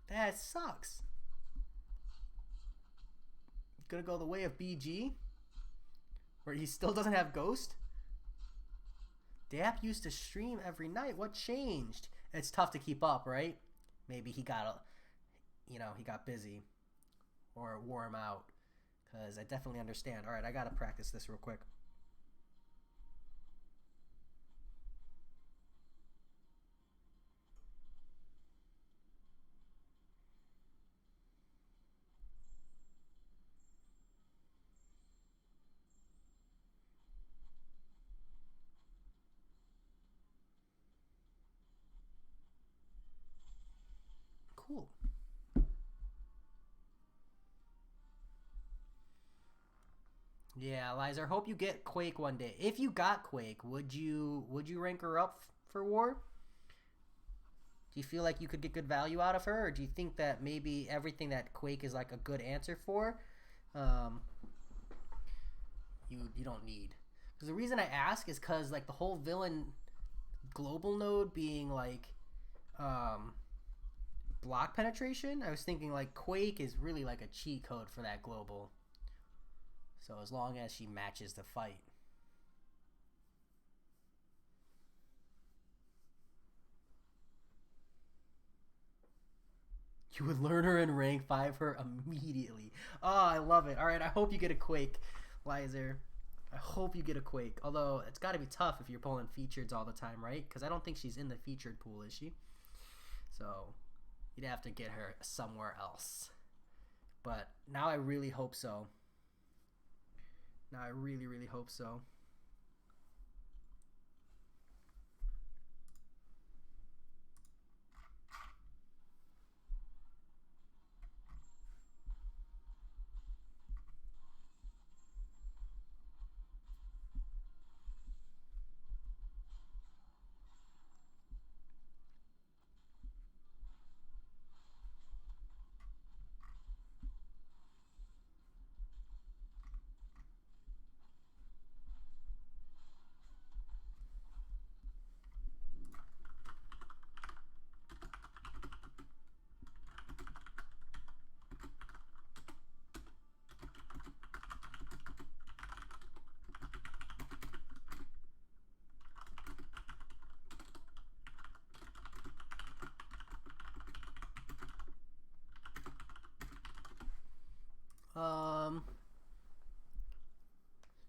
That sucks. Gonna go the way of BG? Where he still doesn't have Ghost? Dap used to stream every night. What changed? It's tough to keep up, right? Maybe he got, he got busy. Or it wore him out. Because I definitely understand. Alright, I gotta practice this real quick. Cool. Yeah, Liza, I hope you get Quake one day. If you got Quake, would you rank her up for War? Do you feel like you could get good value out of her, or do you think that maybe everything that Quake is like a good answer for, you don't need? Because the reason I ask is because like the whole villain global node being like block penetration, I was thinking like Quake is really like a cheat code for that global. So as long as she matches the fight. You would learn her and rank 5 her immediately. Oh, I love it. Alright, I hope you get a Quake, Lizer. I hope you get a Quake. Although, it's got to be tough if you're pulling featured all the time, right? Because I don't think she's in the featured pool, is she? So, you'd have to get her somewhere else. But now I really hope so. Now I really, really hope so.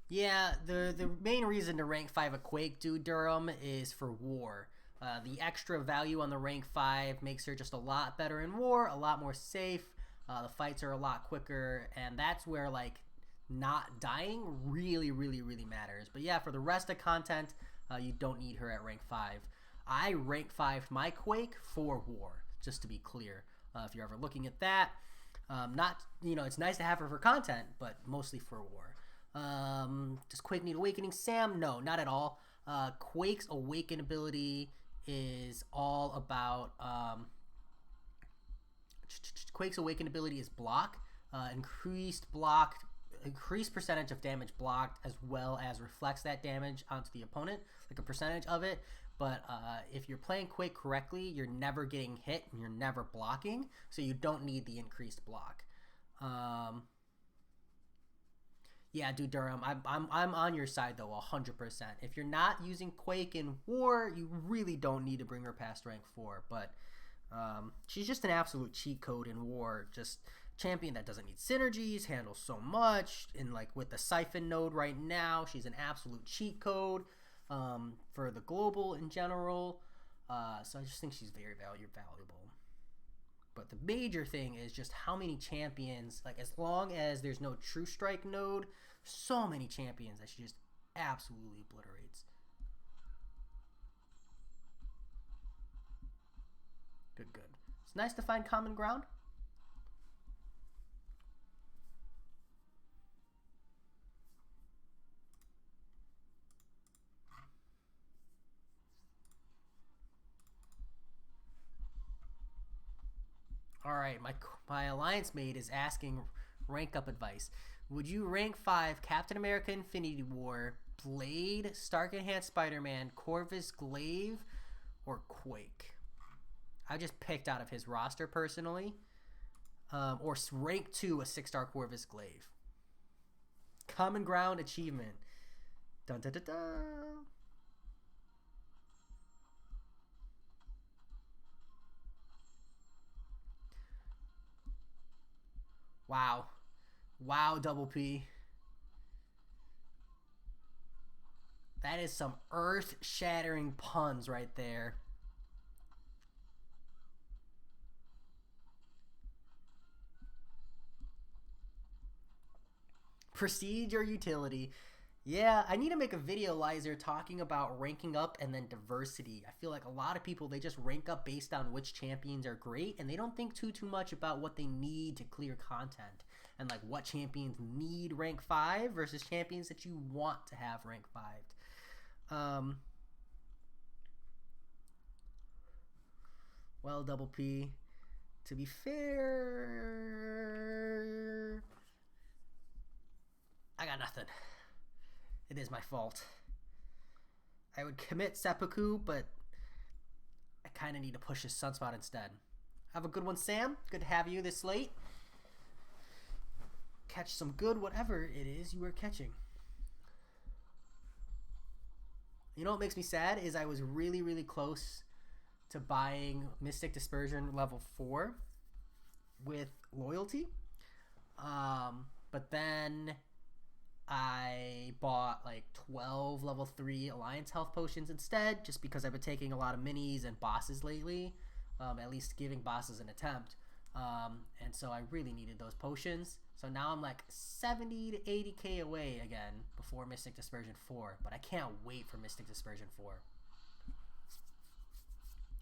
Yeah, the main reason to rank 5 a Quake Dude Durham is for War. The extra value on the rank 5 makes her just a lot better in War, a lot more safe. The fights are a lot quicker, and that's where like not dying really, really, really matters. But yeah, for the rest of content, you don't need her at rank 5. I rank 5 my Quake for War, just to be clear. If you're ever looking at that, not it's nice to have her for content, but mostly for War. Does Quake need Awakening Sam? No, not at all. Quake's Awaken ability is all about Quake's awakened ability is block, increased percentage of damage blocked, as well as reflects that damage onto the opponent, like a percentage of it. But if you're playing Quake correctly, you're never getting hit and you're never blocking, so you don't need the increased block. Yeah, dude, Durham, I'm on your side though, 100%. If you're not using Quake in War, you really don't need to bring her past rank 4. But she's just an absolute cheat code in War. Just champion that doesn't need synergies, handles so much, and like with the Siphon node right now, she's an absolute cheat code for the global in general. So I just think she's very valuable. But the major thing is just how many champions, like as long as there's no True Strike node, so many champions that she just absolutely obliterates. Good. It's nice to find common ground. All right, my alliance mate is asking rank up advice. Would you rank 5 Captain America Infinity War, Blade, Stark Enhanced Spider-Man, Corvus Glaive, or Quake? I just picked out of his roster personally. Or rank 2 a 6-star Corvus Glaive. Common ground achievement. Dun dun dun dun. Wow, Double P. That is some earth-shattering puns right there. Prestige or utility. Yeah, I need to make a video, Lizer, talking about ranking up and then diversity. I feel like a lot of people, they just rank up based on which champions are great, and they don't think too much about what they need to clear content. And like what champions need rank 5 versus champions that you want to have rank 5. Well, Double P, to be fair, I got nothing. It is my fault. I would commit Seppuku, but I kind of need to push his Sunspot instead. Have a good one, Sam. Good to have you this late. Catch some good whatever it is you are catching. You know what makes me sad is I was really close to buying Mystic Dispersion level 4 with loyalty. But then I bought like 12 level 3 Alliance health potions instead, just because I've been taking a lot of minis and bosses lately, at least giving bosses an attempt. And so I really needed those potions. So now I'm like 70 to 80k away again before Mystic Dispersion 4. But I can't wait for Mystic Dispersion 4.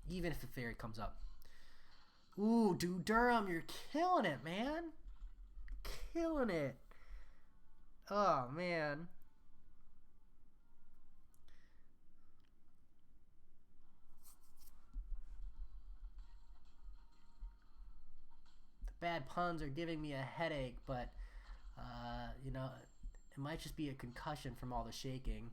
Even if the fairy comes up. Ooh, dude, Durham, you're killing it, man. Killing it. Oh, man. The bad puns are giving me a headache, but, you know, it might just be a concussion from all the shaking.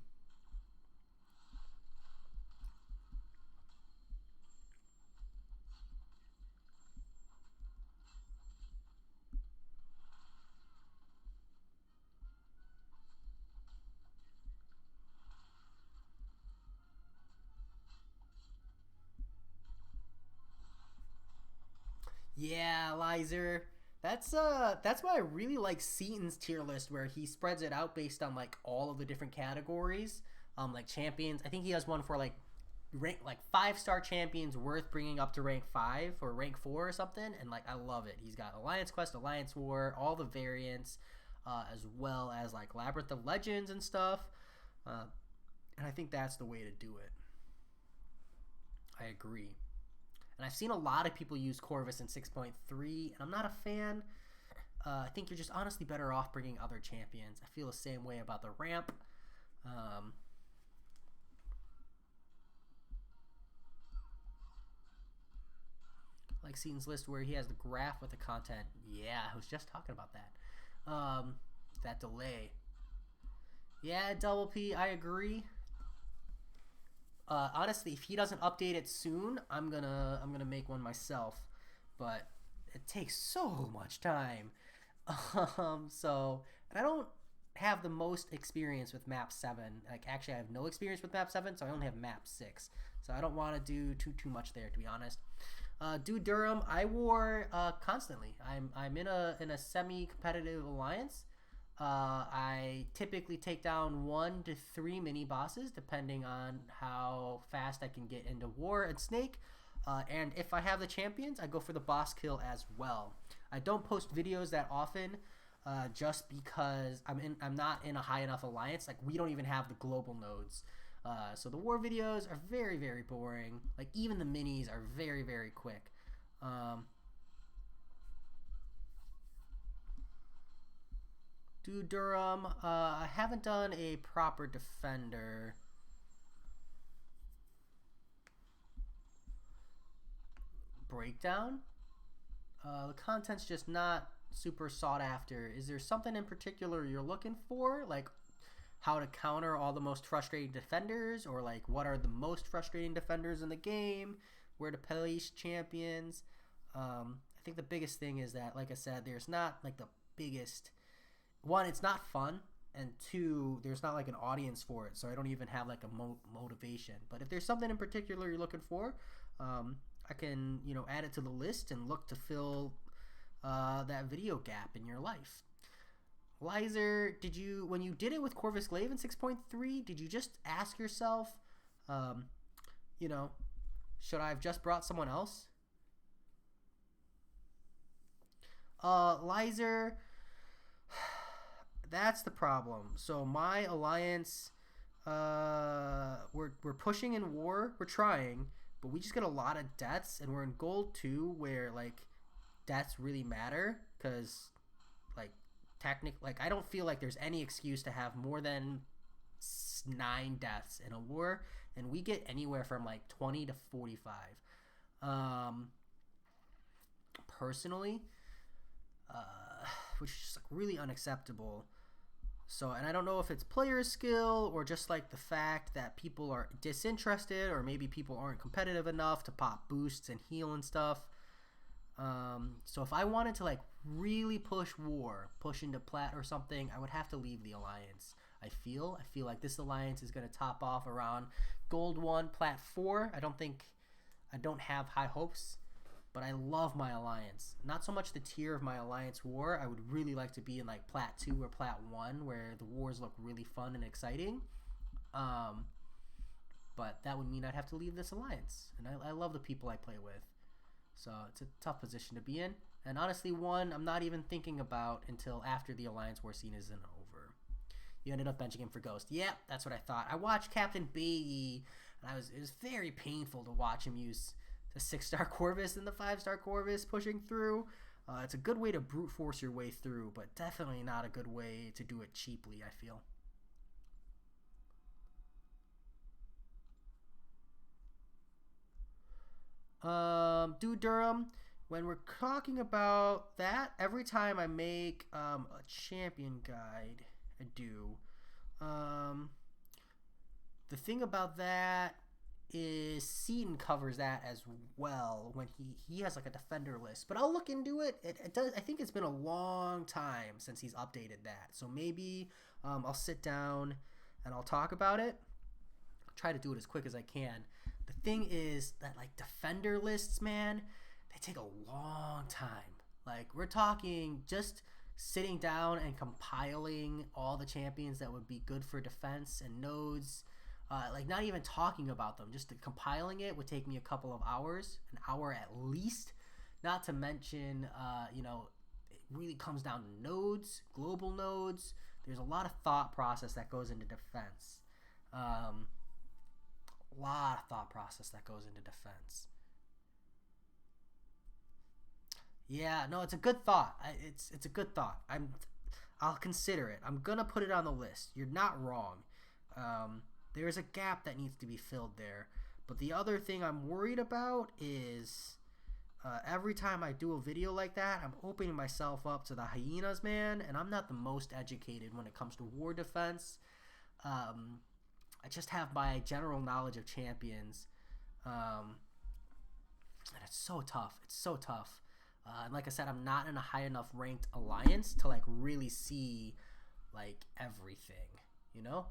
Yeah, Lizer. That's why I really like Seaton's tier list, where he spreads it out based on like all of the different categories. Like champions. I think he has one for like rank like 5-star champions worth bringing up to rank 5 or rank 4 or something, and like I love it. He's got Alliance Quest, Alliance War, all the variants, as well as like Labyrinth of Legends and stuff. And I think that's the way to do it. I agree. And I've seen a lot of people use Corvus in 6.3, and I'm not a fan. I think you're just honestly better off bringing other champions. I feel the same way about the ramp. Like Scenes list where he has the graph with the content. Yeah, I was just talking about that. That delay. Yeah, Double P, I agree. Honestly, if he doesn't update it soon, I'm gonna make one myself. But it takes so much time. So, and I don't have the most experience with map 7. Like, actually, I have no experience with map 7, so I only have map 6. So I don't want to do too much there, to be honest. Dude Durham, I war constantly. I'm in a semi-competitive alliance. I typically take down 1 to 3 mini bosses, depending on how fast I can get into war and Snake. And if I have the champions, I go for the boss kill as well. I don't post videos that often, just because I'm not in a high enough alliance. Like, we don't even have the global nodes. So the war videos are very, very boring. Like, even the minis are very, very quick. Dude Durham, I haven't done a proper defender. Breakdown? The content's just not super sought after. Is there something in particular you're looking for? Like, how to counter all the most frustrating defenders, or like what are the most frustrating defenders in the game, where to place champions. I think the biggest thing is that, like I said, there's not like the biggest one, it's not fun, and 2, there's not like an audience for it, so I don't even have like a motivation. But if there's something in particular you're looking for, I can, you know, add it to the list and look to fill that video gap in your life. Lizer, when you did it with Corvus Glaive in 6.3, did you just ask yourself, you know, should I have just brought someone else? Lizer, that's the problem. So my alliance, we're pushing in war, we're trying, but we just get a lot of deaths, and we're in gold 2, where like deaths really matter, because like I don't feel like there's any excuse to have more than 9 deaths in a war, and we get anywhere from like 20 to 45. Personally, which is just like really unacceptable. So, and I don't know if it's player skill or just like the fact that people are disinterested, or maybe people aren't competitive enough to pop boosts and heal and stuff. So if I wanted to like really push war, push into plat or something, I would have to leave the alliance. I feel like this alliance is going to top off around gold 1, plat 4. I don't have high hopes, but I love my alliance. Not so much the tier of my alliance war. I would really like to be in like plat 2 or plat 1, where the wars look really fun and exciting. But that would mean I'd have to leave this alliance, and I love the people I play with. So it's a tough position to be in. And honestly, one I'm not even thinking about until after the alliance war scene isn't over. You ended up benching him for Ghost. Yep, that's what I thought. I watched Captain Bayi, and it was very painful to watch him use the 6-star Corvus and the 5-star Corvus pushing through. It's a good way to brute force your way through, but definitely not a good way to do it cheaply, I feel. Dude Durham, when we're talking about that, every time I make a champion guide, I do. The thing about that is Seaton covers that as well when he has like a defender list, but I'll look into it. It does. I think it's been a long time since he's updated that, so maybe I'll sit down and I'll talk about it. I'll try to do it as quick as I can. The thing is that like defender lists, man, they take a long time. Like, we're talking just sitting down and compiling all the champions that would be good for defense and nodes. Like, not even talking about them, just compiling it would take me a couple of hours, an hour at least. Not to mention, you know, it really comes down to nodes, global nodes. There's a lot of thought process that goes into defense. Lot of thought process that goes into defense. Yeah, no, it's a good thought. It's a good thought. I'll consider it. I'm gonna put it on the list. You're not wrong. There's a gap that needs to be filled there. But the other thing I'm worried about is Every time I do a video like that, I'm opening myself up to the hyenas, man, and I'm not the most educated when it comes to war defense. I just have my general knowledge of champions, and it's so tough. It's so tough. And like I said, I'm not in a high enough ranked alliance to like really see like everything, you know.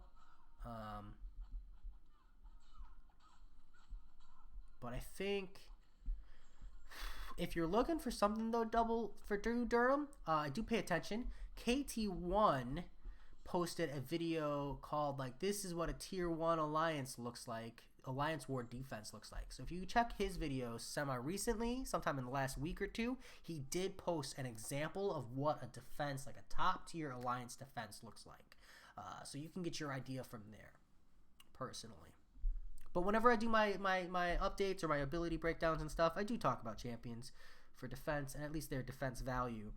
But I think if you're looking for something though, double for Drew Durham, I do pay attention. KT1 posted a video called like "This is what a tier 1 alliance looks like. Alliance war defense looks like." So if you check his videos semi-recently, sometime in the last week or two, he did post an example of what a defense, like a top tier alliance defense looks like. So you can get your idea from there, personally. But whenever I do my updates or my ability breakdowns and stuff, I do talk about champions for defense and at least their defense value.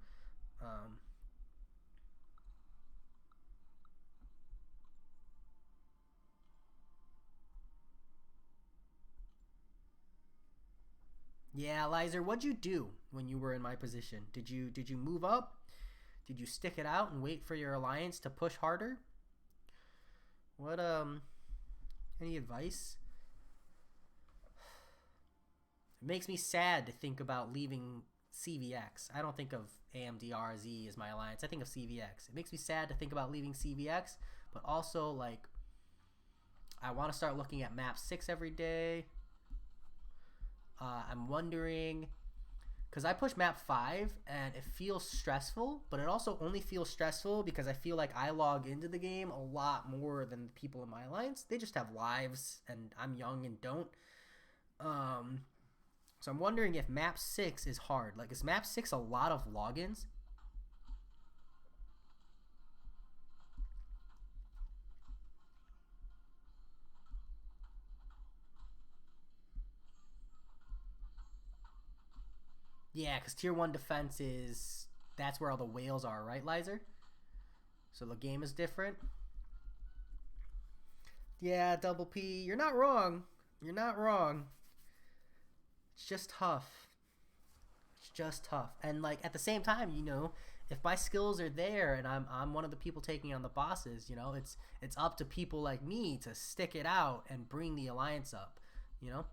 Yeah, Lizer, what'd you do when you were in my position? Did you move up? Did you stick it out and wait for your alliance to push harder? What any advice? It makes me sad to think about leaving CVX. I don't think of AMDRZ as my alliance. I think of CVX. It makes me sad to think about leaving CVX, but also like I want to start looking at map 6 every day. I'm wondering, because I push map 5 and it feels stressful, but it also only feels stressful because I feel like I log into the game a lot more than the people in my alliance. They just have lives and I'm young and don't. So I'm wondering if map 6 is hard. Like, is map 6 a lot of logins? Yeah, because tier 1 defense is, that's where all the whales are, right, Lizer? So the game is different. Yeah, Double P, you're not wrong. You're not wrong. It's just tough. It's just tough. And like at the same time, you know, if my skills are there and I'm one of the people taking on the bosses, you know, it's up to people like me to stick it out and bring the alliance up, you know?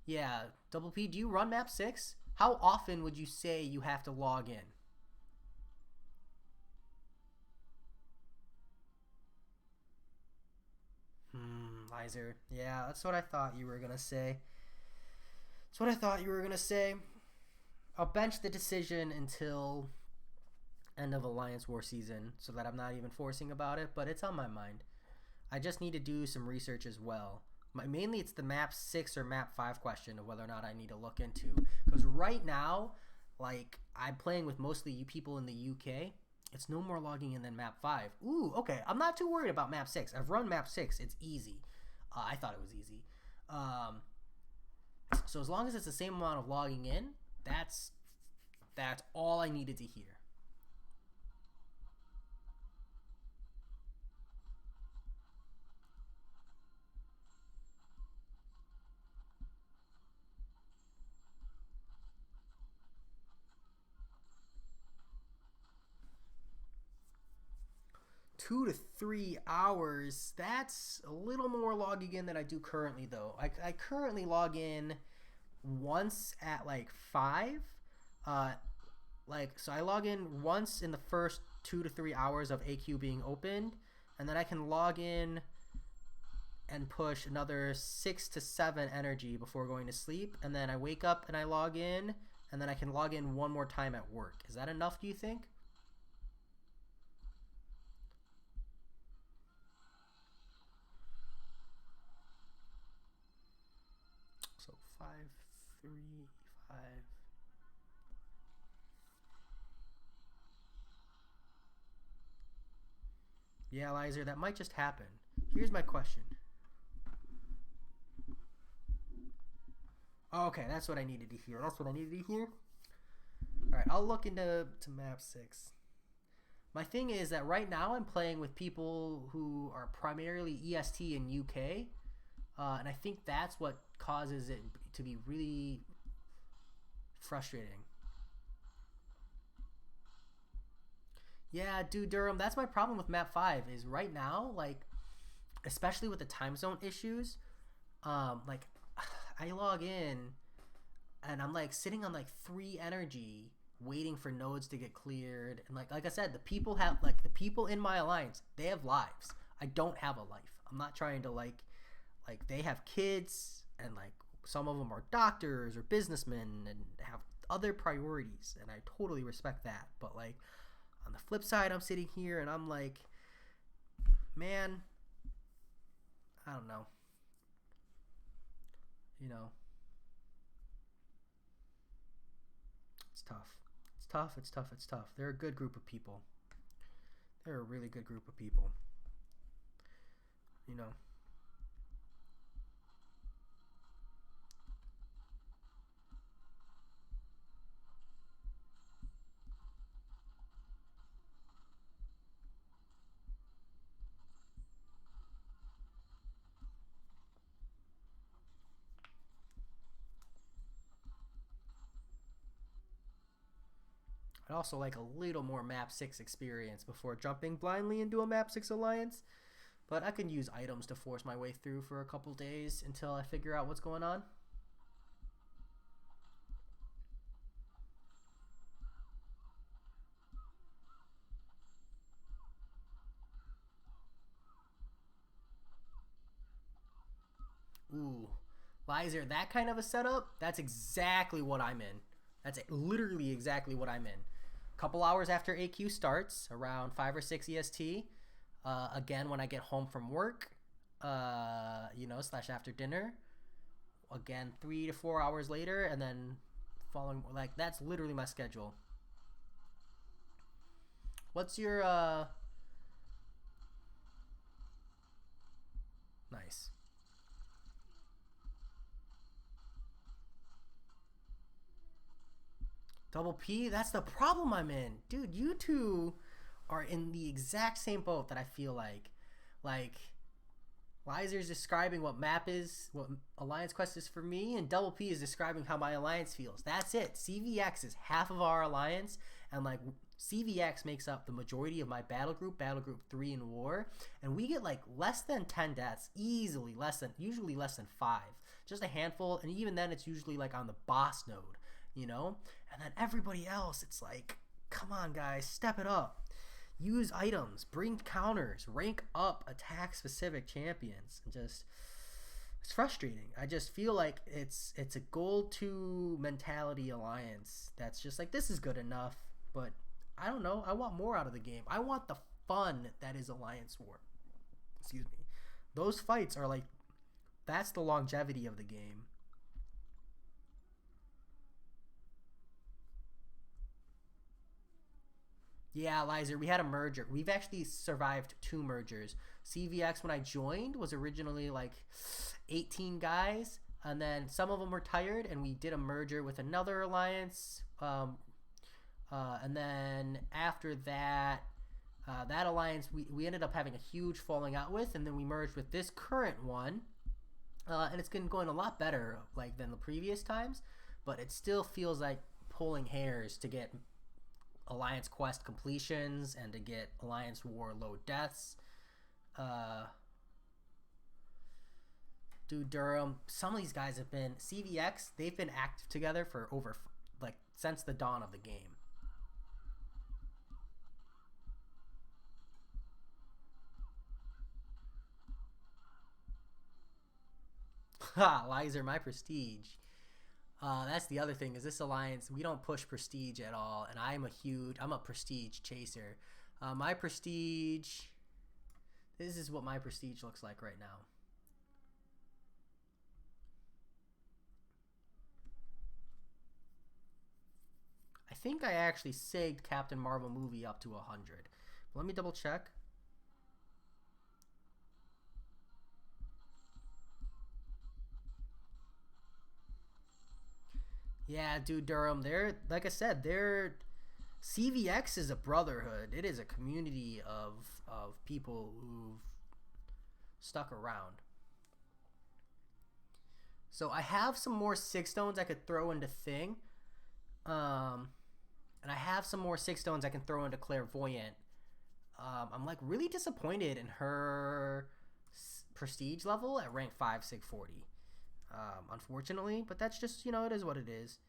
Yeah, Double P, do you run map 6? How often would you say you have to log in? Lizer. Yeah, that's what I thought you were gonna say. That's what I thought you were gonna say. I'll bench the decision until end of Alliance War season so that I'm not even forcing about it, but it's on my mind. I just need to do some research as well. Mainly it's the map 6 or map 5 question of whether or not I need to look into. Because right now, like, I'm playing with mostly you people in the UK. It's no more logging in than map 5. Ooh, okay. I'm not too worried about map 6. I've run map 6. It's easy. I thought it was easy. So as long as it's the same amount of logging in, that's all I needed to hear. 2 to 3 hours. That's a little more logging in than I do currently, though. I currently log in once at like 5. Uh, so I log in once in the first 2 to 3 hours of AQ being opened, and then I can log in and push another 6 to 7 energy before going to sleep, and then I wake up and I log in, and then I can log in one more time at work. Is that enough, do you think? So 5, 3, 5. Yeah, Lizer, that might just happen. Here's my question. Oh, okay, that's what I needed to hear. That's what I needed to hear. All right, I'll look into map 6. My thing is that right now I'm playing with people who are primarily EST and UK. And I think that's what causes it to be really frustrating. Yeah, dude, Durham, that's my problem with map 5 is right now, like, especially with the time zone issues, like, I log in and I'm like sitting on like 3 energy waiting for nodes to get cleared, and like I said, the people in my alliance, they have lives. I don't have a life. I'm not trying to like they have kids, and like some of them are doctors or businessmen and have other priorities, and I totally respect that. But like on the flip side, I'm sitting here and I'm like, man, I don't know. You know, it's tough. It's tough. It's tough. It's tough. They're a good group of people. They're a really good group of people. You know. I'd also like a little more map 6 experience before jumping blindly into a map 6 alliance. But I can use items to force my way through for a couple days until I figure out what's going on. Ooh, Lizer, that kind of a setup, that's exactly what I'm in. That's literally exactly what I'm in. A couple hours after AQ starts, around 5 or 6 EST, again when I get home from work, slash after dinner, again 3 to 4 hours later, and then following, like, that's literally my schedule. What's your, nice. Double P, that's the problem I'm in. Dude, you two are in the exact same boat that I feel like. Like, Lizer's describing what map is, what Alliance Quest is for me, and Double P is describing how my alliance feels. That's it. CVX is half of our alliance, and like CVX makes up the majority of my battle group 3 in war, and we get like less than 10 deaths, usually less than 5. Just a handful, and even then it's usually like on the boss node, you know? And then everybody else, it's like, come on guys, step it up. Use items, bring counters, rank up attack specific champions, and just, it's frustrating. I just feel like it's a gold 2 mentality alliance that's just like, this is good enough, but I don't know, I want more out of the game. I want the fun that is Alliance War. Excuse me. Those fights are like, that's the longevity of the game. Yeah, Lizer, we had a merger. We've actually survived 2 mergers. CVX, when I joined, was originally like 18 guys, and then some of them retired, and we did a merger with another alliance. And then after that, that alliance, we ended up having a huge falling out with, and then we merged with this current one. And it's been going a lot better like than the previous times, but it still feels like pulling hairs to get Alliance Quest completions and to get Alliance War low deaths. Uh, Dude, Durham, some of these guys have been CVX. They've been active together for over like since the dawn of the game. Ha, Lizer, my prestige. That's the other thing is this alliance, we don't push prestige at all, and I'm a prestige chaser. My prestige, this is what my prestige looks like right now. I think I actually segged Captain Marvel movie up to 100. But let me double check. Yeah, dude, Durham, they're, like I said, they're, CVX is a brotherhood. It is a community of people who've stuck around. So I have some more 6 stones I could throw into Thing. Um, and I have some more 6 stones I can throw into Clairvoyant. I'm like really disappointed in her prestige level at rank 5 sig40. Unfortunately, but that's just, it is what it is.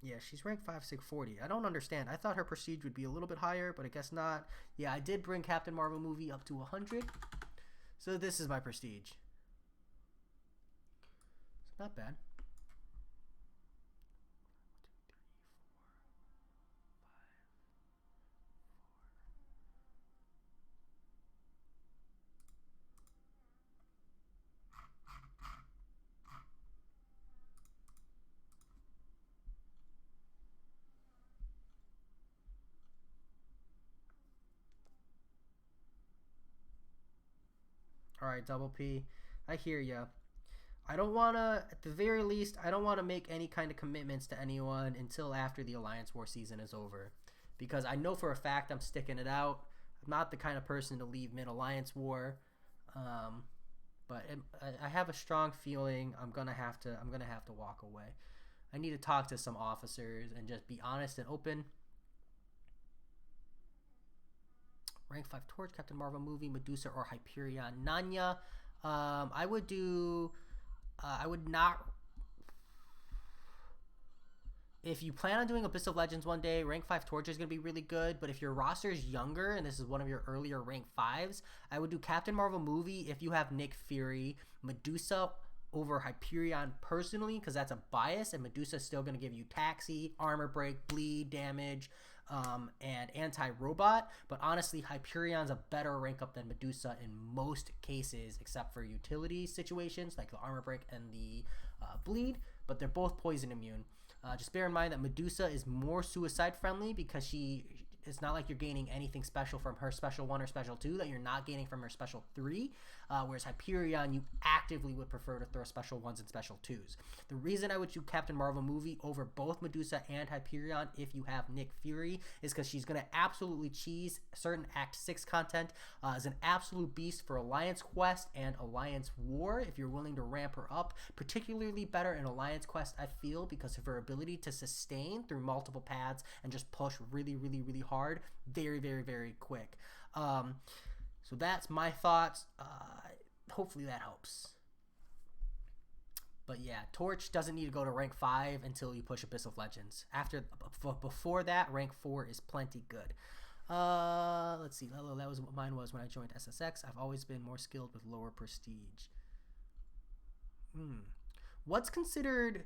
Yeah, she's ranked 5 sig40. I don't understand. I thought her prestige would be a little bit higher, but I guess not. Yeah, I did bring Captain Marvel movie up to 100. So this is my prestige. It's not bad. All right, Double P. I hear ya. I don't want to, at the very least, I don't want to make any kind of commitments to anyone until after the Alliance War season is over. Because I know for a fact I'm sticking it out. I'm not the kind of person to leave mid-Alliance War. But I have a strong feeling I'm gonna have to walk away. I need to talk to some officers and just be honest and open. Rank 5 Torch, Captain Marvel movie, Medusa or Hyperion. Nanya, I would do. I would not. If you plan on doing Abyss of Legends one day, rank 5 Torch is going to be really good. But if your roster is younger and this is one of your earlier rank 5s, I would do Captain Marvel movie if you have Nick Fury, Medusa over Hyperion personally, because that's a bias, and Medusa is still going to give you Taxi, Armor Break, Bleed, Damage, and Anti-Robot. But honestly, Hyperion's a better rank up than Medusa in most cases, except for utility situations like the Armor Break and the Bleed. But they're both poison immune. Just bear in mind that Medusa is more suicide friendly because it's not like you're gaining anything special from her special 1 or special 2 that you're not gaining from her special 3. Whereas Hyperion, you actively would prefer to throw special 1s and special 2s. The reason I would choose Captain Marvel movie over both Medusa and Hyperion if you have Nick Fury is because she's going to absolutely cheese certain Act 6 content as an absolute beast for Alliance Quest and Alliance War if you're willing to ramp her up. Particularly better in Alliance Quest, I feel, because of her ability to sustain through multiple paths and just push really, really, really hard very, very, very quick. So that's my thoughts. Hopefully that helps. But yeah, Torch doesn't need to go to rank 5 until you push Abyss of Legends. Before that, rank 4 is plenty good. Let's see. That was what mine was when I joined SSX. I've always been more skilled with lower prestige. What's considered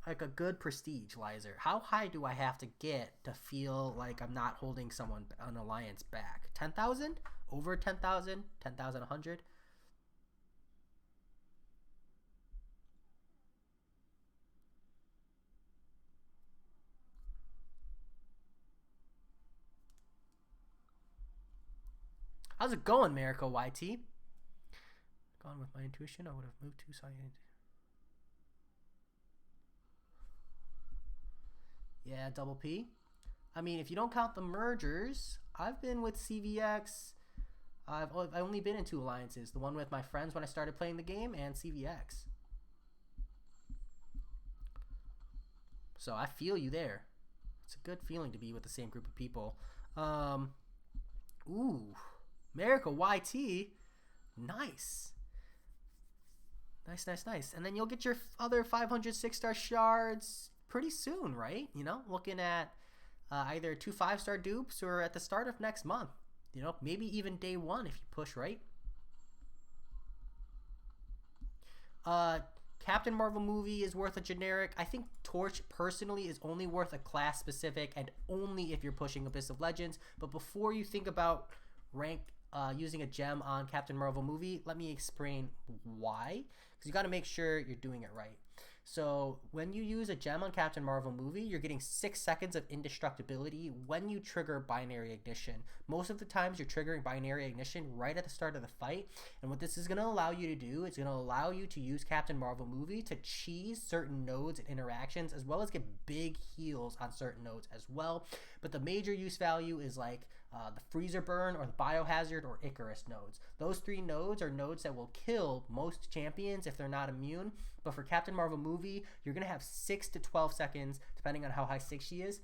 like a good prestige, Lizer? How high do I have to get to feel like I'm not holding an alliance back? 10,000? Over 10,000? 10,100? How's it going, Miracle YT? Gone with my intuition. I would have moved to science. Yeah, Double P. I mean, if you don't count the mergers, I've been with CVX. I've only been in 2 alliances. The one with my friends when I started playing the game and CVX. So I feel you there. It's a good feeling to be with the same group of people. Ooh. Miracle YT. Nice. Nice. And then you'll get your other 500 6-star shards pretty soon, right? Looking at either 2 5-star dupes or at the start of next month. Maybe even day 1 if you push, right? Captain Marvel movie is worth a generic. I think Torch personally is only worth a class specific and only if you're pushing Abyss of Legends. But before you think about using a gem on Captain Marvel movie, let me explain why. Because you got to make sure you're doing it right. So when you use a gem on Captain Marvel movie, you're getting 6 seconds of indestructibility when you trigger binary ignition. Most of the times you're triggering binary ignition right at the start of the fight. And what this is going to allow you to do, it's going to allow you to use Captain Marvel movie to cheese certain nodes and interactions, as well as get big heals on certain nodes as well. But the major use value is like the Freezer Burn or the Biohazard or Icarus nodes. Those 3 nodes are nodes that will kill most champions if they're not immune. But for Captain Marvel movie, you're going to have 6 to 12 seconds, depending on how high sick she is,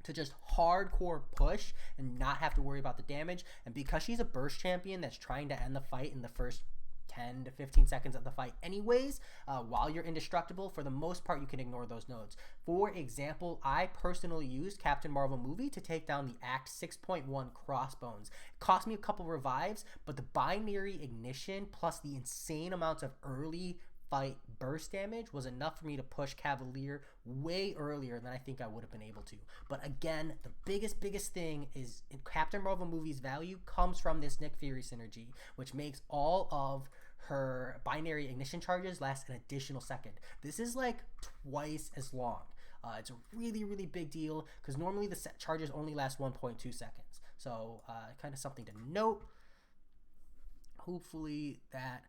to just hardcore push and not have to worry about the damage. And because she's a burst champion that's trying to end the fight in the first 10 to 15 seconds of the fight anyways, while you're indestructible, for the most part you can ignore those nodes. For example, I personally used Captain Marvel movie to take down the Act 6.1 Crossbones. It cost me a couple revives, but the binary ignition plus the insane amounts of early fight burst damage was enough for me to push Cavalier way earlier than I think I would have been able to. But again, the biggest thing is in Captain Marvel movie's value comes from this Nick Fury synergy, which makes all of her binary ignition charges last an additional second. This is like twice as long. It's a really big deal because normally the set charges only last 1.2 seconds. So kind of something to note. Hopefully that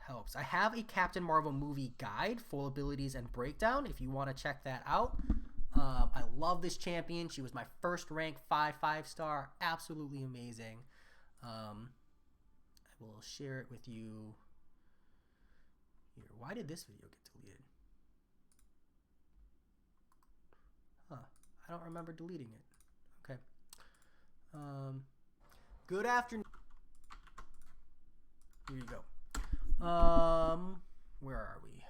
helps. I have a Captain Marvel movie guide, full abilities and breakdown, if you want to check that out. I love this champion. She was my first rank 5-star. Absolutely amazing. I will share it with you here. Why did this video get deleted? I don't remember deleting it. Okay. Good afternoon. Here you go. Where are we?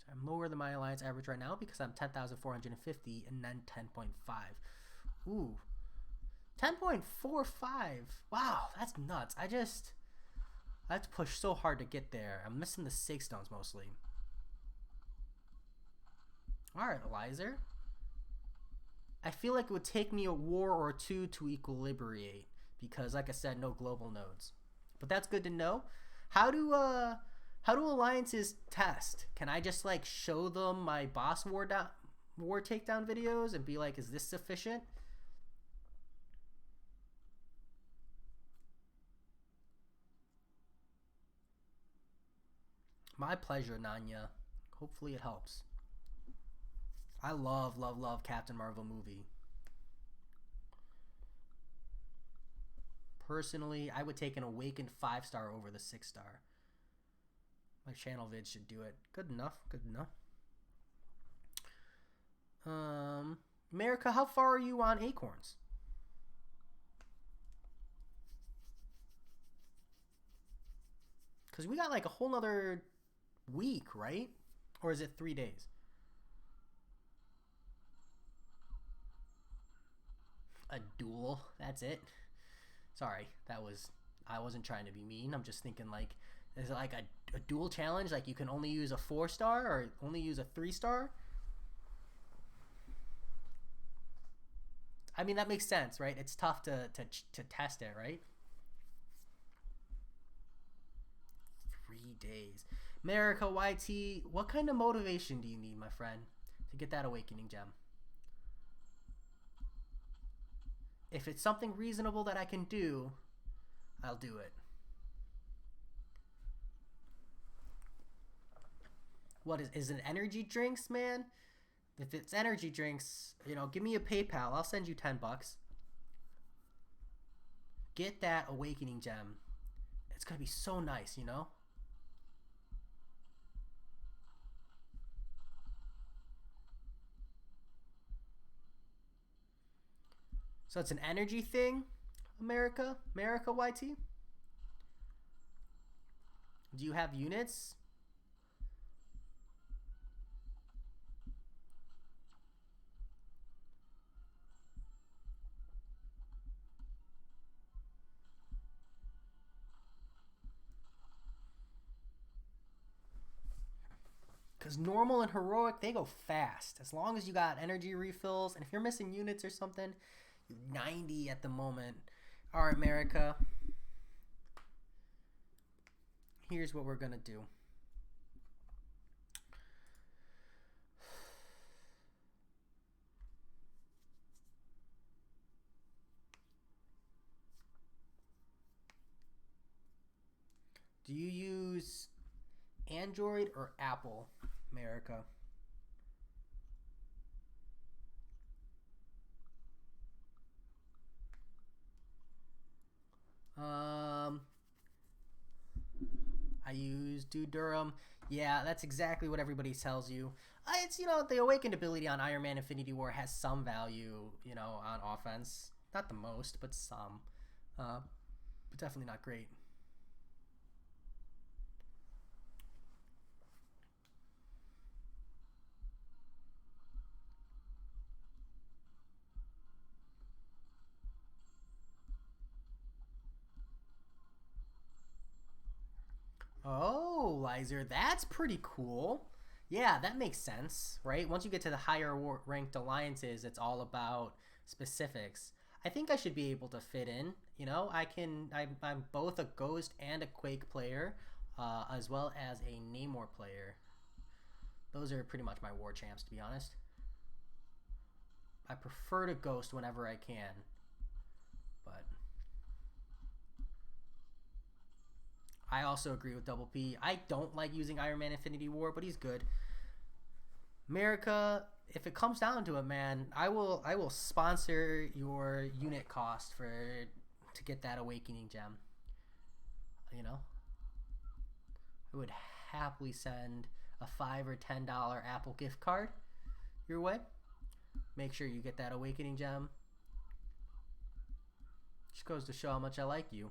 I'm lower than my alliance average right now because I'm 10,450 and then 10.5. Ooh. 10.45. Wow, that's nuts. I have to push so hard to get there. I'm missing the 6 stones mostly. Alright, Elizer. I feel like it would take me a war or 2 to equilibrate because, like I said, no global nodes. But that's good to know. How do alliances test? Can I just like show them my boss war takedown videos and be like, is this sufficient? My pleasure, Nanya. Hopefully it helps. I love Captain Marvel movie. Personally, I would take an Awakened 5-star over the 6-star. My channel vid should do it. Good enough. Good enough. America, how far are you on Acorns? Because we got like a whole nother week, right? Or is it 3 days? A duel. That's it. Sorry, I wasn't trying to be mean. I'm just thinking like, is it like a dual challenge? Like you can only use a 4-star or only use a 3-star? I mean, that makes sense, right? It's tough to test it, right? 3 days. America YT, what kind of motivation do you need, my friend, to get that awakening gem? If it's something reasonable that I can do, I'll do it. What is it energy drinks, man? If it's energy drinks, you know, give me a PayPal. I'll send you $10. Get that awakening gem. It's going to be so nice, you know? So it's an energy thing, America YT? Do you have units? Because normal and heroic, they go fast. As long as you got energy refills, and if you're missing units or something, 90 at the moment. All right, America. Here's what we're gonna do. Do you use Android or Apple, America? I use Dude Durham. Yeah, that's exactly what everybody tells you. It's, the awakened ability on Iron Man Infinity War has some value, on offense. Not the most, but some. But definitely not great. Oh, Lizer, that's pretty cool. Yeah, that makes sense, right? Once you get to the higher ranked alliances, it's all about specifics. I think I should be able to fit in. I'm both a Ghost and a Quake player, as well as a Namor player. Those are pretty much my war champs, to be honest. I prefer to Ghost whenever I can, but I also agree with Double P. I don't like using Iron Man Infinity War, but he's good. America, if it comes down to it, man, I will sponsor your unit cost to get that awakening gem. I would happily send a $5 or $10 Apple gift card your way. Make sure you get that awakening gem. Just goes to show how much I like you.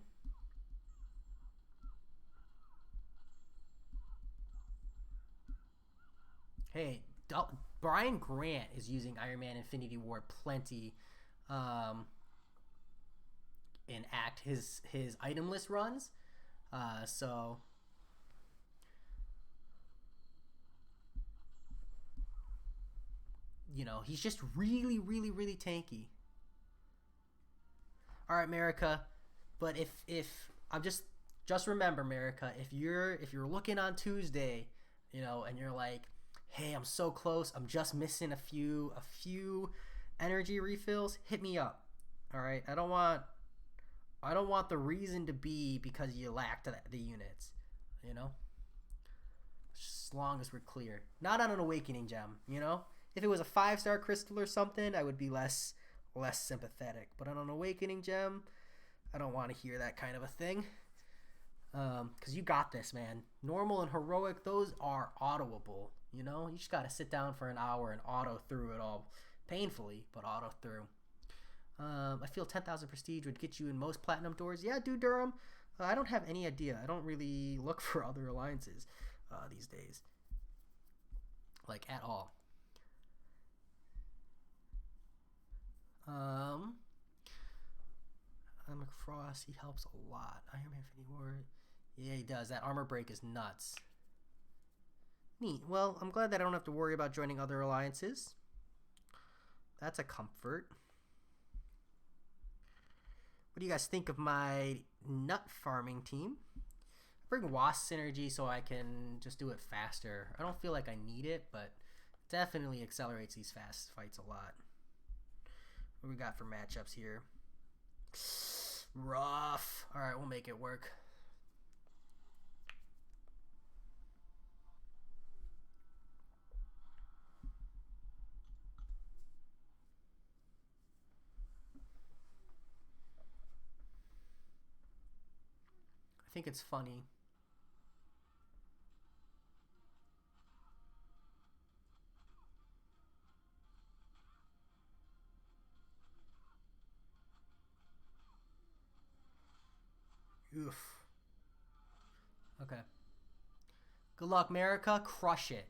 Hey, Brian Grant is using Iron Man Infinity War plenty in his item list runs. So he's just really, really, really tanky. All right, America. But if I'm just remember, America, if you're looking on Tuesday, and you're like, hey, I'm so close, I'm just missing a few energy refills, hit me up. All right, I don't want the reason to be because you lacked the units, as long as we're clear. Not on an awakening gem, if it was a 5-star crystal or something, I would be less sympathetic, but on an awakening gem, I don't want to hear that kind of a thing. Because you got this, man. Normal and heroic, those are autoable. You just got to sit down for an hour and auto through it all. Painfully, but auto through. I feel 10,000 prestige would get you in most platinum doors. Yeah, dude, Durham. I don't have any idea. I don't really look for other alliances these days. Like, at all. Frost, he helps a lot. Iron Man Infinity War. Yeah, he does. That armor break is nuts. Neat. Well, I'm glad that I don't have to worry about joining other alliances. That's a comfort. What do you guys think of my nut farming team? I bring Wasp synergy so I can just do it faster. I don't feel like I need it, but definitely accelerates these fast fights a lot. What we got for matchups here? Rough. All right, we'll make it work. I think it's funny. Oof. Okay. Good luck, America. Crush it.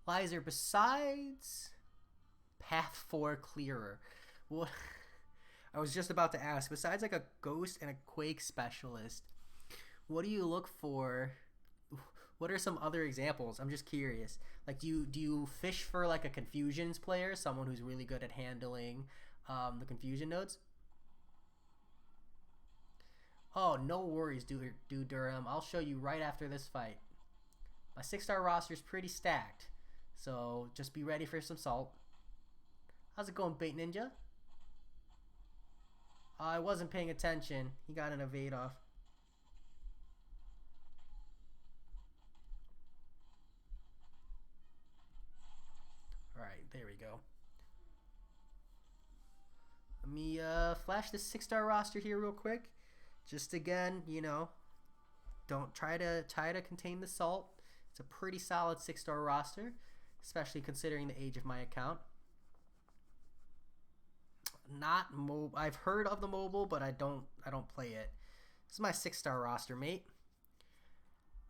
Lizer, besides Path 4 Clearer, what? I was just about to ask. Besides like a Ghost and a Quake specialist, what do you look for? What are some other examples? I'm just curious. Like, do you fish for like a Confusions player, someone who's really good at handling the Confusion nodes? Oh, no worries, dude Durham. I'll show you right after this fight. My 6-star roster is pretty stacked, so just be ready for some salt. How's it going, Bait Ninja? I wasn't paying attention. He got an evade off. Alright, there we go. Let me flash this 6-star roster here real quick. Just again, you know, don't try to contain the salt. It's a pretty solid 6-star roster, especially considering the age of my account. Not I've heard of the mobile, but I don't play it. This is my 6-star roster, mate.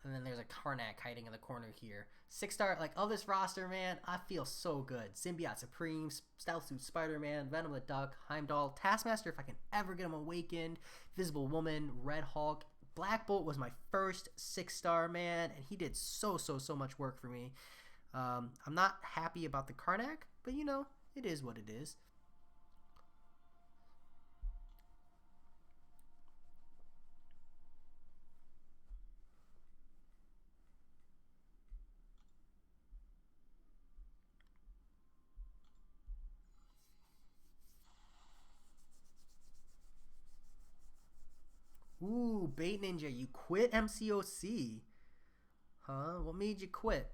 And then there's a Karnak hiding in the corner here. 6-star, like, of this roster, man, I feel so good. Symbiote Supreme, Stealth Suit Spider-Man, Venom the Duck, Heimdall, Taskmaster if I can ever get him awakened, Visible Woman, Red Hulk. Black Bolt was my first 6-star, man, and he did so much work for me. I'm not happy about the Karnak, but, you know, it is what it is. Ooh, Bait Ninja, you quit MCOC. Huh? What made you quit?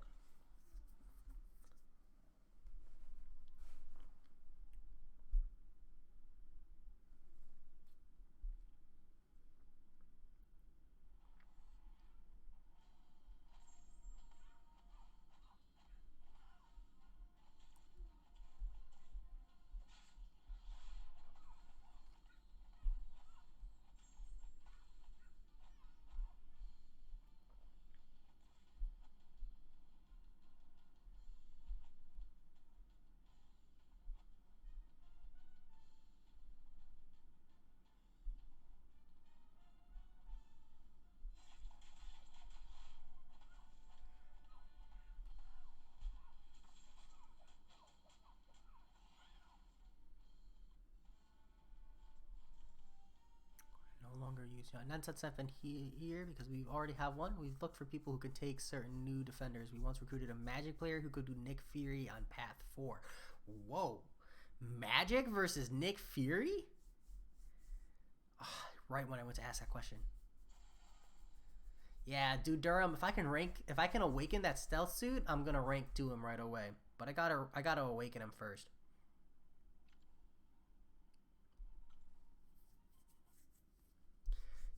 No longer use Nensat 7 here because we already have one. We've looked for people who could take certain new defenders. We once recruited a Magic player who could do Nick Fury on path 4. Whoa. Magic versus Nick Fury? Oh, right when I went to ask that question. Yeah, dude Durham, if I can awaken that stealth suit, I'm gonna rank to him right away. But I gotta awaken him first.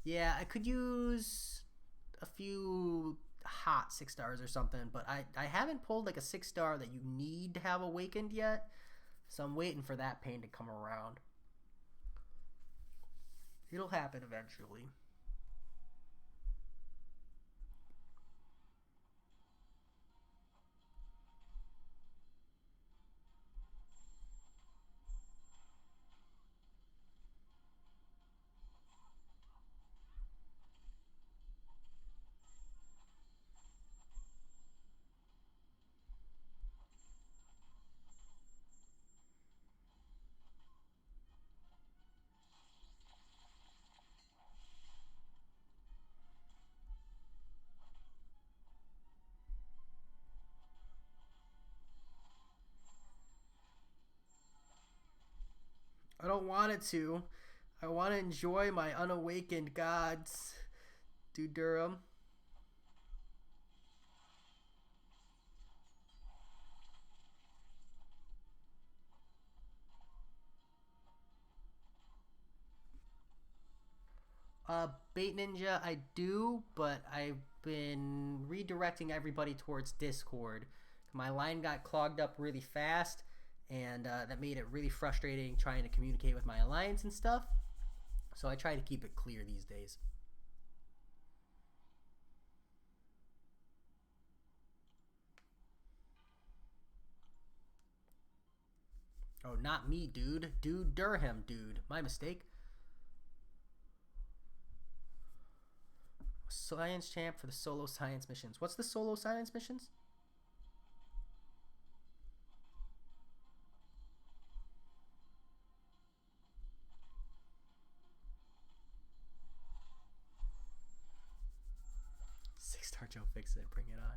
Yeah, I could use a few hot 6-stars or something, but I haven't pulled like a 6-star that you need to have awakened yet, so I'm waiting for that pain to come around. It'll happen eventually. I don't want it to. I want to enjoy my unawakened gods, dude Durham. Bait Ninja, I do, but I've been redirecting everybody towards Discord. My line got clogged up really fast, and that made it really frustrating trying to communicate with my alliance and stuff. So I try to keep it clear these days. Oh, not me, dude. Dude Durham, dude. My mistake. Science champ for the solo science missions. What's the solo science missions? Joe Fix-It, bring it on.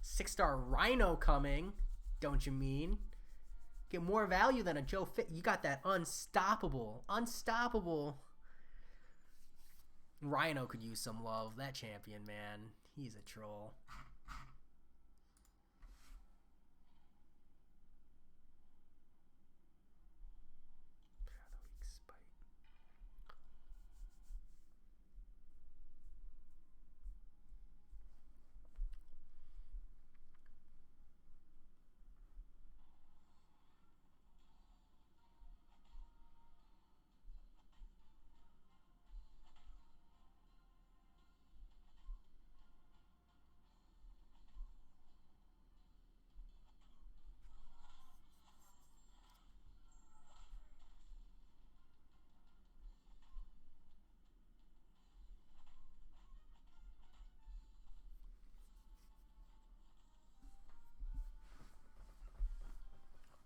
6-star Rhino coming, don't you mean? Get more value than a Joe Fix. You got that unstoppable. Rhino could use some love. That champion, man. He's a troll.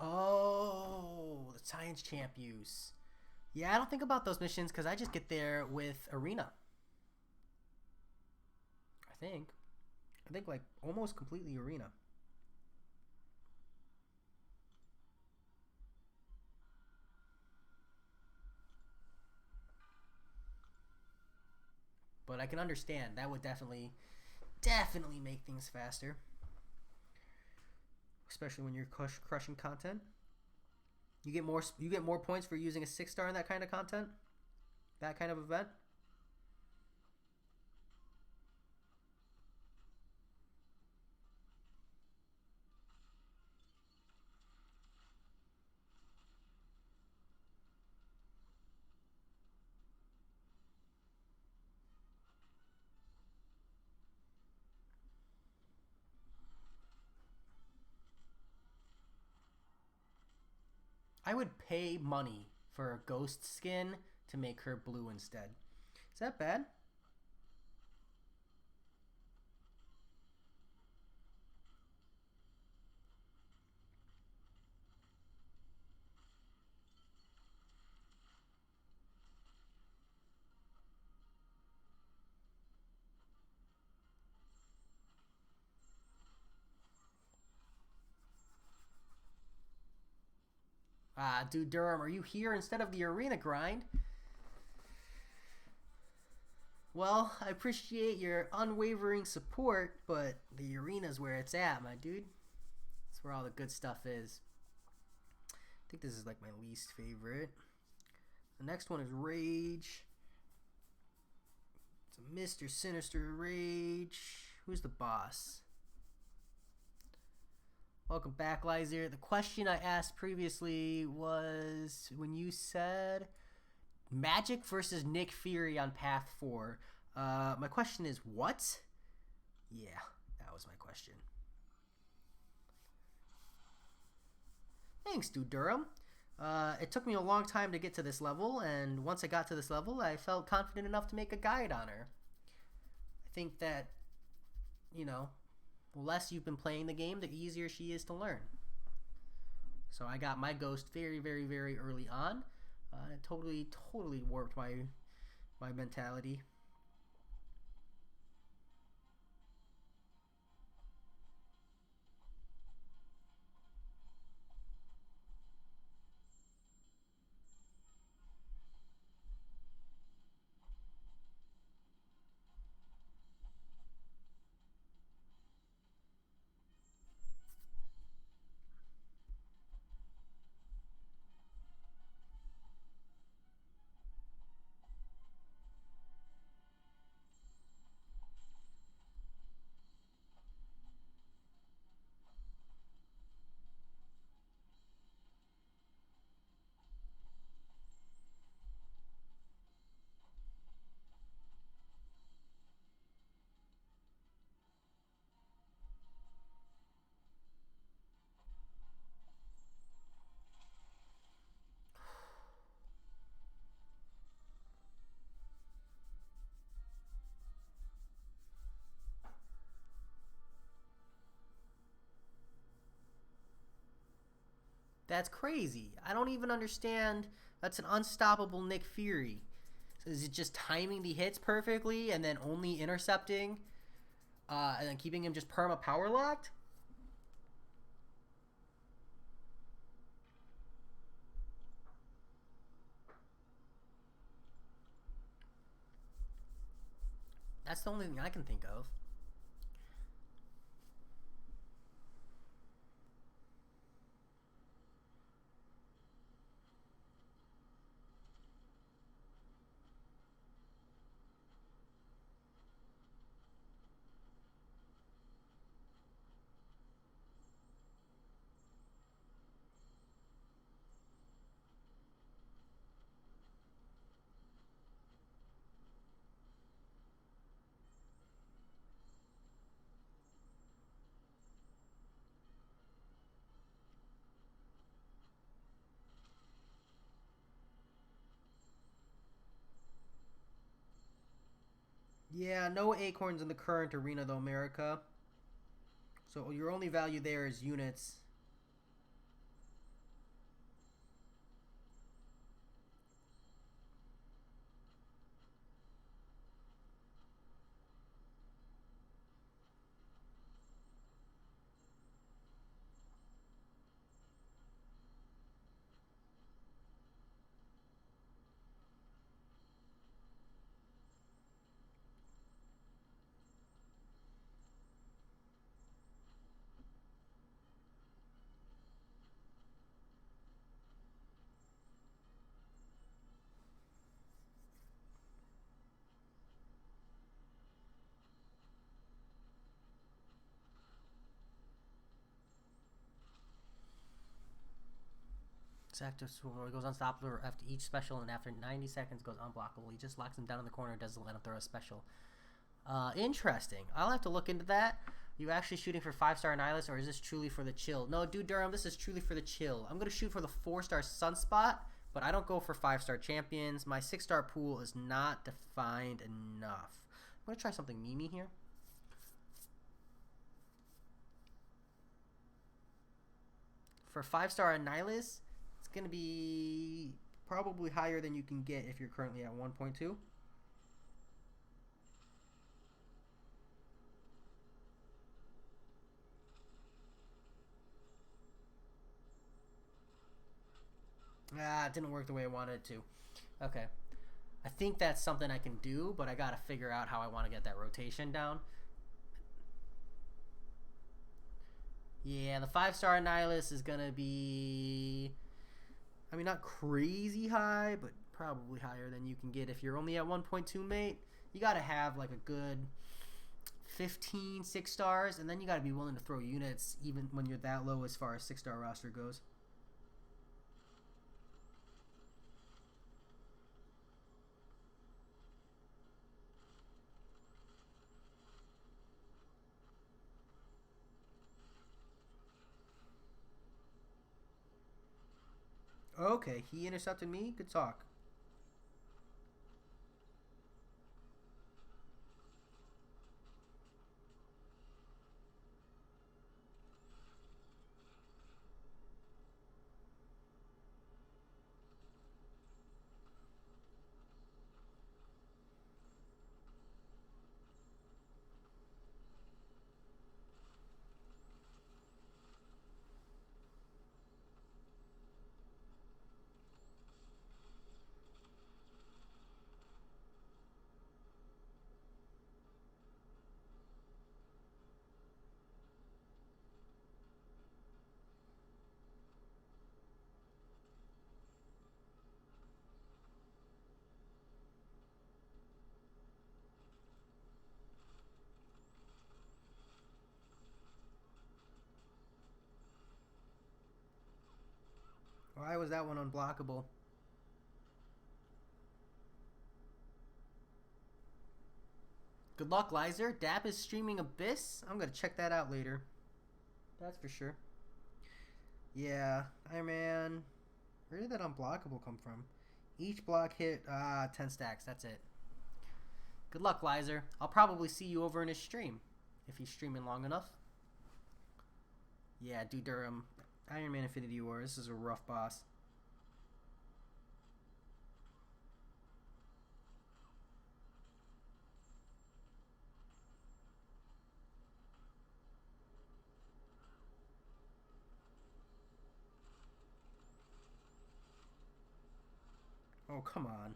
Oh, the Science Champ use. Yeah, I don't think about those missions because I just get there with Arena. I think like almost completely Arena. But I can understand that would definitely make things faster, especially when you're crushing content. You get more points for using a 6-star in that kind of content, that kind of event. I would pay money for a ghost skin to make her blue instead. Is that bad? Dude, Durham, are you here instead of the arena grind? Well, I appreciate your unwavering support, but the arena's where it's at, my dude. That's where all the good stuff is. I think this is like my least favorite. The next one is Rage. It's a Mr. Sinister Rage. Who's the boss? Welcome back, Lizer. The question I asked previously was when you said Magic versus Nick Fury on Path 4. My question is what? Yeah, that was my question. Thanks, dude Durham. It took me a long time to get to this level, and once I got to this level, I felt confident enough to make a guide on her. I think that, you know, the less you've been playing the game, the easier she is to learn. So I got my ghost very, very, very early on. It totally warped my mentality. That's crazy. I don't even understand. That's an unstoppable Nick Fury. So is it just timing the hits perfectly and then only intercepting? And then keeping him just perma power locked. That's the only thing I can think of. Yeah, no acorns in the current arena though, America. So your only value there is units. Active sword goes unstoppable after each special, and after 90 seconds goes unblockable. He just locks him down in the corner and doesn't let him throw a special. Interesting. I'll have to look into that. You actually shooting for 5-star Nihilus, or is this truly for the chill? No, dude, Durham, this is truly for the chill. I'm going to shoot for the 4-star Sunspot, but I don't go for 5-star champions. My 6-star pool is not defined enough. I'm going to try something Mimi here. For 5-star Nihilus, it's going to be probably higher than you can get if you're currently at 1.2. It didn't work the way I wanted it to. Okay. I think that's something I can do, but I gotta figure out how I want to get that rotation down. Yeah, the 5-star Nihilus is gonna be... I mean, not crazy high, but probably higher than you can get if you're only at 1.2, mate. You gotta have like a good 15 6-stars, and then you gotta be willing to throw units even when you're that low as far as 6-star roster goes. Okay, he intercepted me. Good talk. Why was that one unblockable? Good luck, Lizer. Dap is streaming Abyss. I'm gonna check that out later. That's for sure. Yeah, Iron Man. Where did that unblockable come from? Each block hit 10 stacks. That's it. Good luck, Lizer. I'll probably see you over in his stream if he's streaming long enough. Yeah, do Durham. Iron Man Infinity War. This is a rough boss. Oh, come on.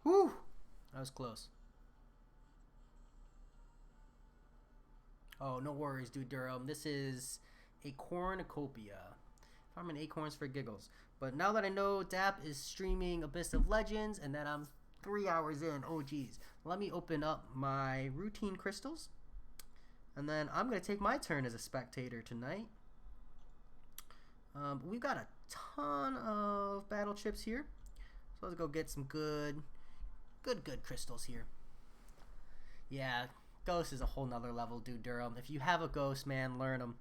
Whew. That was close. Oh, no worries, dude Durham. This is a cornucopia. Farming acorns for giggles. But now that I know Dap is streaming Abyss of Legends and that I'm 3 hours in, oh geez. Let me open up my routine crystals. And then I'm going to take my turn as a spectator tonight. We've got a ton of battle chips here. So let's go get some good crystals here. Yeah, Ghost is a whole nother level, dude Durham. If you have a Ghost, man, learn them.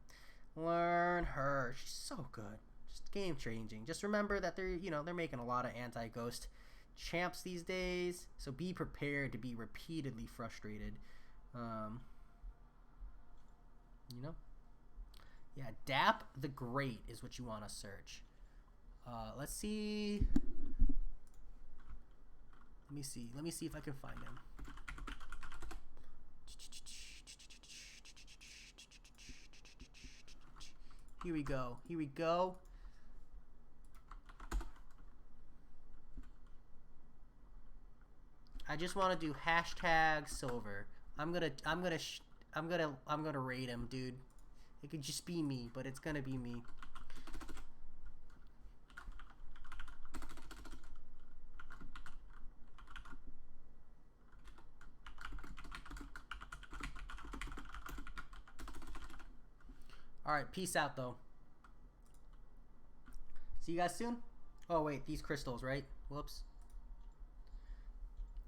Learn her. She's so good. Just game changing. Just remember that they're making a lot of anti-Ghost champs these days. So be prepared to be repeatedly frustrated. Yeah, Dap the Great is what you want to search. Let's see. Let me see if I can find him. Here we go. Here we go. I just want to do #silver. I'm gonna raid him, dude. It could just be me, but it's gonna be me. Alright, peace out, though. See you guys soon? Oh, wait, these crystals, right? Whoops.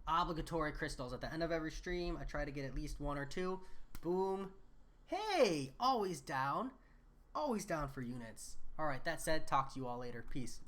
Obligatory crystals. At the end of every stream, I try to get at least 1 or 2. Boom. Hey! Always down. Always down for units. Alright, that said, talk to you all later. Peace.